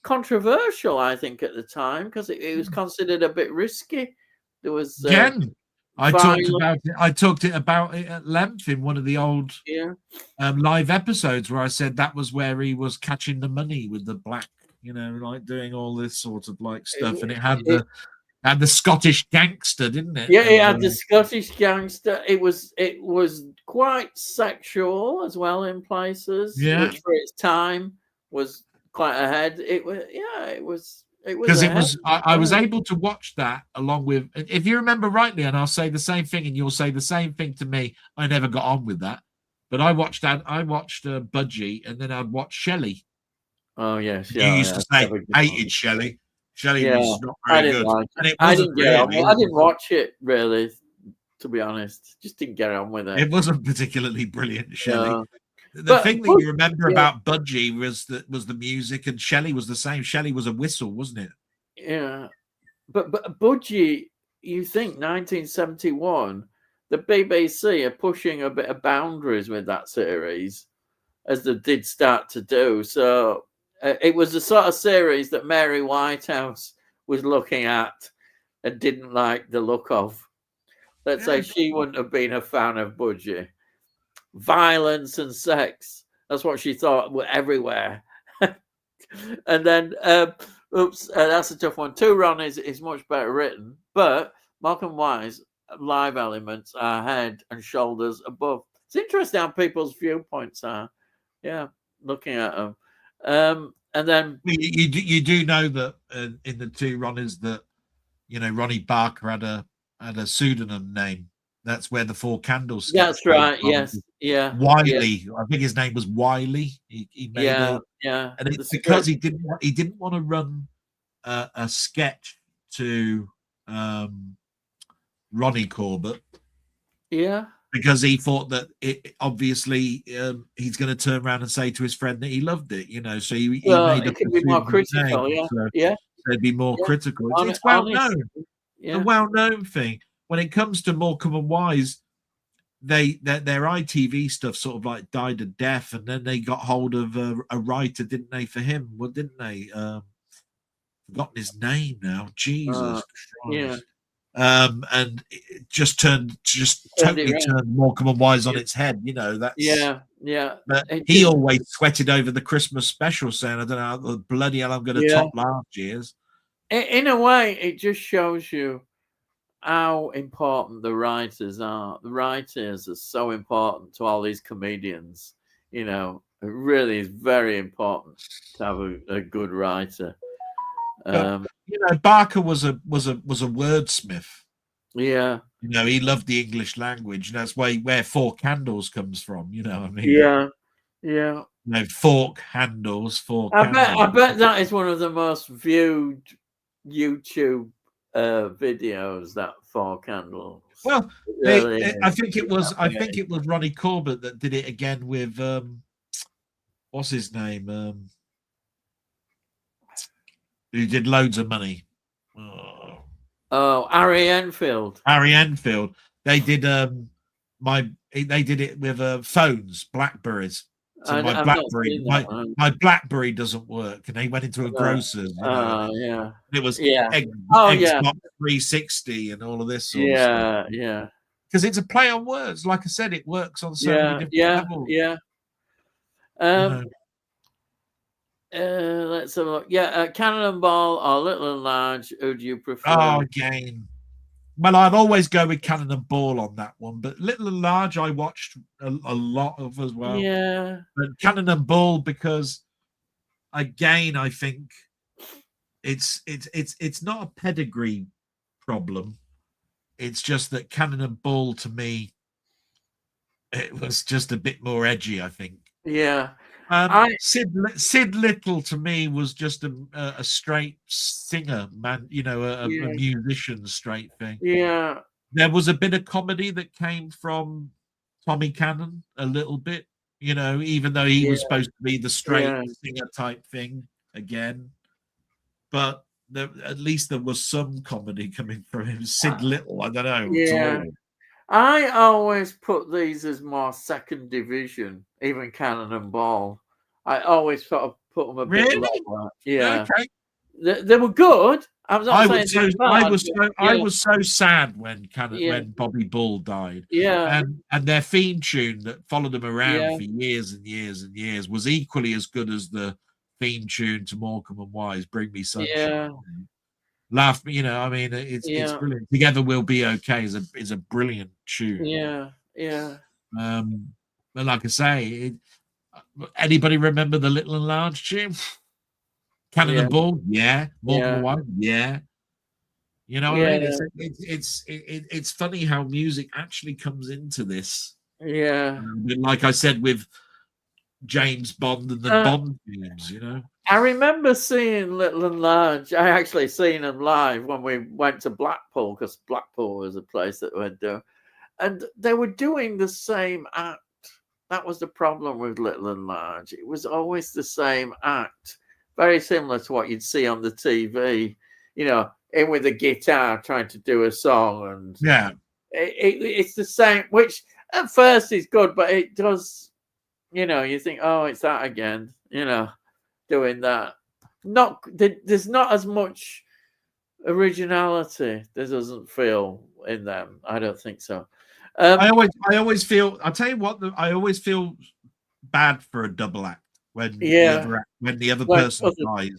controversial, I think, at the time, because it was considered a bit risky. There was Again, I talked violence. about it at length in one of the old Yeah. live episodes where I said that was where he was catching the money with the black, you know, like doing all this sort of like stuff, and it had the Scottish gangster, didn't it? Yeah, And it had the Scottish gangster. It was quite sexual as well in places, yeah, which for its time was quite ahead. It was because it ahead. was I was able to watch that along with, if you remember rightly, and I'll say the same thing and you'll say the same thing to me. I never got on with that, but I watched Budgie, and then I'd watch Shelley. Oh yes, You yeah, used to say hated Shelley. Shelley yeah. was not I very didn't good, like and it. it I wasn't didn't get on. really. I didn't watch it really, to be honest. Just didn't get on with it. It wasn't particularly brilliant, Shelley. No. The thing that you remember yeah. about Budgie was the music, and Shelley was the same. Shelley was a whistle, wasn't it? Yeah, but Budgie, you think 1971, the BBC are pushing a bit of boundaries with that series, as they did start to do. So it was the sort of series that Mary Whitehouse was looking at and didn't like the look of. Let's say she wouldn't have been a fan of Budgie. Violence and sex, that's what she thought were everywhere. And then that's a tough one. Two Ron is much better written, but Morecambe Wise live elements are head and shoulders above. It's interesting how people's viewpoints are. Yeah, looking at them. And then you do know that in the two Ronnies that, you know, Ronnie Barker had a pseudonym name. That's where the Four Candles sketch. That's right. Yes. Yeah. Wiley. Yeah. I think his name was Wiley. He made yeah. And it's because he didn't want to run a sketch to Ronnie Corbett. Yeah. Because he thought that obviously he's going to turn around and say to his friend that he loved it, you know. So he made it could be more critical. name, Yeah. so Yeah. They'd be more critical. It's well known. Yeah. A well-known thing. When it comes to Morecambe and Wise, their ITV stuff sort of like died a death, and then they got hold of a writer, didn't they? For him, well, didn't they? Forgotten his name now. Jesus Christ. And it just totally turned Morecambe and Wise on its head. You know, that's yeah. But he always sweated over the Christmas special, saying, "I don't know how the bloody hell I'm going to top last year's." In a way, it just shows you how important the writers are. The writers are so important to all these comedians. You know, it really is very important to have a good writer. You know, Barker was a wordsmith. Yeah. You know, he loved the English language, and that's where Four Candles comes from. You know what I mean? Yeah. Yeah. You know, fork handles, four. I bet that is one of the most viewed YouTube videos, that Four Candles. Well, I think it was Ronnie Corbett that did it again with what's his name? Who did loads of money? Oh, Harry Enfield. Harry Enfield. They did they did it with phones, Blackberries. So my BlackBerry doesn't work, and they went into a grocer's. You know, yeah. It was Xbox 360 and all of this sort of stuff. Yeah. Because it's a play on words. Like I said, it works on so many different levels. Yeah. Let's have a look. Yeah, Cannonball or Little and Large. Who do you prefer? Oh, again, Well, I'd always go with Cannon and Ball on that one, but Little and Large I watched a lot of as well. Yeah. But Cannon and Ball, because again, I think it's not a pedigree problem. It's just that Cannon and Ball, to me, it was just a bit more edgy, I think. Yeah. Sid Little to me was just a straight singer, man. You know, a musician, straight thing. Yeah. There was a bit of comedy that came from Tommy Cannon, a little bit. You know, even though he was supposed to be the straight singer type thing again, but at least there was some comedy coming from him. Sid Little, I don't know. Yeah. I always put these as more second division, even Cannon and Ball. I always sort of put them a bit lower. Yeah. Okay. They were good. I was so sad when Bobby Bull died. Yeah. And their theme tune that followed them around for years and years and years was equally as good as the theme tune to Morecambe and Wise, Bring Me Sunshine. Yeah. Laugh, you know, I mean, it's brilliant. Together We'll Be Okay is a brilliant tune. Yeah, yeah. But like I say, anybody remember the Little and Large tune? Cannon and Ball, Morecambe and Wise, You know what I mean? It's funny how music actually comes into this. Yeah. Like I said with James Bond and the Bond themes, you know. I remember seeing Little and Large. I actually seen them live when we went to Blackpool, because Blackpool was a place that went to, and they were doing the same act. That was the problem with Little and Large. It was always the same act, very similar to what you'd see on the TV. You know, in with a guitar trying to do a song, and it's the same. Which at first is good, but it does. You know, you think, oh, it's that again. You know. Doing that, there's not as much originality. There doesn't feel in them. I don't think so. I always feel. I'll tell you what. I always feel bad for a double act when the other person dies.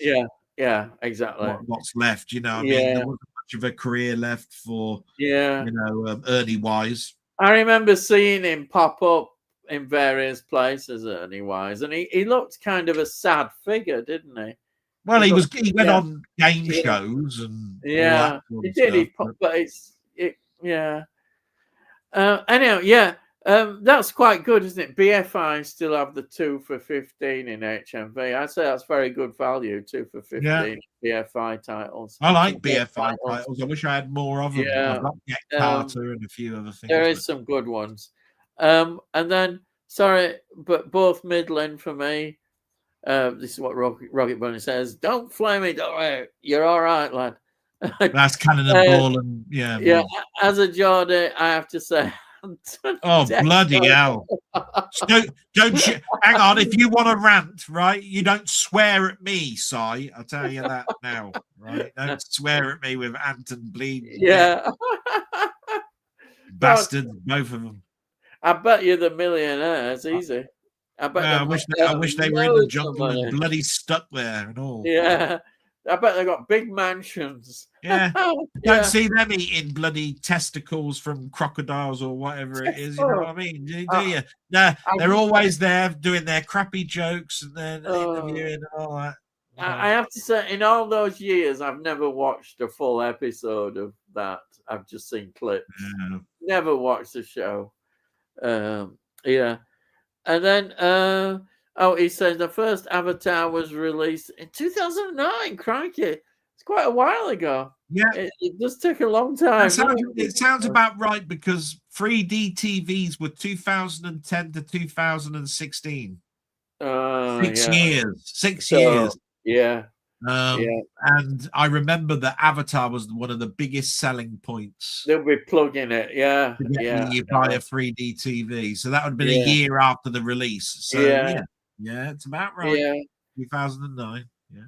Yeah, exactly. What's left? You know, I mean, there wasn't much of a career left for Ernie Wise. I remember seeing him pop up in various places, Ernie Wise, and he looked kind of a sad figure, didn't he? Well, he went on game shows and he did. Anyhow, that's quite good, isn't it? BFI still have the 2 for 15 in HMV. I'd say that's very good value. 2 for 15 BFI titles. I like BFI titles. I wish I had more of them. Yeah, I've got Get Carter and a few other things. There is some good ones. And then, sorry, but both middling for me. This is what Rocket Bunny says. Don't flame me, don't worry. You're all right, lad. That's Cannon and Ball, and yeah. As a Geordie, I have to say. Oh bloody hell! Don't you hang on? If you want to rant, right, you don't swear at me, Si. I'll tell you that now, right? Don't swear at me with Ant and Bleed. Yeah, bastards, both of them. I bet you're the millionaire. It's easy. I wish they were in the jungle and bloody stuck there and all. Yeah. I bet they got big mansions. Yeah. Don't see them eating bloody testicles from crocodiles or whatever it is. You know what I mean? Do you? Nah, they're always there doing their crappy jokes and then interviewing and all that. I have to say, in all those years, I've never watched a full episode of that. I've just seen clips. Yeah. Never watched the show. Yeah. And then... he says the first Avatar was released in 2009. Crikey. It's quite a while ago. Yeah. It does take a long time. It sounds about right because 3D TVs were 2010 to 2016. 6 years. 6 years. Yeah. And I remember that Avatar was one of the biggest selling points. They'll be plugging it, You buy a 3D TV. So that would have been a year after the release. So yeah, it's about right. Yeah. 2009. Yeah.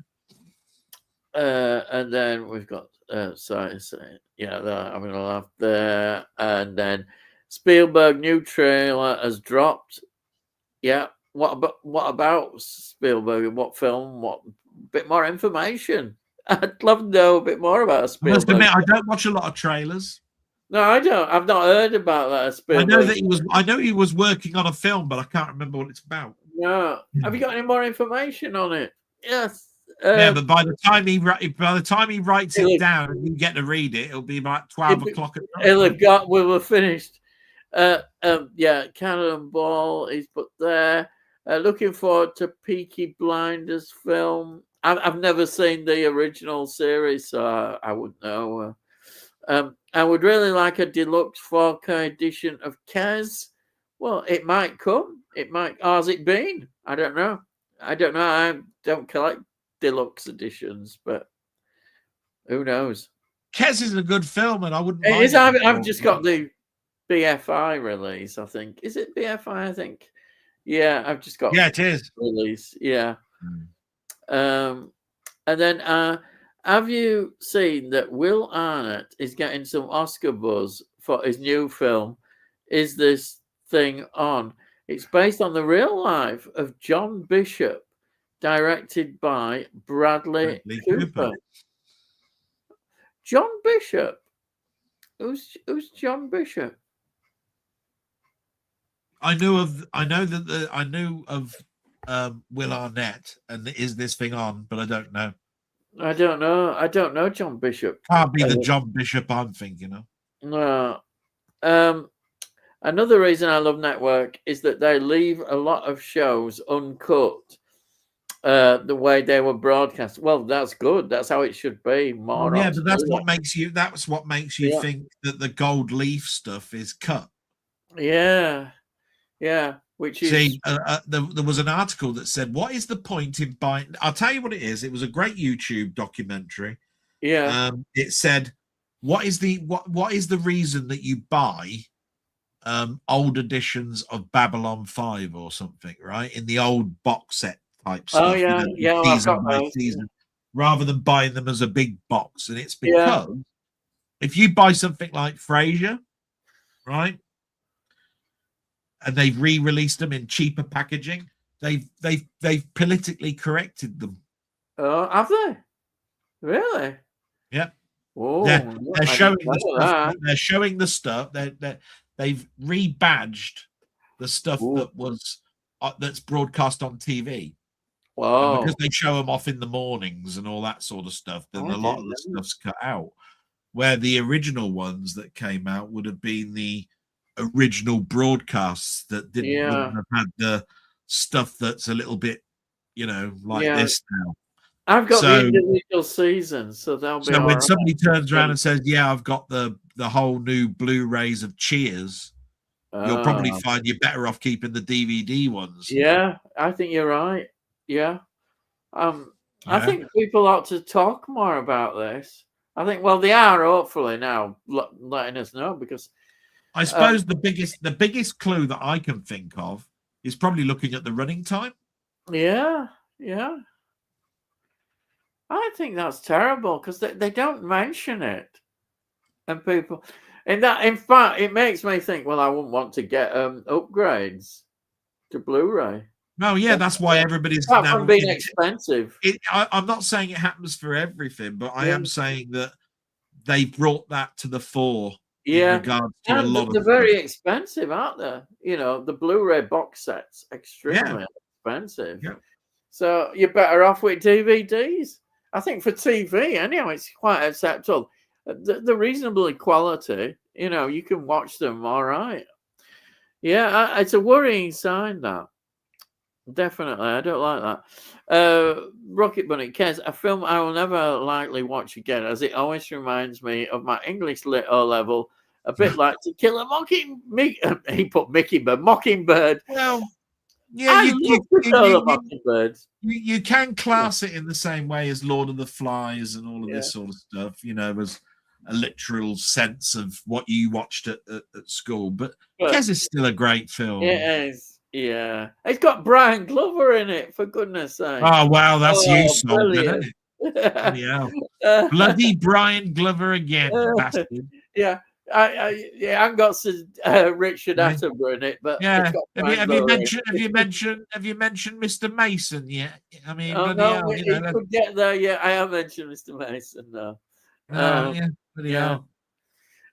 And then we've got I'm gonna laugh there. And then Spielberg new trailer has dropped. Yeah. What about Spielberg? What film? What bit more information? I'd love to know a bit more about Spielberg. I must admit, I don't watch a lot of trailers. No, I don't. I've not heard about that. I know Spielberg. that he was. I know he was working on a film, but I can't remember what it's about. No. Have you got any more information on it? Yes. Yeah, but by the time he writes it He'll, down and you get to read it, it'll be about have, 12 o'clock at he'll night. have got. We were finished. Yeah, Cannonball is put there. Looking forward to Peaky Blinders film. I've never seen the original series, so I wouldn't know. I would really like a deluxe 4K edition of Kez. Well, it might come. It might. Or has it been? I don't know. I don't collect deluxe editions, but who knows? Kez is a good film, and I wouldn't. It mind is. it I've just got the BFI release. I think is it BFI? I think. Yeah, I've just got. Yeah, it is. Release. Yeah. And then have you seen that Will Arnett is getting some Oscar buzz for his new film? Is This Thing On? It's based on the real life of John Bishop, directed by Bradley Cooper. John Bishop? Who's John Bishop? I knew of Will Arnett and Is This Thing On, but I don't know. I don't know John Bishop. Can't be the John Bishop I'm thinking of. No. Another reason I love Network is that they leave a lot of shows uncut the way they were broadcast. Well, that's good. That's how it should be. More. Yeah, but that's what makes you think that the gold leaf stuff is cut. Yeah. Which is there was an article that said, "What is the point in buying?" I'll tell you what it is. It was a great YouTube documentary. Yeah. It said, "What is the reason that you buy old editions of Babylon 5 or something, right? In the old box set type stuff. Oh yeah, season by season, rather than buying them as a big box." And it's because if you buy something like Frasier, right, and they've re-released them in cheaper packaging, they've politically corrected them. Oh, have they? Really? Yeah. Oh, they're showing the stuff. They're showing the stuff. They've rebadged the stuff that's broadcast on TV. Wow. Because they show them off in the mornings and all that sort of stuff, then a lot of the stuff's cut out. Where the original ones that came out would have been the original broadcasts that wouldn't have had the stuff that's a little bit, like this now. I've got the individual seasons, so they'll be. So when somebody turns around and says, "Yeah, I've got the whole new Blu-rays of Cheers," you'll probably find you're better off keeping the DVD ones. Yeah, I think you're right. Yeah. I think people ought to talk more about this. I think, well, they are hopefully now letting us know, because I suppose the biggest clue that I can think of is probably looking at the running time. Yeah. I think that's terrible because they don't mention it, and people, in fact, it makes me think. Well, I wouldn't want to get upgrades to Blu-ray. No, yeah, that's why everybody's now being expensive. I'm not saying it happens for everything, but I am saying that they brought that to the fore. In regards to a lot they're very expensive, aren't they? The Blu-ray box sets extremely expensive. Yeah. So you're better off with DVDs. I think for TV, anyhow, it's quite acceptable. The reasonably quality, you can watch them all right. Yeah, it's a worrying sign, that. Definitely, I don't like that. Rocket Bunny, Kez, a film I will never likely watch again, as it always reminds me of my English Lit O level, a bit like To Kill a Mockingbird. He put Mockingbird. Well, yeah, you can class it in the same way as Lord of the Flies and all of this sort of stuff, as a literal sense of what you watched at school. But Kez is still a great film. It is. Yeah, it's got Brian Glover in it, for goodness sake. Oh wow, that's you sold, isn't it? Bloody Brian Glover again, bastard. Yeah, I haven't got Richard Attenborough in it, but have you mentioned Mr. Mason yet? I mean, could get there. Yeah, I have mentioned Mr. Mason. No.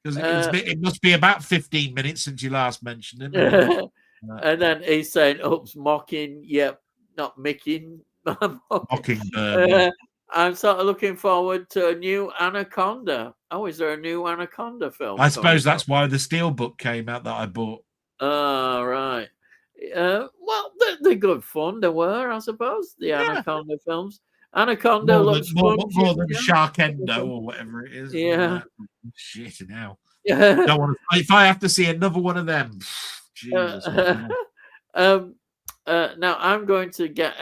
Because it must be about 15 minutes since you last mentioned him. And then he's saying, "Oops, mocking." Yep, not micking. Mockingbird. I'm sort of looking forward to a new Anaconda. Oh, is there a new Anaconda film? I suppose that's why the Steelbook came out that I bought. Oh, right. Well, they're good fun. They were, I suppose, the Anaconda films. Anaconda looks fun. More than Sharkendo or whatever it is. Yeah. Shit now. Don't want to, if I have to see another one of them, Jesus. Now I'm going to get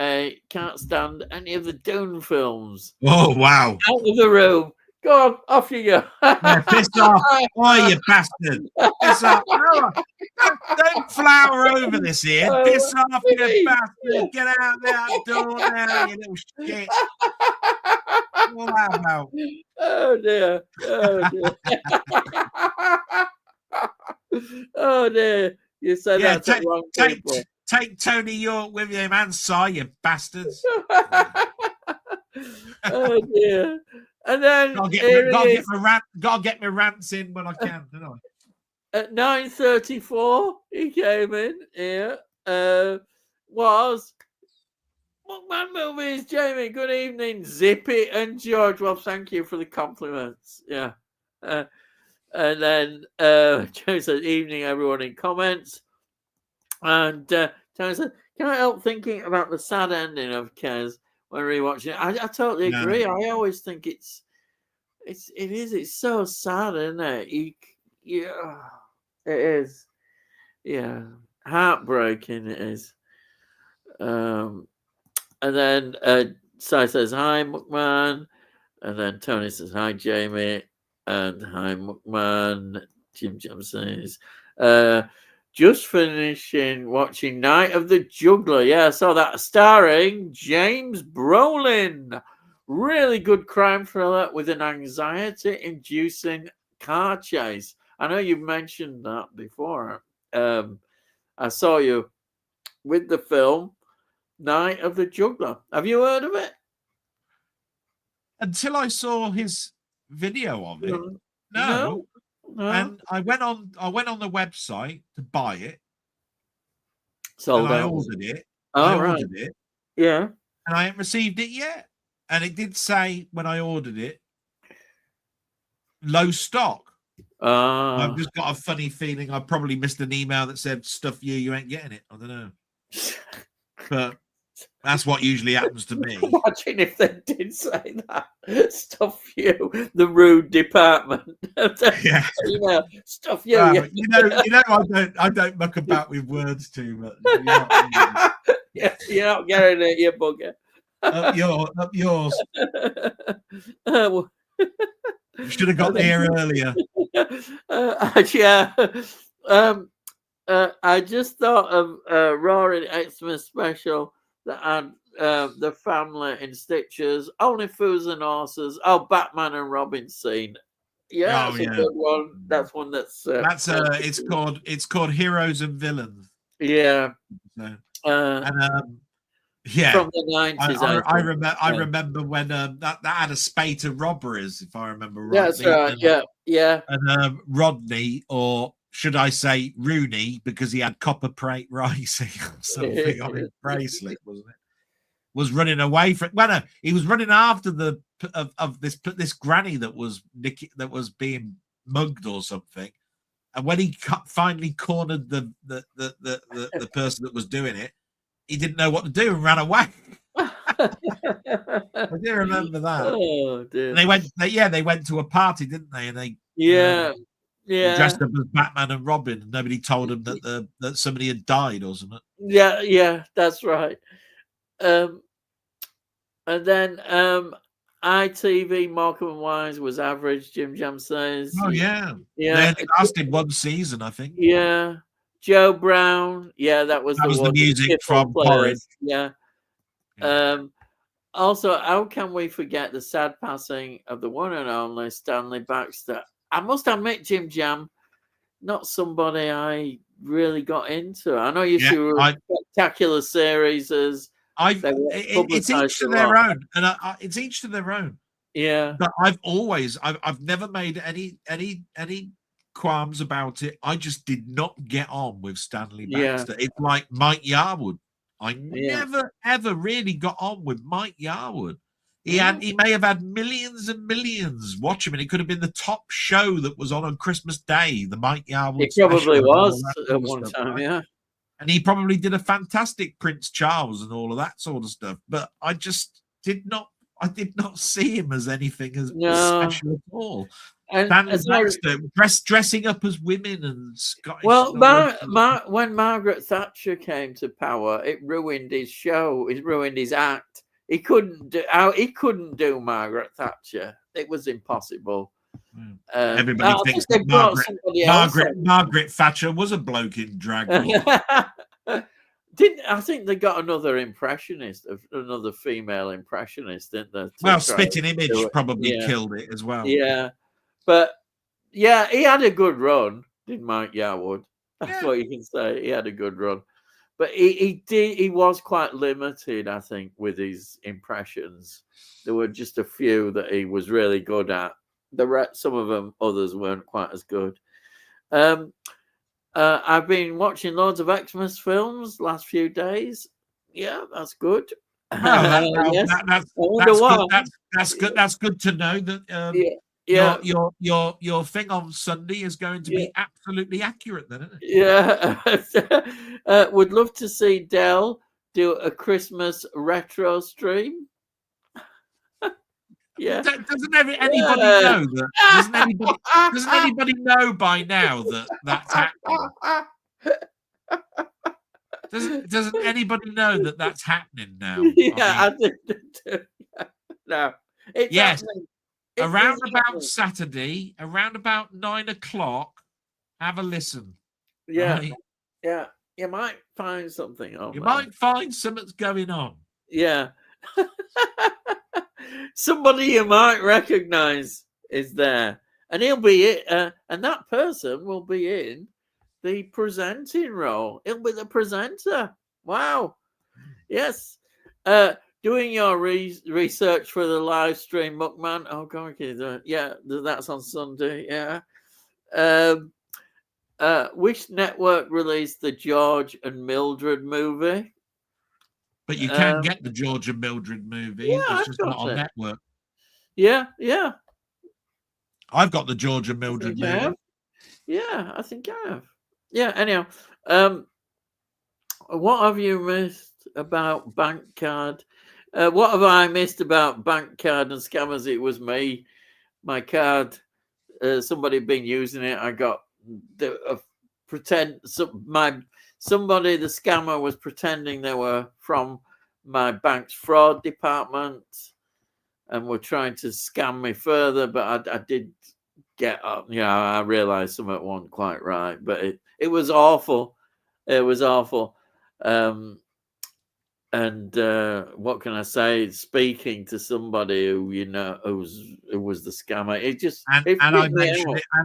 can't stand any of the Dune films. Oh wow! Out of the room. Go on, off you go. Yeah, piss off. Oh, you bastard. Piss off. No, don't flower over this, Ian. Piss off, you bastard. Get out that door now, you little shit. Oh, dear. Oh, dear. Oh, dear. You said that to wrong people. Take Tony York with you, man. Sigh, you bastards. Oh, dear. And then gotta get my rants in when I can, don't I? At 9:34, he came in here. Was Muckman Movies, Jamie. Good evening, Zippy and George. Well, thank you for the compliments. Yeah. And then Joe said, "Evening, everyone," in comments. And Tony said, "Can I help thinking about the sad ending of Kez when rewatching it?" I totally agree. No. I always think it is. It's so sad, isn't it? Yeah, it is. Yeah, heartbreaking. It is. And then Si says, "Hi, Muckman," and then Tony says, "Hi, Jamie," and "Hi, Muckman." Jim says, "Just finishing watching Night of the Juggler." Yeah, I saw that, starring James Brolin. Really good crime thriller with an anxiety-inducing car chase. I know you've mentioned that before. I saw you with the film Night of the Juggler. Have you heard of it? Until I saw his video of it. No. And I went on the website to buy it. Sold and out. I ordered it. Ordered it. Yeah. And I haven't received it yet. And it did say when I ordered it, low stock. I've just got a funny feeling I probably missed an email that said, "Stuff you ain't getting it." I don't know. But that's what usually happens to me. Imagine if they did say that. "Stuff you," the rude department. Yeah. Stuff you. You know, I don't muck about with words too much. Yeah, you're not getting it, you bugger. Up yours. You should have got there earlier. Yeah. I just thought of Roaring Xmas special that had the family in stitches, Only Fools and Horses. Oh, Batman and Robin scene. Yeah, that's a good one. That's one that's it's called Heroes and Villains. Yeah. So, from the 90s. I remember when that had a spate of robberies, if I remember right. That's right. Yeah. And Rodney, or should I say Rooney, because he had copper plate rising or something on his bracelet, wasn't it? Was running away from. Well, no, he was running after this granny that was being mugged or something. And when he finally cornered the person that was doing it, he didn't know what to do and ran away. I do remember that. Oh, dear. And they went to a party, didn't they? And they dressed up as Batman and Robin. And nobody told them that somebody had died or something. Yeah, that's right. And then ITV Morecambe and Wise was average. Jim Jam says. Oh yeah. They lasted one season, I think. Yeah. Joe Brown. Yeah, that was the music from Porridge. Yeah. Also, how can we forget the sad passing of the one and only Stanley Baxter? I must admit, Jim Jam, not somebody I really got into. I know you see spectacular series as it's each to their own, and it's each to their own. Yeah, but I've never made any qualms about it. I just did not get on with Stanley Yeah. Baxter. It's like Mike Yarwood. I Yeah. never ever really got on with Mike Yarwood. He Mm. may have had millions and millions watch him, and it could have been the top show that was on Christmas Day, the Mike Yarwood It probably special and all was that at sort of one stuff, time, right? yeah. And he probably did a fantastic Prince Charles and all of that sort of stuff. But I just did not see him as anything as No. special at all. And Stanley as far as, Baxter dressing up as women and Scottish. well, and all that sort of stuff. when Margaret Thatcher came to power, it ruined his show. It ruined his act. He couldn't do Margaret Thatcher. It was impossible. Everybody I thinks think they brought somebody else on. Margaret Thatcher was a bloke in drag. I think they got another female impressionist, didn't they? Well, Spitting Image probably killed it as well. Yeah, but yeah, he had a good run, did Mike Yarwood? That's what you can say. He had a good run, but he was quite limited, I think, with his impressions. There were just a few that he was really good at. Some of them, others weren't quite as good. I've been watching loads of Xmas films last few days. Yeah, that's good. That's good. That's good to know that. Your thing on Sunday is going to be absolutely accurate, then, isn't it? Yeah. Would love to see Del do a Christmas retro stream. Yeah. Doesn't anybody know that? Doesn't anybody know by now that that's happening? Doesn't anybody know that that's happening now? Yeah, I think they do. No. Yes. Around about Saturday, around about 9 o'clock, have a listen. Yeah. Right? Yeah. You might find something on You might find something's going on. Yeah. Somebody you might recognize is there, and he'll be and that person will be in the presenting role. He'll be the presenter. Wow. Yes. Doing your research for the live stream, Muckman. Oh, God, yeah, that's on Sunday. Yeah. Which network released the George and Mildred movie? But you can get the George and Mildred movie. Yeah, it's just not on network. Yeah. I've got the George and Mildred movie. Yeah, I think I have. Yeah, anyhow. What have you missed about bank card? What have I missed about bank card and scammers? It was me. My card, somebody had been using it. I got the somebody, the scammer, was pretending they were from my bank's fraud department and were trying to scam me further. But I did get up. I realized something wasn't quite right. But it was awful. It was awful. And what can I say? Speaking to somebody who who was the scammer,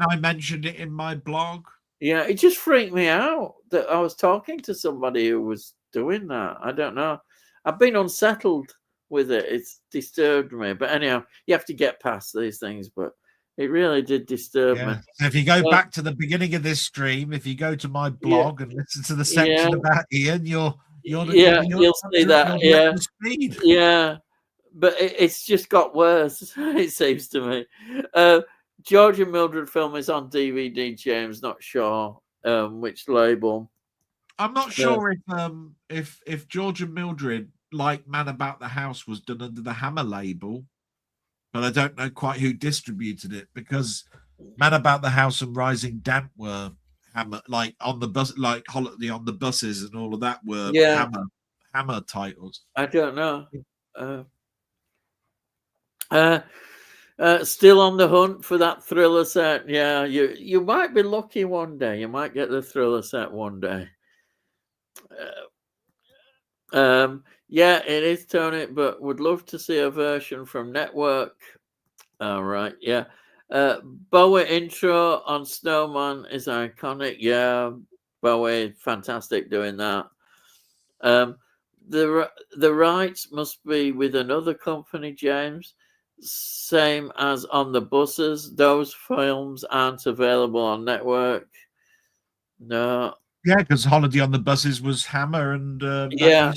I mentioned it in my blog. Yeah, it just freaked me out that I was talking to somebody who was doing that. I don't know. I've been unsettled with it. It's disturbed me. But anyhow, you have to get past these things. But it really did disturb me. So if you go back to the beginning of this stream, if you go to my blog and listen to the section about Ian, you'll see that. Yeah. But it's just got worse, it seems to me. George and Mildred film is on DVD, James. Not sure which label. I'm not sure if George and Mildred, like Man About the House, was done under the Hammer label, but I don't know quite who distributed it, because Man About the House and Rising Damp were Hammer, like on the bus, like Holiday on the Buses and all of that were Hammer titles. I don't know. Still on the hunt for that thriller set. Yeah, you might be lucky one day. You might get the thriller set one day. Yeah, it is, Tony, but would love to see a version from Network. All right, yeah. Bowie intro on Snowman is iconic. Yeah, Bowie, fantastic doing that. The rights must be with another company, James. Same as on the buses. Those films aren't available on network. No. Yeah, because Holiday on the Buses was Hammer and Yeah,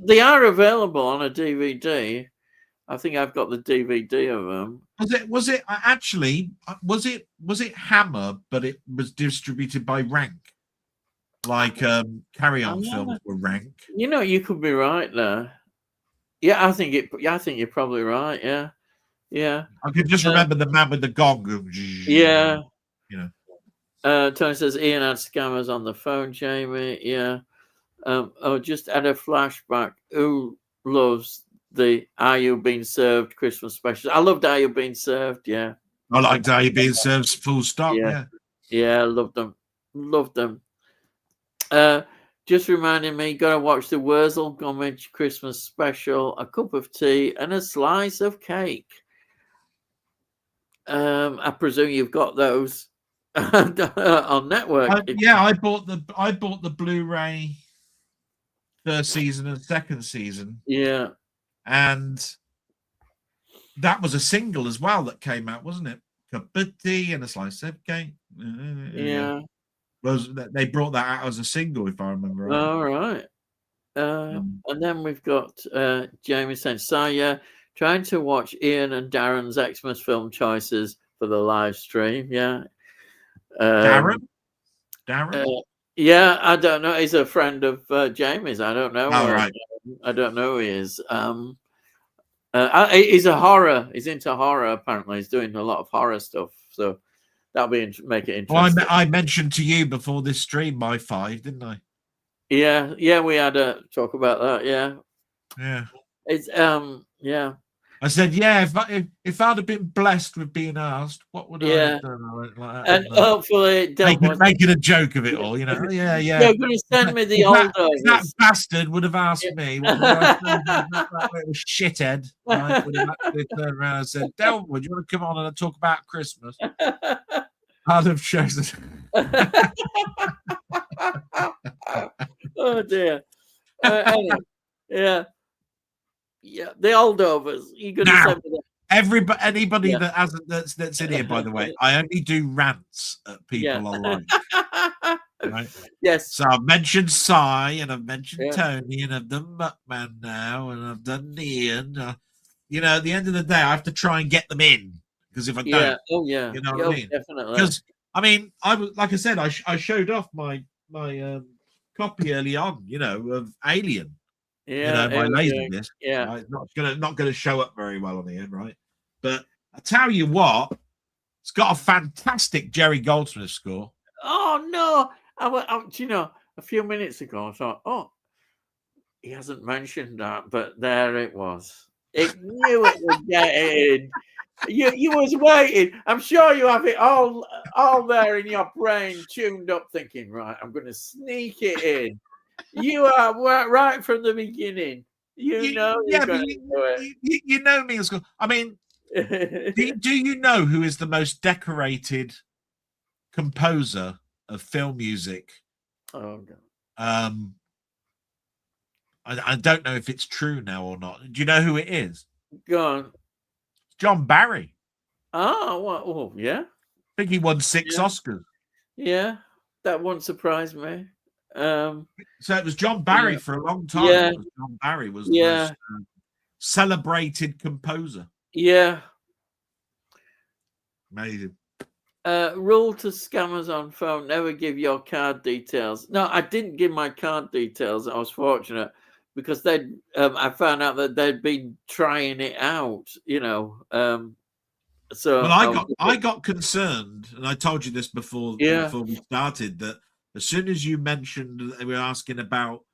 they are available on a DVD. I think I've got the DVD of them. Was it actually was it Hammer, but it was distributed by Rank, like Carry On films were Rank. You know, you could be right there. Yeah, I think you're probably right. Yeah, yeah. I can just remember the man with the gong. Yeah. You know. Tony says Ian had scammers on the phone. Jamie, yeah. Just add a flashback. Who loves the Are You Being Served Christmas special? I loved Are You Being Served. Yeah, I liked Are You Being Served. Full stop. Yeah, loved them. Loved them. Just reminding me, gotta watch the Wurzel Gummidge Christmas special, a cup of tea and a slice of cake. I presume you've got those on network. I bought the Blu-ray first season and second season. Yeah. And that was a single as well that came out, wasn't it? Cup of tea and a slice of cake. Yeah. They brought that out as a single, if I remember right. All right. And then we've got Jamie saying, Saya, trying to watch Ian and Darren's Xmas film choices for the live stream. Yeah. Darren? Yeah, I don't know. He's a friend of Jamie's. I don't know. Oh, right. I don't know who he is. He's a horror. He's into horror, apparently. He's doing a lot of horror stuff. So that'll make it interesting. Well, I mentioned to you before this stream my 5, didn't I? Yeah, we had a talk about that. Yeah. It's yeah. I said, yeah, if I'd have been blessed with being asked, what would I have done? Like that, and hopefully making a joke of it all, you know. Yeah. You're going to send me the old that bastard would have asked me, what would I have done? That little shithead right, would have actually turned around and said, Delboy, do you want to come on and talk about Christmas? I'd have chosen. Oh dear. Anyway, yeah, the holdovers. You going to send me that? Anybody that hasn't that's in here, by the way, I only do rants at people online. Right? Yes. So I've mentioned Cy and I've mentioned Tony and I've done Muckman now and I've done Ian. You know, at the end of the day, I have to try and get them in because if I don't, you know what I mean? Definitely. Because I mean, I was like I said, I showed off my copy early on, you know, of Alien. Yeah, you know, my Laserdisc. Yeah, right? Not gonna show up very well on here, right? But I tell you what, it's got a fantastic Jerry Goldsmith score. Oh no! You know, a few minutes ago I thought, oh, he hasn't mentioned that, but there it was. It knew it would get in. You was waiting. I'm sure you have it all there in your brain, tuned up, thinking, right, I'm going to sneak it in. You are right from the beginning. You know you're going to do it. You know me as well. I mean, do you know who is the most decorated composer of film music? Oh God. I don't know if it's true now or not. Do you know who it is? Go on. John Barry. Oh, well, oh yeah. I think he won 6 Oscars. Yeah, that won't surprise me. So it was John Barry for a long time. Yeah. John Barry was the most celebrated composer. Yeah. Amazing. Rule to scammers on phone: never give your card details. No, I didn't give my card details. I was fortunate because I found out that they'd been trying it out. You know, so I got concerned, and I told you this before we started, that as soon as you mentioned that they were asking about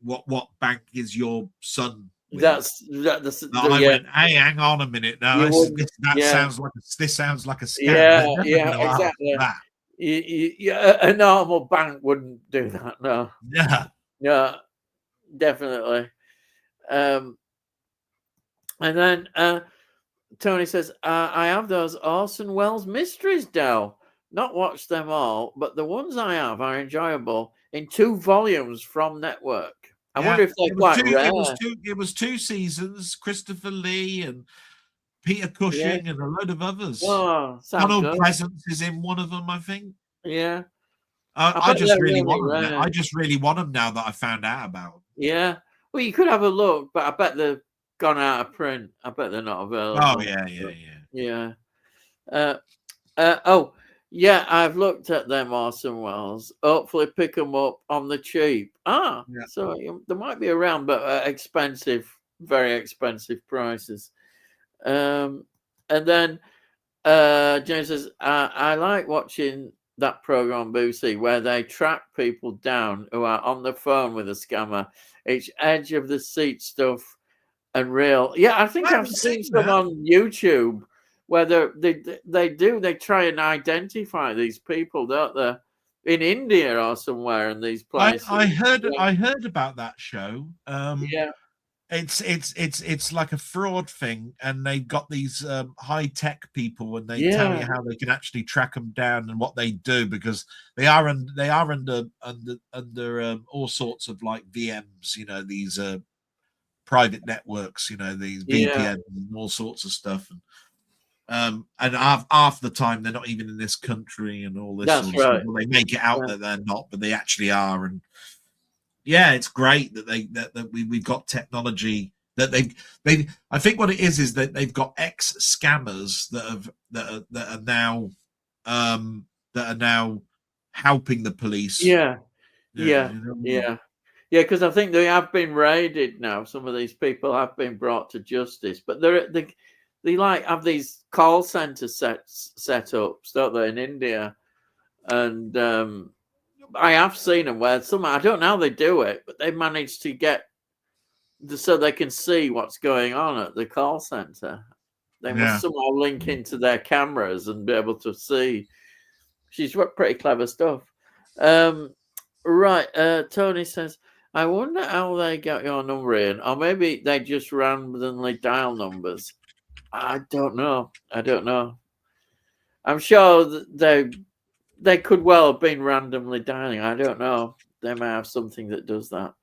what bank is your son with, I went, hey, hang on a minute now. This sounds like a scam. Yeah, exactly. A normal bank wouldn't do that. No. Yeah, definitely. And then Tony says, I have those Orson Welles mysteries, Del. Not watched them all, but the ones I have are enjoyable in 2 volumes from Network. I wonder if they're quite rare. It was 2 seasons. Christopher Lee and Peter Cushing and a load of others. Oh, sounds Donald good. Pleasance is in one of them, I think. Yeah. I just really really want them. rare. I just really want them now that I found out about them. Yeah. Well, you could have a look, but I bet they've gone out of print. I bet they're not available. Oh yeah. Oh, yeah, I've looked at them, Orson Welles. Hopefully pick them up on the cheap. Yeah. So they might be around, but expensive, very expensive prices. And then James says, I like watching that program on BBC where they track people down who are on the phone with a scammer. It's edge of the seat stuff and real. Yeah, I think I've seen some on YouTube where they try and identify these people, don't they? In India or somewhere in these places. I heard about that show. Yeah. It's like a fraud thing, and they've got these high tech people, and they tell you how they can actually track them down and what they do, because they are under all sorts of like VMs, you know, these private networks, you know, these VPNs and all sorts of stuff, and half the time they're not even in this country and all this. That's right. Well, they make it out that they're not, but they actually are. And yeah, it's great that we've got technology that they. I think what it is that they've got ex scammers that are now helping the police. Yeah. Because I think they have been raided now. Some of these people have been brought to justice, but they like have these call center setups, don't they, in India? And I have seen them where I don't know how they do it, but they managed to get so they can see what's going on at the call center. They must somehow link into their cameras and be able to see. She's pretty clever stuff. Right. Tony says, I wonder how they got your number in, or maybe they just randomly dial numbers. I don't know. I'm sure they could well have been randomly dialing. I don't know. They may have something that does that.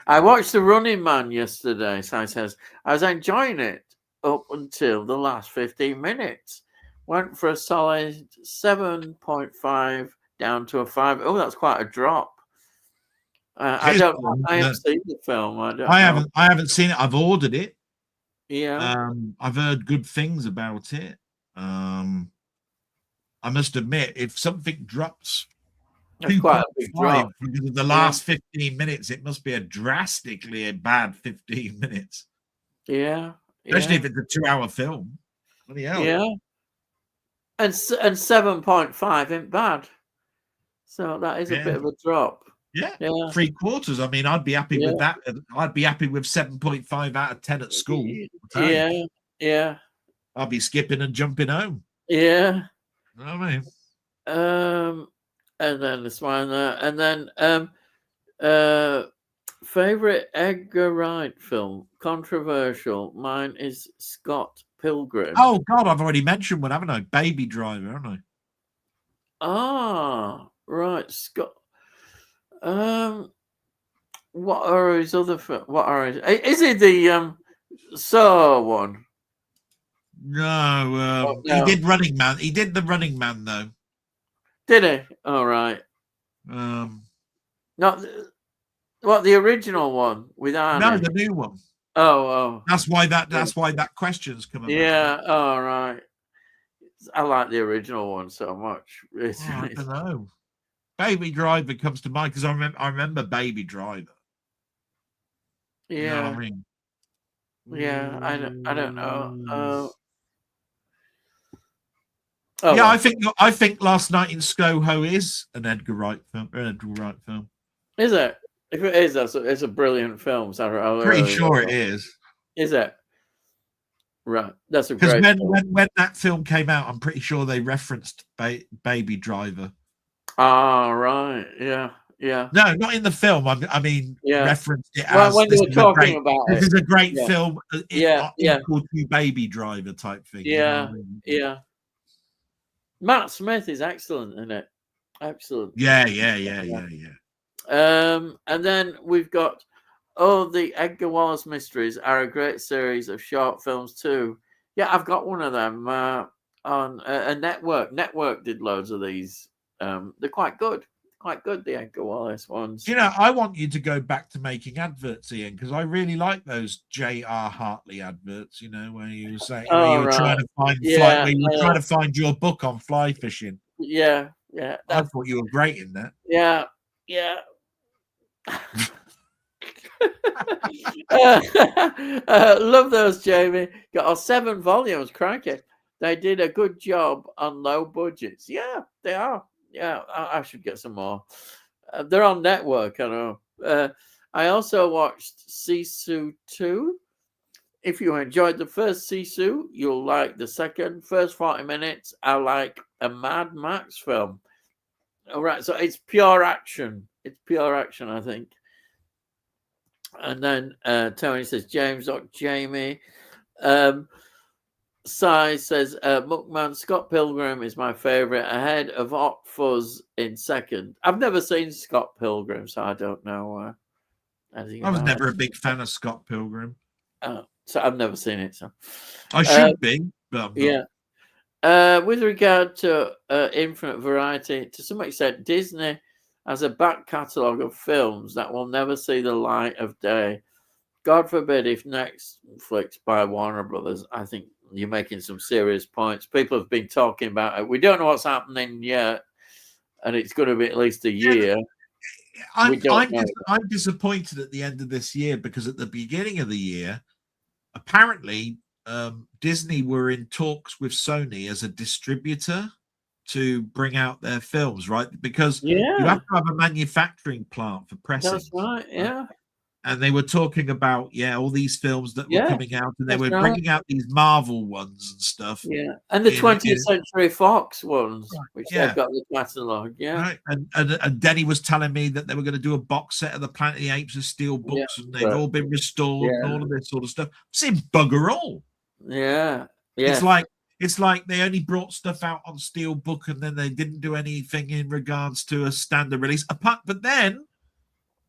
I watched The Running Man yesterday, Sai says. I was enjoying it up until the last 15 minutes. Went for a solid 7.5 down to a 5. Oh, that's quite a drop. I haven't seen the film. I haven't seen it. I've ordered it. Yeah. I've heard good things about it. I must admit, if something drops 2.5 because of the last 15 minutes, it must be a drastically bad 15 minutes. Yeah. Especially if it's a 2-hour film. Bloody hell. Yeah. And 7.5 ain't bad. So that is a bit of a drop. Yeah. 3/4. I mean, I'd be happy with that. I'd be happy with 7.5 out of 10 at school. Yeah. I'll be skipping and jumping home. Yeah. You know what I mean? And then this one there. And then favorite Edgar Wright film? Controversial. Mine is Scott Pilgrim. Oh God, I've already mentioned one, haven't I? Baby Driver, haven't I? Ah, right, Scott. What are his other films? What are his? Is it the Saw one? No, he did Running Man. He did the Running Man though. Did he? All right. Not the original one with Arnie. No, the new one. Oh. That's why that question's come about. Yeah. All right. I like the original one so much. I don't know. Baby Driver comes to mind because I remember Baby Driver. Yeah. You know what I mean? Yeah. I don't know. I think Last Night in Soho is an Edgar Wright film. Is it? If it is, it's a brilliant film. So Pretty sure it is. Is it? Right. That's a great. Because when that film came out, I'm pretty sure they referenced Baby Driver. Ah, right. Yeah. No, not in the film. I mean, referenced it as when they were talking about it. This is a great film. Equal to Baby Driver type thing. Yeah. Yeah. Matt Smith is excellent in it. Excellent. Yeah. And then we've got Oh, the Edgar Wallace mysteries are a great series of short films too. Yeah, I've got one of them on a network. Network did loads of these. They're quite good. Quite good, the Edgar Wallace ones. You know, I want you to go back to making adverts, Ian, because I really like those J.R. Hartley adverts. You know, where you were saying where you Oh, were right. trying to find Yeah, where you were trying to find your book on fly fishing. yeah. I That's thought you were great in that. yeah, yeah. Love those, Jamie. Got 7 volumes, crikey. They did a good job on low budgets. Yeah, they are. Yeah, I should get some more. They're on network, I know. I also watched Sisu 2. If you enjoyed the first Sisu, you'll like the second. First 40 minutes are like a Mad Max film. All right, so it's pure action. It's pure action, I think. And then Tony says, James, not Jamie. Sai says, Muckman, Scott Pilgrim is my favourite, ahead of Hot Fuzz in second. I've never seen Scott Pilgrim, so I don't know anything I was about never it. a big fan of Scott Pilgrim. So I've never seen it. So I should be, but I'm not. Yeah. With regard to infinite variety, to some extent, Disney has a back catalogue of films that will never see the light of day. God forbid if Netflix by Warner Brothers. I think you're making some serious points. People have been talking about it. We don't know what's happening yet, and it's going to be at least a year. I'm disappointed at the end of this year because at the beginning of the year, apparently Disney were in talks with Sony as a distributor to bring out their films, right? Because you have to have a manufacturing plant for pressing. That's right, yeah. And they were talking about, all these films that were coming out, and they were bringing out these Marvel ones and stuff. Yeah, and the 20th Century Fox ones, which they've got the catalogue, Right. And Denny was telling me that they were going to do a box set of the Planet of the Apes of Steel books, and they've all been restored and all of this sort of stuff. I've seen bugger all. Yeah. It's like they only brought stuff out on Steel Book, and then they didn't do anything in regards to a standard release. But then,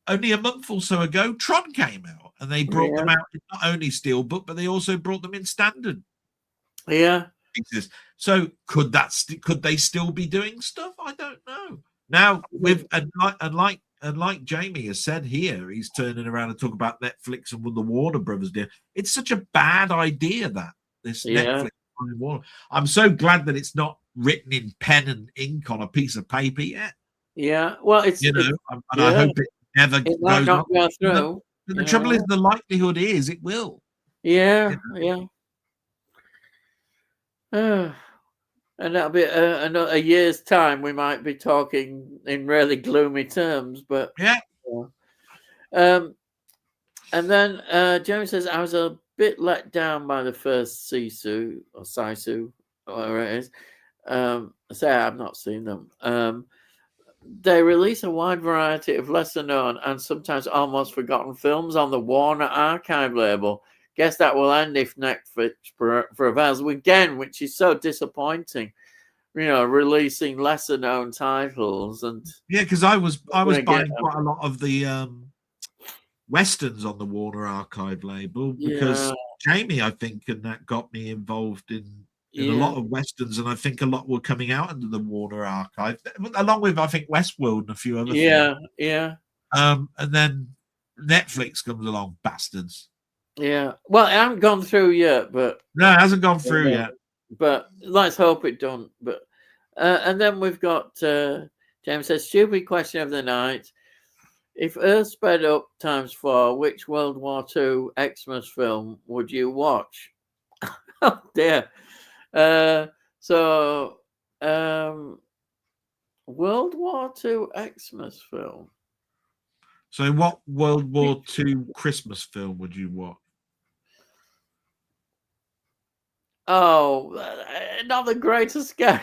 only a month or so ago, Tron came out, and they brought them out in not only Steel Book, but they also brought them in standard. Yeah. So could they still be doing stuff? I don't know. Now, like Jamie has said here, he's turning around and talking about Netflix and what the Warner Brothers did. It's such a bad idea that this Netflix. I'm so glad that it's not written in pen and ink on a piece of paper yet. Yeah, well, I hope it never goes not go through. The trouble is, the likelihood is it will. Yeah. And that'll be a year's time. We might be talking in really gloomy terms, but and then Jeremy says, I was a bit let down by the first Sisu or Sisu, whatever it is. I've not seen them. They release a wide variety of lesser known and sometimes almost forgotten films on the Warner Archive label. Guess that will end if Netflix prevails again, which is so disappointing. Releasing lesser known titles and because I was buying quite a lot of the westerns on the Warner Archive label because Jamie, I think, and that got me involved in a lot of westerns, and I think a lot were coming out under the Warner Archive, along with I think Westworld and a few other things. And then Netflix comes along, bastards. Yeah, well, it hasn't gone through yet, but no, it hasn't gone through yet. But let's hope it don't. But and then we've got James says, stupid question of the night. If Earth sped up × 4, which World War II Xmas film would you watch? Oh dear. So World War II Xmas film. So what World War II Christmas film would you watch? Oh, not The Great Escape.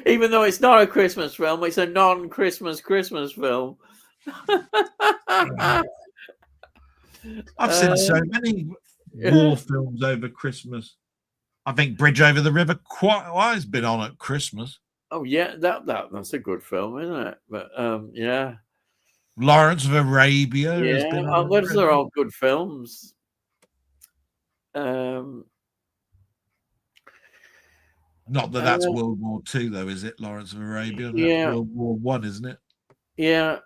Even though it's not a Christmas film, it's a non-Christmas film. I've seen so many war films over Christmas. I think Bridge Over the River Kwai has been on at Christmas. Oh yeah, that's a good film, isn't it? But Lawrence of Arabia has Yeah, been on. those are all good films. Um, Not that that's World War II, though, is it? Lawrence of Arabia. That's yeah, World War One, isn't it? yeah.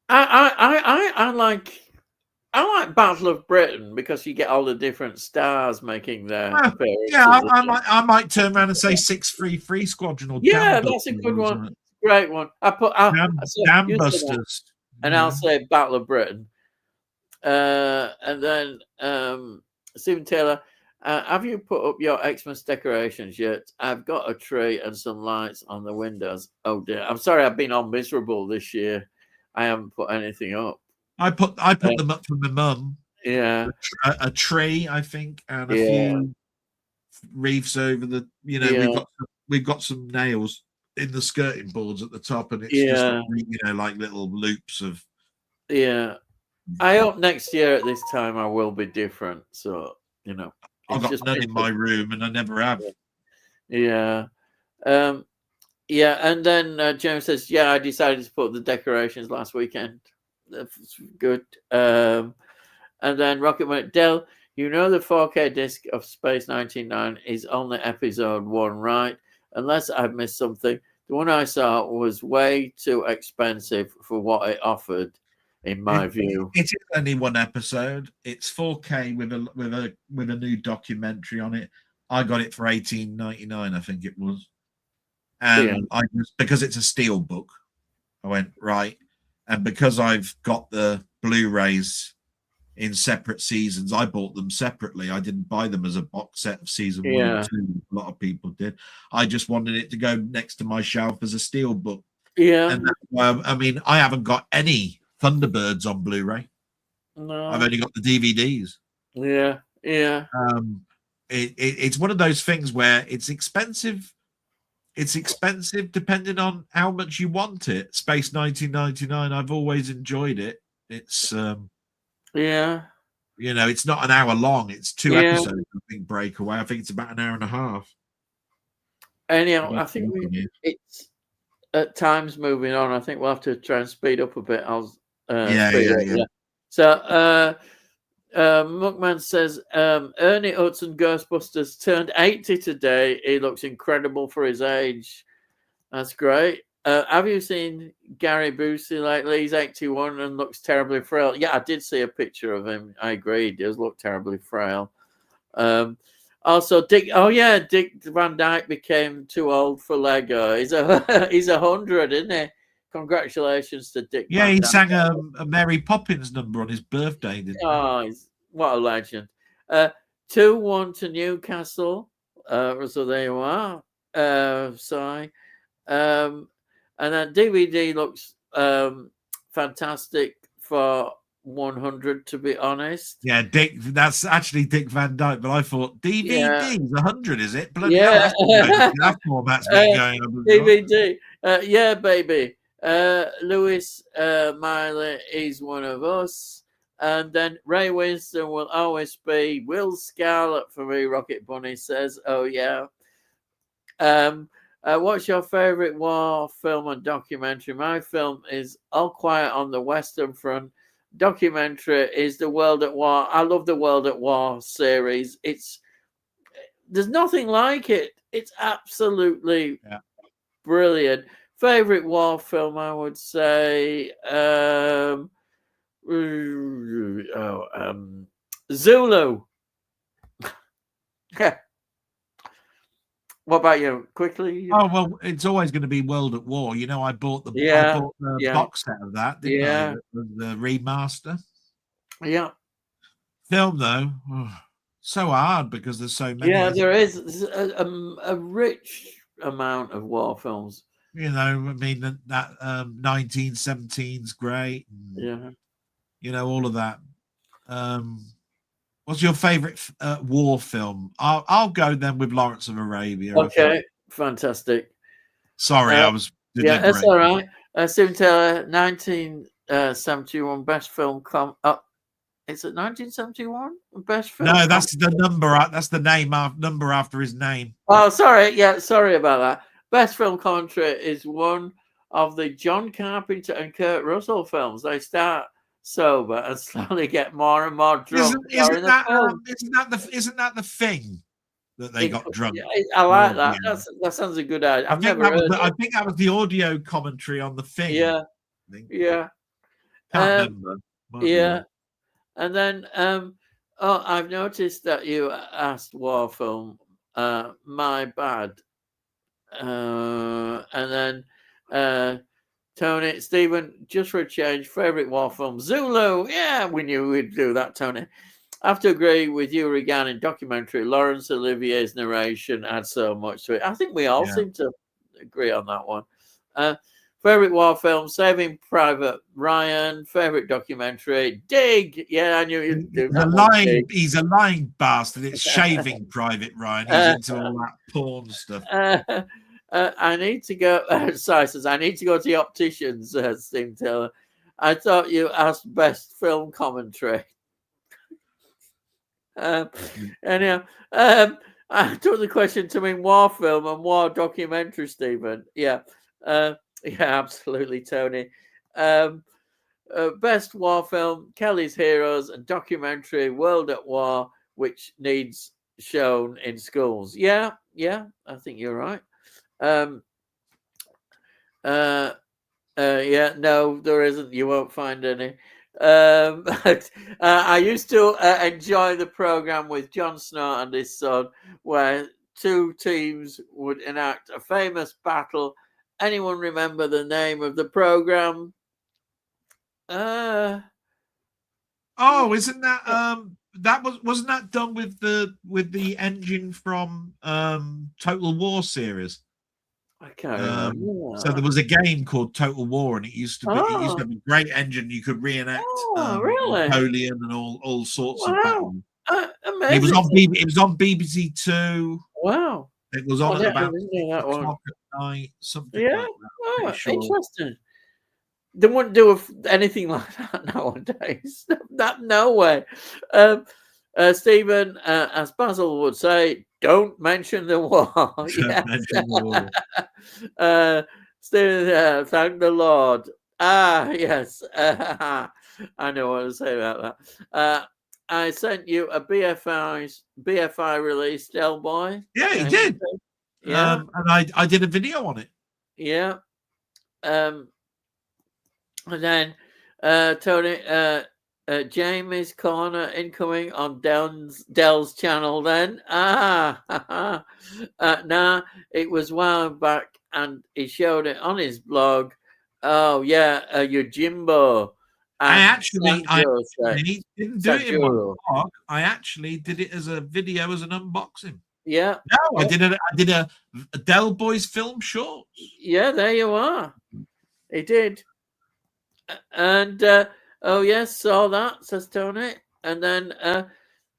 I like Battle of Britain because you get all the different stars making their Well, yeah, appearances. I might turn around and say 633 Squadron or Yeah, Dam that's a Busters good or one. something. Great one. So Dam you say that, Busters. and I'll say Battle of Britain. And then Stephen Taylor, have you put up your Xmas decorations yet? I've got a tree and some lights on the windows. Oh dear, I'm sorry, I've been all miserable this year. I haven't put anything up. I put them up for my mum. Yeah, A tree, I think, and a yeah, few reefs over the. yeah, We've got some nails in the skirting boards at the top, and it's just yeah, like little loops of. yeah. I hope next year at this time I will be different. So I've it's got just none been in my room, and I never have. yeah. Yeah, and then James says, "Yeah, I decided to put the decorations last weekend. That's good." And then Rocket went, "Del, you know the 4K disc of Space 99 is only episode 1, right? Unless I've missed something. The one I saw was way too expensive for what it offered, in my view." It is only one episode. It's 4K with a new documentary on it. I got it for $18.99, I think it was. And I just, because it's a steel book, I went right. And because I've got the Blu-rays in separate seasons, I bought them separately. I didn't buy them as a box set of season 1 and 2. A lot of people did. I just wanted it to go next to my shelf as a steel book. Yeah. And that's why, I mean, I haven't got any Thunderbirds on Blu-ray. No. I've only got the DVDs. Yeah, yeah. It's one of those things where it's expensive. It's expensive depending on how much you want it. Space 1999, I've always enjoyed it. It's yeah. It's not an hour long. It's 2 episodes, I think, Breakaway. I think it's about an hour and a half. Anyhow, I think it's at times moving on. I think we'll have to try and speed up a bit. Yeah. So Muckman says Ernie Hudson Ghostbusters turned 80 today. He looks incredible for his age. That's great. Have you seen Gary Busey lately? He's 81 and looks terribly frail. Yeah, I did see a picture of him. I agree. He does look terribly frail. Also, Dick Van Dyke became too old for Lego. He's 100, isn't he? Congratulations to Dick. Yeah, he sang a Mary Poppins number on his birthday, didn't he? What a legend. 2-1 to Newcastle. So there you are. Sorry. And then DVD looks fantastic for 100, to be honest. Yeah, Dick. That's actually Dick Van Dyke, but I thought DVD is 100, is it? Bloody hell, that format's been going on. DVD. Yeah, baby. Lewis Miley is one of us. And then Ray Winston will always be Will Scarlett for me, Rocket Bunny says. Oh, yeah. What's your favorite war film and documentary? My film is All Quiet on the Western Front. Documentary is The World at War. I love the World at War series. There's nothing like it. It's absolutely brilliant. Favorite war film, I would say Zulu. What about you? Quickly? Oh, well, it's always going to be World at War. I bought the box set of that, didn't I? The remaster. Yeah. Film, though, so hard because there's so many. Yeah, there is. There's a rich amount of war films. I mean, that 1917's great. Yeah. All of that. What's your favorite war film? I'll go then with Lawrence of Arabia. Okay, fantastic. Sorry, I was. Yeah, that's all right. Stephen Taylor, 1971 best film. Is it 1971 best film? No, that's the number. That's the number after his name. Oh, sorry. Yeah, sorry about that. Best film commentary is one of the John Carpenter and Kurt Russell films. They start sober and slowly get more and more drunk. Isn't that the thing that they got drunk? I like that. That sounds a good idea. I think that was the audio commentary on the thing. Yeah. Can't remember. Yeah. And then I've noticed that you asked War Film, my bad. And then Tony, Stephen, just for a change, favourite war film, Zulu. Yeah, we knew we'd do that, Tony. I have to agree with you regarding documentary. Laurence Olivier's narration adds so much to it. I think we all seem to agree on that one. Favourite war film, Saving Private Ryan. Favourite documentary, Dig. Yeah, I knew you'd do that. He's a lying bastard. It's Shaving Private Ryan. He's into all that porn stuff. I need to go. Sai says, I need to go to the opticians, Steve Taylor. I thought you asked best film commentary. Anyhow, I took the question to mean war film and war documentary, Stephen. Yeah, absolutely, Tony. Best war film, Kelly's Heroes, and documentary, World at War, which needs shown in schools. Yeah, I think you're right. No, there isn't. You won't find any. I used to enjoy the program with Jon Snow and his son, where two teams would enact a famous battle. Anyone remember the name of the program? Isn't that wasn't that done with the engine from Total War series? I can't remember. So there was a game called Total War, and it used to be a great engine. You could reenact really? Napoleon and all sorts of battles. Amazing. It was on BBC Two. Wow. It was on at about 6 o'clock at night, something like that. Oh, interesting. They wouldn't do anything like that nowadays. No way. Stephen, as Basil would say, don't mention the war. Mention the war. Stephen, thank the Lord. Yes. I know what to say about that. I sent you a BFI release, Delboy. Yeah, he did. Yeah. And I did a video on it. Yeah. And then Tony, Jamie's Corner incoming on Dell's channel then. It was a while back and he showed it on his blog. Oh yeah, your Jimbo. I actually didn't do it in my blog. I actually did it as a video, as an unboxing. Yeah. No, I did a Delboy's film shorts. Yeah, there you are. He did. And oh yes, saw that, says Tony. And then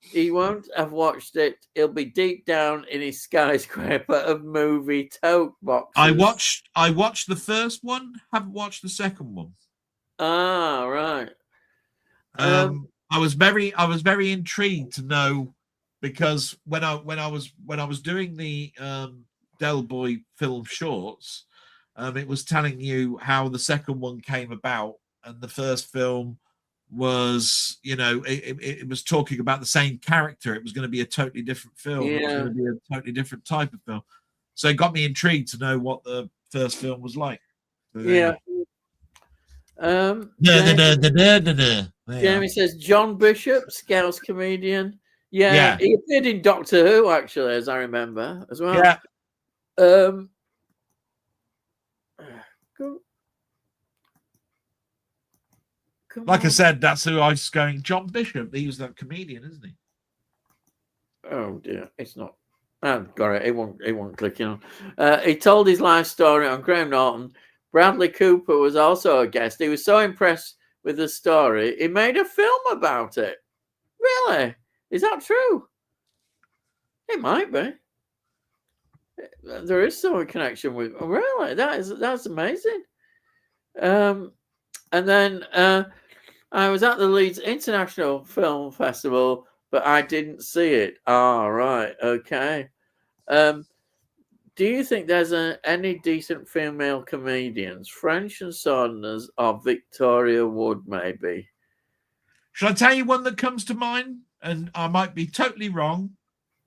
he won't have watched it. He'll be deep down in his skyscraper of movie tote boxes. I watched the first one, haven't watched the second one. Ah, right. I was very intrigued to know, because when I was doing the Delboy film shorts, it was telling you how the second one came about, and the first film was, it was talking about the same character. It was going to be a totally different film. Yeah. It was going to be a totally different type of film. So it got me intrigued to know what the first film was like. So yeah. Jamie says John Bishop, Scouse comedian. Yeah, he appeared in Doctor Who, actually, as I remember, as well. Yeah. Like I said, that's who I was going. John Bishop, he was that comedian, isn't he? Oh dear, it's not. I've got it. It won't click on. He told his life story on Graham Norton. Bradley Cooper was also a guest. He was so impressed with the story, he made a film about it. Really? Is that true? It might be. There is some connection with. Really, that's amazing. And then I was at the Leeds International Film Festival, but I didn't see it. Right, okay. Do you think there's any decent female comedians? French and Saunders or Victoria Wood, maybe? Shall I tell you one that comes to mind? And I might be totally wrong,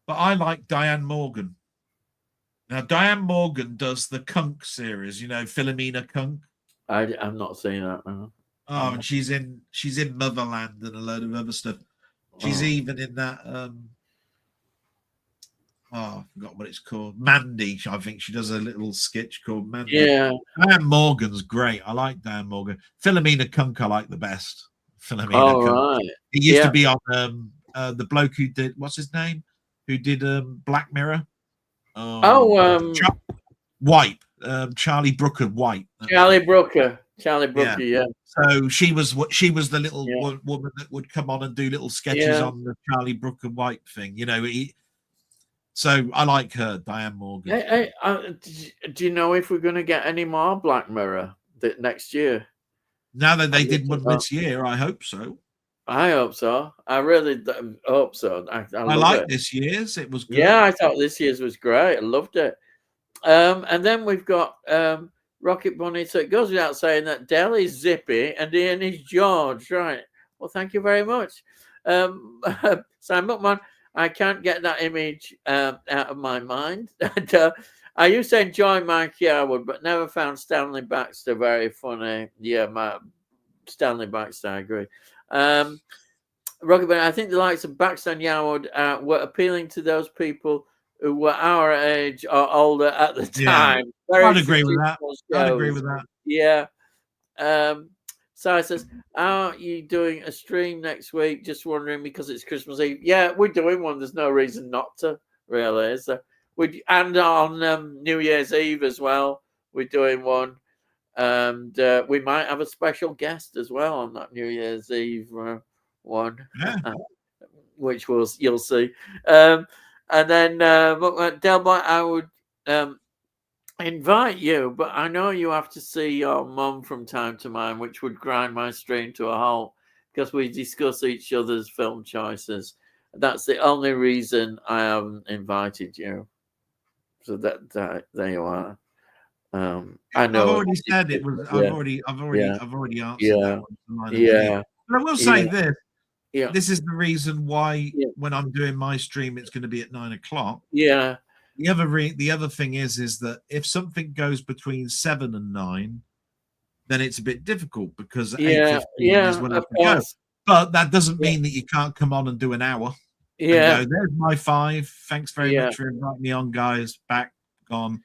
but I like Diane Morgan. Now, Diane Morgan does the Kunk series, Philomena Kunk. I'm not seeing that now. Oh, and she's in Motherland and a load of other stuff. She's even in that. I forgot what it's called. Mandy, I think she does a little sketch called Mandy. Yeah, Diane Morgan's great. I like Diane Morgan. Philomena Kunk, I like the best. Philomena Kunk. Right. He used to be on the bloke who did, what's his name? Who did Black Mirror? White. Charlie Brooker White. Charlie Brooker, yeah. So she was the little woman that would come on and do little sketches on the Charlie Brooker White thing. So I like her, Diane Morgan. Do you know if we're going to get any more Black Mirror next year? Now that they did one this year, I hope so. I hope so. I really hope so. I liked this year's. It was good. Yeah, I thought this year's was great. I loved it. And then we've got Rocket Bunny. So it goes without saying that Del is Zippy and Ian is George. Right. Well, thank you very much. Sam Muckman, I can't get that image out of my mind. I used to enjoy Mike Yarwood, but never found Stanley Baxter very funny. Yeah, Stanley Baxter, I agree. Rocket Bunny, I think the likes of Baxter and Yarwood were appealing to those people who were our age or older at the time. I'd agree with that. Yeah. So says, are you doing a stream next week? Just wondering because it's Christmas Eve. Yeah, we're doing one. There's no reason not to, really. So and on New Year's Eve as well, we're doing one. And we might have a special guest as well on that New Year's Eve one, which you'll see. And then Delboy, I would invite you, but I know you have to see your mum from time to time, which would grind my stream to a halt because we discuss each other's film choices. That's the only reason I haven't invited you. So that there you are. I know. I've already said it was. I've already answered that one. Yeah. But I will say this. Yeah. This is the reason why when I'm doing my stream, it's going to be at 9:00. Yeah. The other thing is that if something goes between 7 and 9, then it's a bit difficult because 8:15 is when I have to go. But that doesn't mean that you can't come on and do an hour. Yeah. And go, there's my 5. Thanks very much for inviting me on, guys. Back on.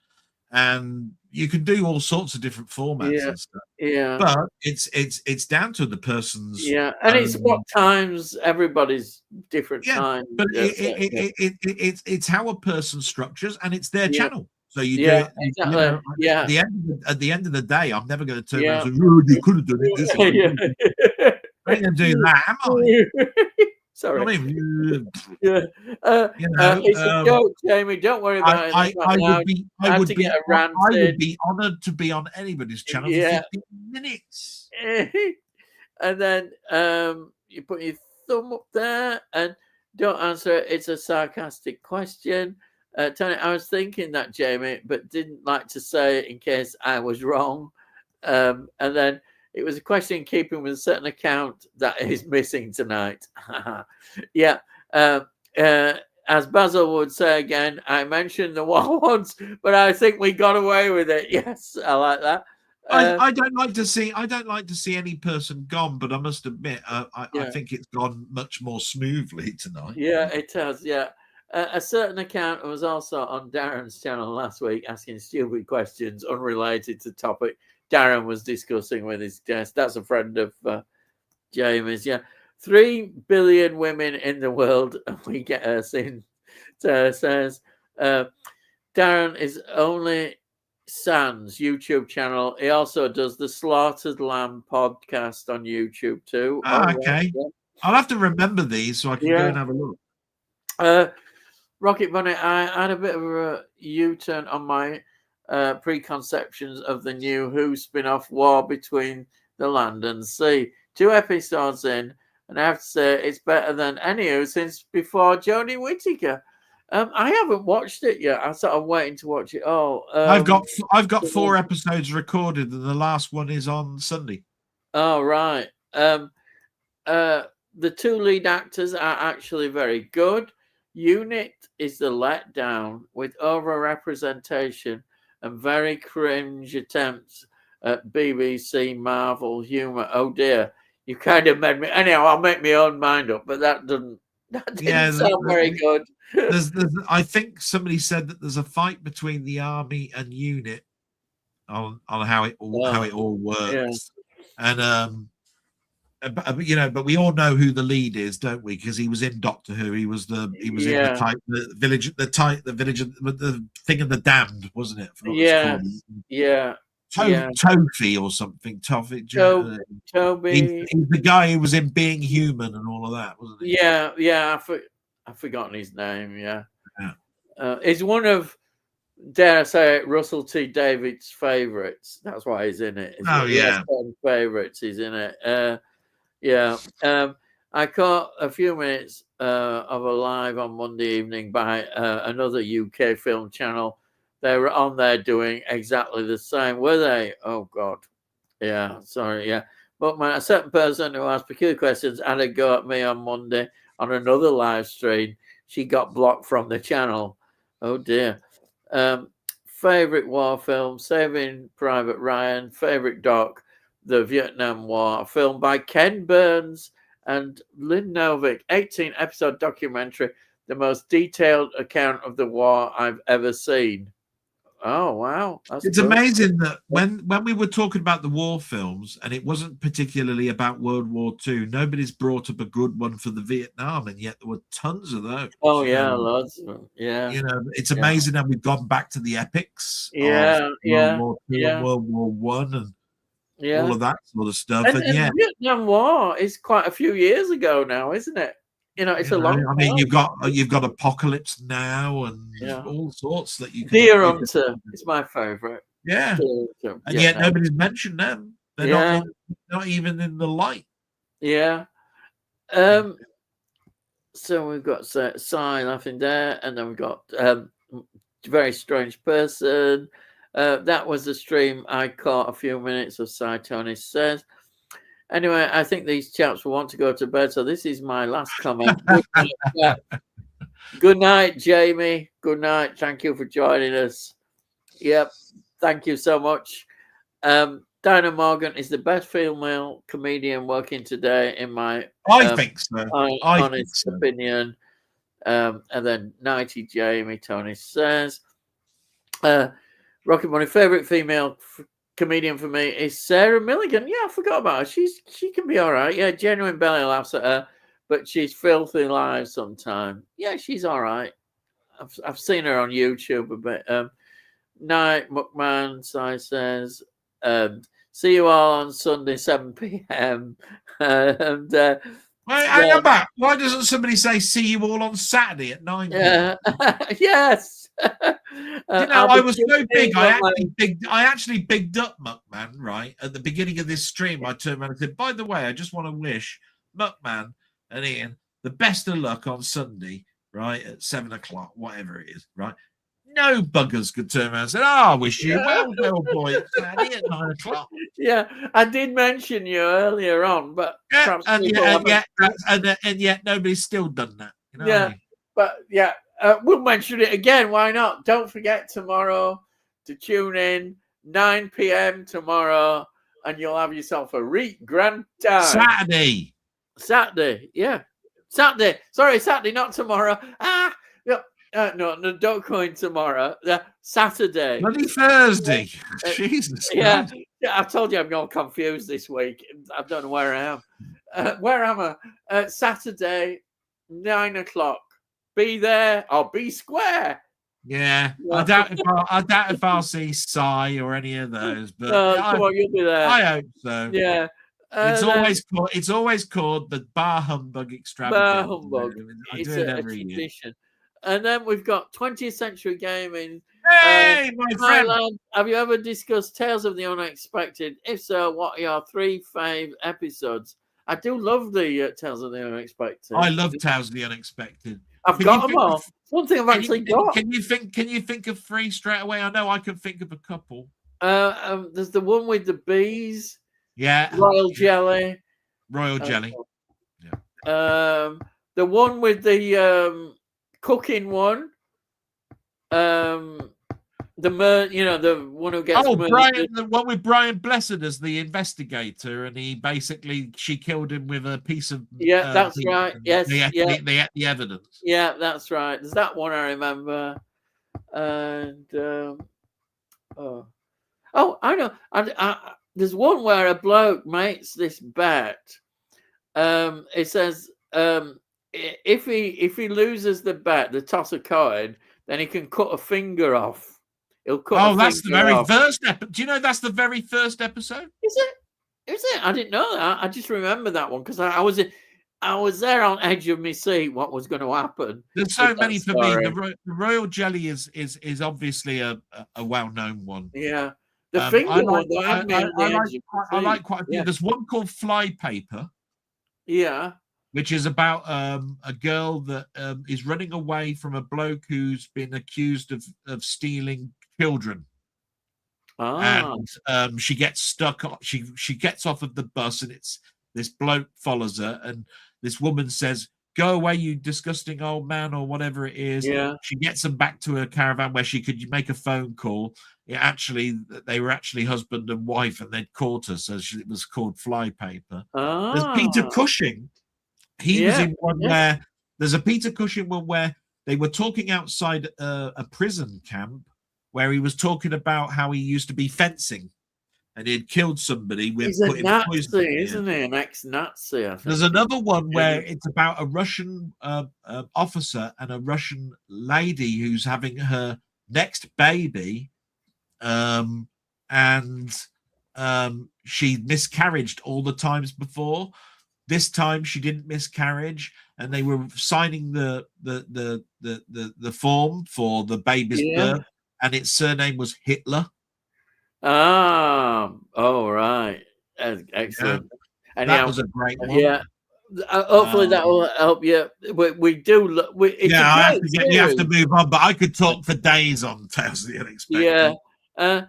And you can do all sorts of different formats and stuff. Yeah. But it's down to the person's. Yeah. And it's what times everybody's different times. But it's how a person structures and it's their channel. So you do it. Exactly. At the end of the day, I'm never going to turn around and say, oh, you could have done it this way. I ain't going to do that, am I? Sorry. I mean, it's a joke, Jamie. Don't worry about it. I would be honoured to be on anybody's channel for 15 minutes. And then you put your thumb up there and don't answer it. It's a sarcastic question. Tony, I was thinking that, Jamie, but didn't like to say it in case I was wrong. And then it was a question in keeping with a certain account that is missing tonight. As Basil would say again, I mentioned the wall once, but I think we got away with it. Yes, I like that. I don't like to see any person gone, but I must admit, I think it's gone much more smoothly tonight. Yeah, it has. Yeah, a certain account was also on Darren's channel last week asking stupid questions unrelated to topic Darren was discussing with his guest. That's a friend of Jamie's. Yeah, 3 billion women in the world, and we get us in. Says Darren is only Sans YouTube channel. He also does the Slaughtered Lamb podcast on YouTube too. Okay. Yeah. I'll have to remember these so I can go and have a look. Rocket Bunny, I had a bit of a U-turn on my preconceptions of the new Who spin-off War Between the Land and Sea. 2 episodes in, and I have to say it's better than any Who since before Jodie Whittaker. I haven't watched it yet. I'm sort of waiting to watch it all. I've got 4 episodes recorded, and the last one is on Sunday. Oh, right. The 2 lead actors are actually very good. Unit is the letdown with over-representation and very cringe attempts at BBC Marvel humour. Oh dear, you kind of made me. Anyhow, I'll make my own mind up, but that didn't sound very good. I think somebody said that there's a fight between the army and Unit on how it all works, and but we all know who the lead is, don't we? Because he was in Doctor Who. He was in the village, the thing of the damned, wasn't it? Tofi or something. Toby. He's the guy who was in Being Human and all of that, wasn't he? Yeah. I've forgotten his name. Yeah. He's one of, dare I say it, Russell T Davies' favourites. That's why he's in it. Favourites. He's in it. I caught a few minutes of a live on Monday evening by another UK film channel. They were on there doing exactly the same, were they? Oh God, yeah. Sorry, yeah. But a certain person who asked peculiar questions had a go at me on Monday on another live stream. She got blocked from the channel. Oh dear. Favorite war film: Saving Private Ryan. Favorite doc: The Vietnam War, a film by Ken Burns and Lynn Novick, 18-episode documentary, the most detailed account of the war I've ever seen. Oh, wow. It's amazing that when we were talking about the war films, and it wasn't particularly about World War II, nobody's brought up a good one for the Vietnam, and yet there were tons of those. Oh, yeah, lots of them. Yeah. It's amazing that we've gone back to the epics of World War II and World War I and all of that sort of stuff. And the Vietnam War is quite a few years ago now, isn't it? It's a long time. I mean, you've got Apocalypse Now and all sorts that you can. Deer Hunter is my favourite. Yeah. And yet nobody's mentioned them. They're not even in the light. Yeah. So we've got Cy laughing there, and then we've got Very Strange Person. That was the stream I caught a few minutes of. Cy Tony says. Anyway, I think these chaps will want to go to bed, so this is my last comment. Good night, Jamie. Good night. Thank you for joining us. Yep, thank you so much. Dinah Morgan is the best female comedian working today, in my think so. honest opinion. And then Nighty Jamie, Tony says. Rocket Money, favourite female comedian for me is Sarah Milligan. Yeah, I forgot about her. She can be all right. Yeah, genuine belly laughs at her, but she's filthy live sometimes. Yeah, she's all right. I've seen her on YouTube a bit. Night Muckman, Sai says, see you all on Sunday 7 p.m. and hang on back. Why doesn't somebody say see you all on Saturday at 9 p.m? Yes. I was so big. I actually bigged up Muckman right at the beginning of this stream. I turned around and said, "By the way, I just want to wish Muckman and Ian the best of luck on Sunday, right at 7 o'clock, whatever it is, right." No buggers could turn around and say, "I wish you well, Delboy, at Saturday at 9 o'clock." Yeah, I did mention you earlier on, but and yet nobody's still done that. But we'll mention it again. Why not? Don't forget tomorrow to tune in 9 p.m. tomorrow, and you'll have yourself a grand time. Saturday, yeah, Saturday. Sorry, Saturday, not tomorrow. No, don't go in tomorrow. Saturday. Bloody Thursday. Jesus. Yeah, I told you I'm all confused this week. I don't know where I am. Where am I? Saturday, 9 o'clock. Be there or be square. Yeah. I doubt if I'll see Cy or any of those, but you'll be there. I hope so. Yeah. It's always called the Bar Humbug Extravaganza. Bar Humbug. It's a tradition. And then we've got 20th Century Gaming. Hey, my friend. Lad, have you ever discussed Tales of the Unexpected? If so, what are your 3 fave episodes? I do love the Tales of the Unexpected. I love Tales of the Unexpected. I've got them all. One thing I've actually got. Can you think of three straight away? I know I can think of a couple. There's the one with the bees. Yeah. Royal jelly. Royal jelly. Yeah. The one with the cooking one. The one who gets murdered. Brian, the one with Brian Blessed as the investigator, and she killed him with a piece of that's right. Yes, they ate the evidence. Yeah, that's right. There's that one I remember, and I know. There's one where a bloke makes this bet. It says if he loses the bet, the toss a coin, then he can cut a finger off. He'll cut. That's the very first episode. Do you know that's the very first episode? Is it? Is it? I didn't know that. I just remember that one because I was there on edge of my seat. What was going to happen? There's so many for me. The Royal Jelly is obviously a well-known one. Yeah, the finger one. I like quite a few. Yeah. There's one called Fly Paper. Yeah. Which is about a girl that is running away from a bloke who's been accused of stealing children. And she gets stuck. She gets off of the bus, and this bloke follows her, and this woman says, "Go away, you disgusting old man," or whatever it is. Yeah. She gets them back to her caravan where she could make a phone call. They were actually husband and wife, and they'd caught her, so it was called Fly Paper. There's Peter Cushing. He was in one where there's a Peter Cushing one where they were talking outside a prison camp where he was talking about how he used to be fencing and he had killed somebody with. He's a Nazi, isn't he? An ex-Nazi. I think. There's another one where it's about a Russian officer and a Russian lady who's having her next baby, and she miscarried all the times before. This time she didn't miscarriage, and they were signing the form for the baby's birth, and its surname was Hitler. Oh, right. Excellent. Yeah. And that was a great one. Yeah. Hopefully that will help you. We do. You have to move on, but I could talk for days on Tales of the Unexpected. Yeah.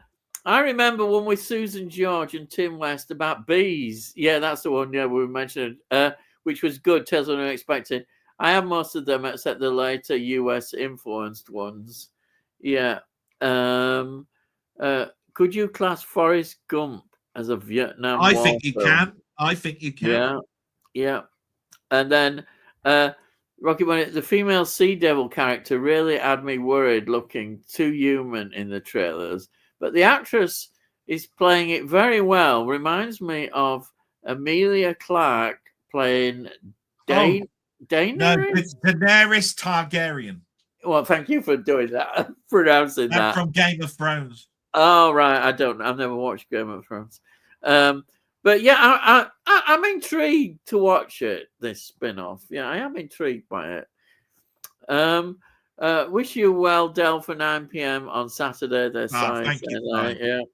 I remember one with Susan George and Tim West about bees. Yeah, that's the one. Yeah, we mentioned, which was good. Tales of the Unexpected. I have most of them except the later US influenced ones. Yeah. Could you class Forrest Gump as a Vietnam War film? I think you can. Yeah. And then Rocky Bunny, the female Sea Devil character really had me worried, looking too human in the trailers. But the actress is playing it very well. Reminds me of Emilia Clarke playing Daenerys. No, it's Daenerys Targaryen. Well, thank you for doing that, pronouncing that. From Game of Thrones. Oh, right. I've never watched Game of Thrones. But yeah, I'm intrigued to watch it, this spin-off. Yeah, I am intrigued by it. Wish you well, Del, for 9 p.m. on Saturday. Thank you.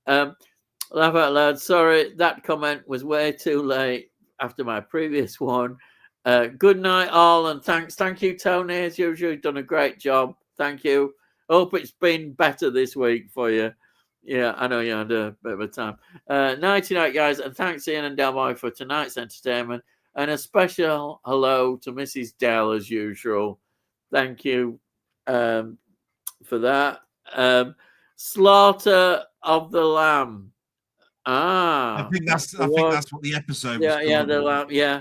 Laugh out loud. Sorry, that comment was way too late after my previous one. Good night, all, and thanks. Thank you, Tony. As usual, you've done a great job. Thank you. Hope it's been better this week for you. Yeah, I know you had a bit of a time. Nighty night, guys, and thanks, Ian and Delboy, for tonight's entertainment. And a special hello to Mrs. Dell, as usual. Thank you for that. Slaughter of the Lamb. I think that's what the episode was called. Yeah, the Lamb, yeah.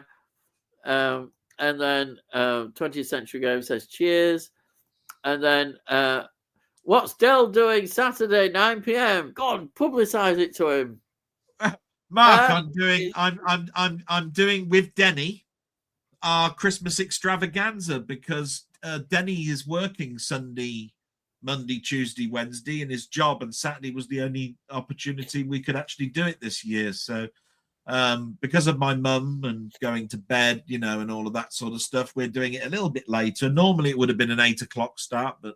And then 20th Century Game says cheers. And then what's Del doing Saturday 9 p.m.? Go on, publicize it to him. Mark, I'm doing with Denny our Christmas extravaganza because Denny is working Sunday, Monday, Tuesday, Wednesday in his job, and Saturday was the only opportunity we could actually do it this year. So because of my mum and going to bed, and all of that sort of stuff, we're doing it a little bit later. Normally it would have been an 8 o'clock start, but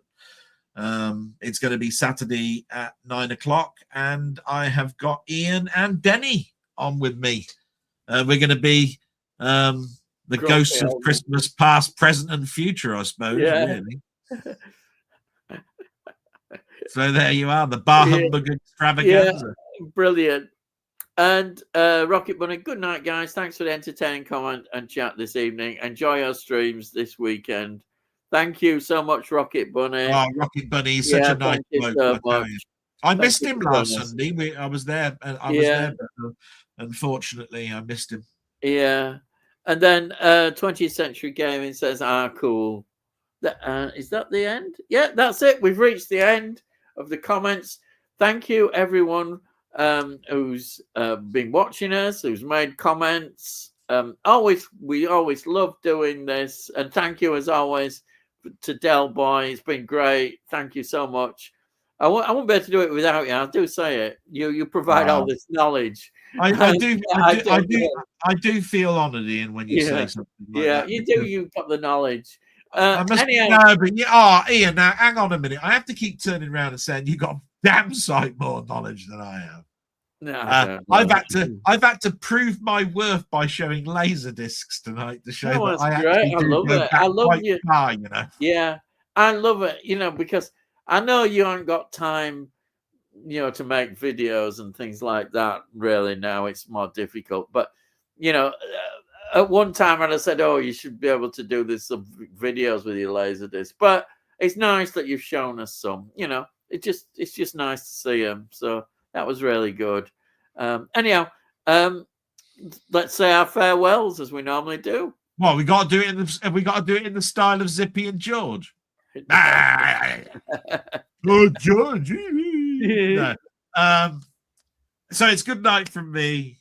it's going to be Saturday at 9 o'clock, and I have got Ian and Denny on with me. We're going to be the Grumpy ghosts of old man. Christmas past, present, and future, I suppose. Yeah. Really. So there you are, the Bar Yeah. Humbug extravaganza. Brilliant. And Rocket Bunny, good night, guys. Thanks for the entertaining comment and chat this evening. Enjoy our streams this weekend. Thank you so much, Rocket Bunny. Oh, Rocket Bunny, he's such a nice bloke. So much. I missed him last Sunday. I was there, but unfortunately, I missed him. Yeah. And then 20th Century Gaming says, cool. Is that the end? Yeah, that's it. We've reached the end of the comments. Thank you, everyone who's been watching us, who's made comments. We always love doing this. And thank you, as always, to Delboy. It's been great. Thank you so much. I won't be able to do it without you. I do say it. You provide all this knowledge. I do feel honoured, Ian, when you say something like that. You do. You've got the knowledge. Ian, now hang on a minute. I have to keep turning around and saying you got damn sight more knowledge than I have. No, I've had to prove my worth by showing laser discs tonight to show that I actually love it. I love you. Far, you know. Yeah, I love it. Because I know you haven't got time, to make videos and things like that. Really, now it's more difficult. But at one time, I said, "Oh, you should be able to do this some videos with your laser disc." But it's nice that you've shown us some. It's just nice to see them. So that was really good. Anyhow, let's say our farewells as we normally do. Well, we got to do it in the style of Zippy and George. Oh, George. No. So it's good night from me.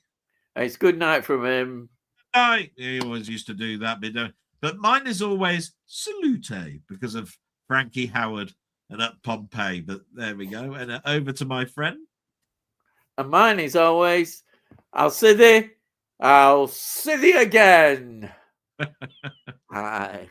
It's good night from him. Night. He always used to do that bit. But mine is always salute because of Frankie Howard and up Pompeii. But there we go. And over to my friend. And mine is always, I'll see thee again. Hi.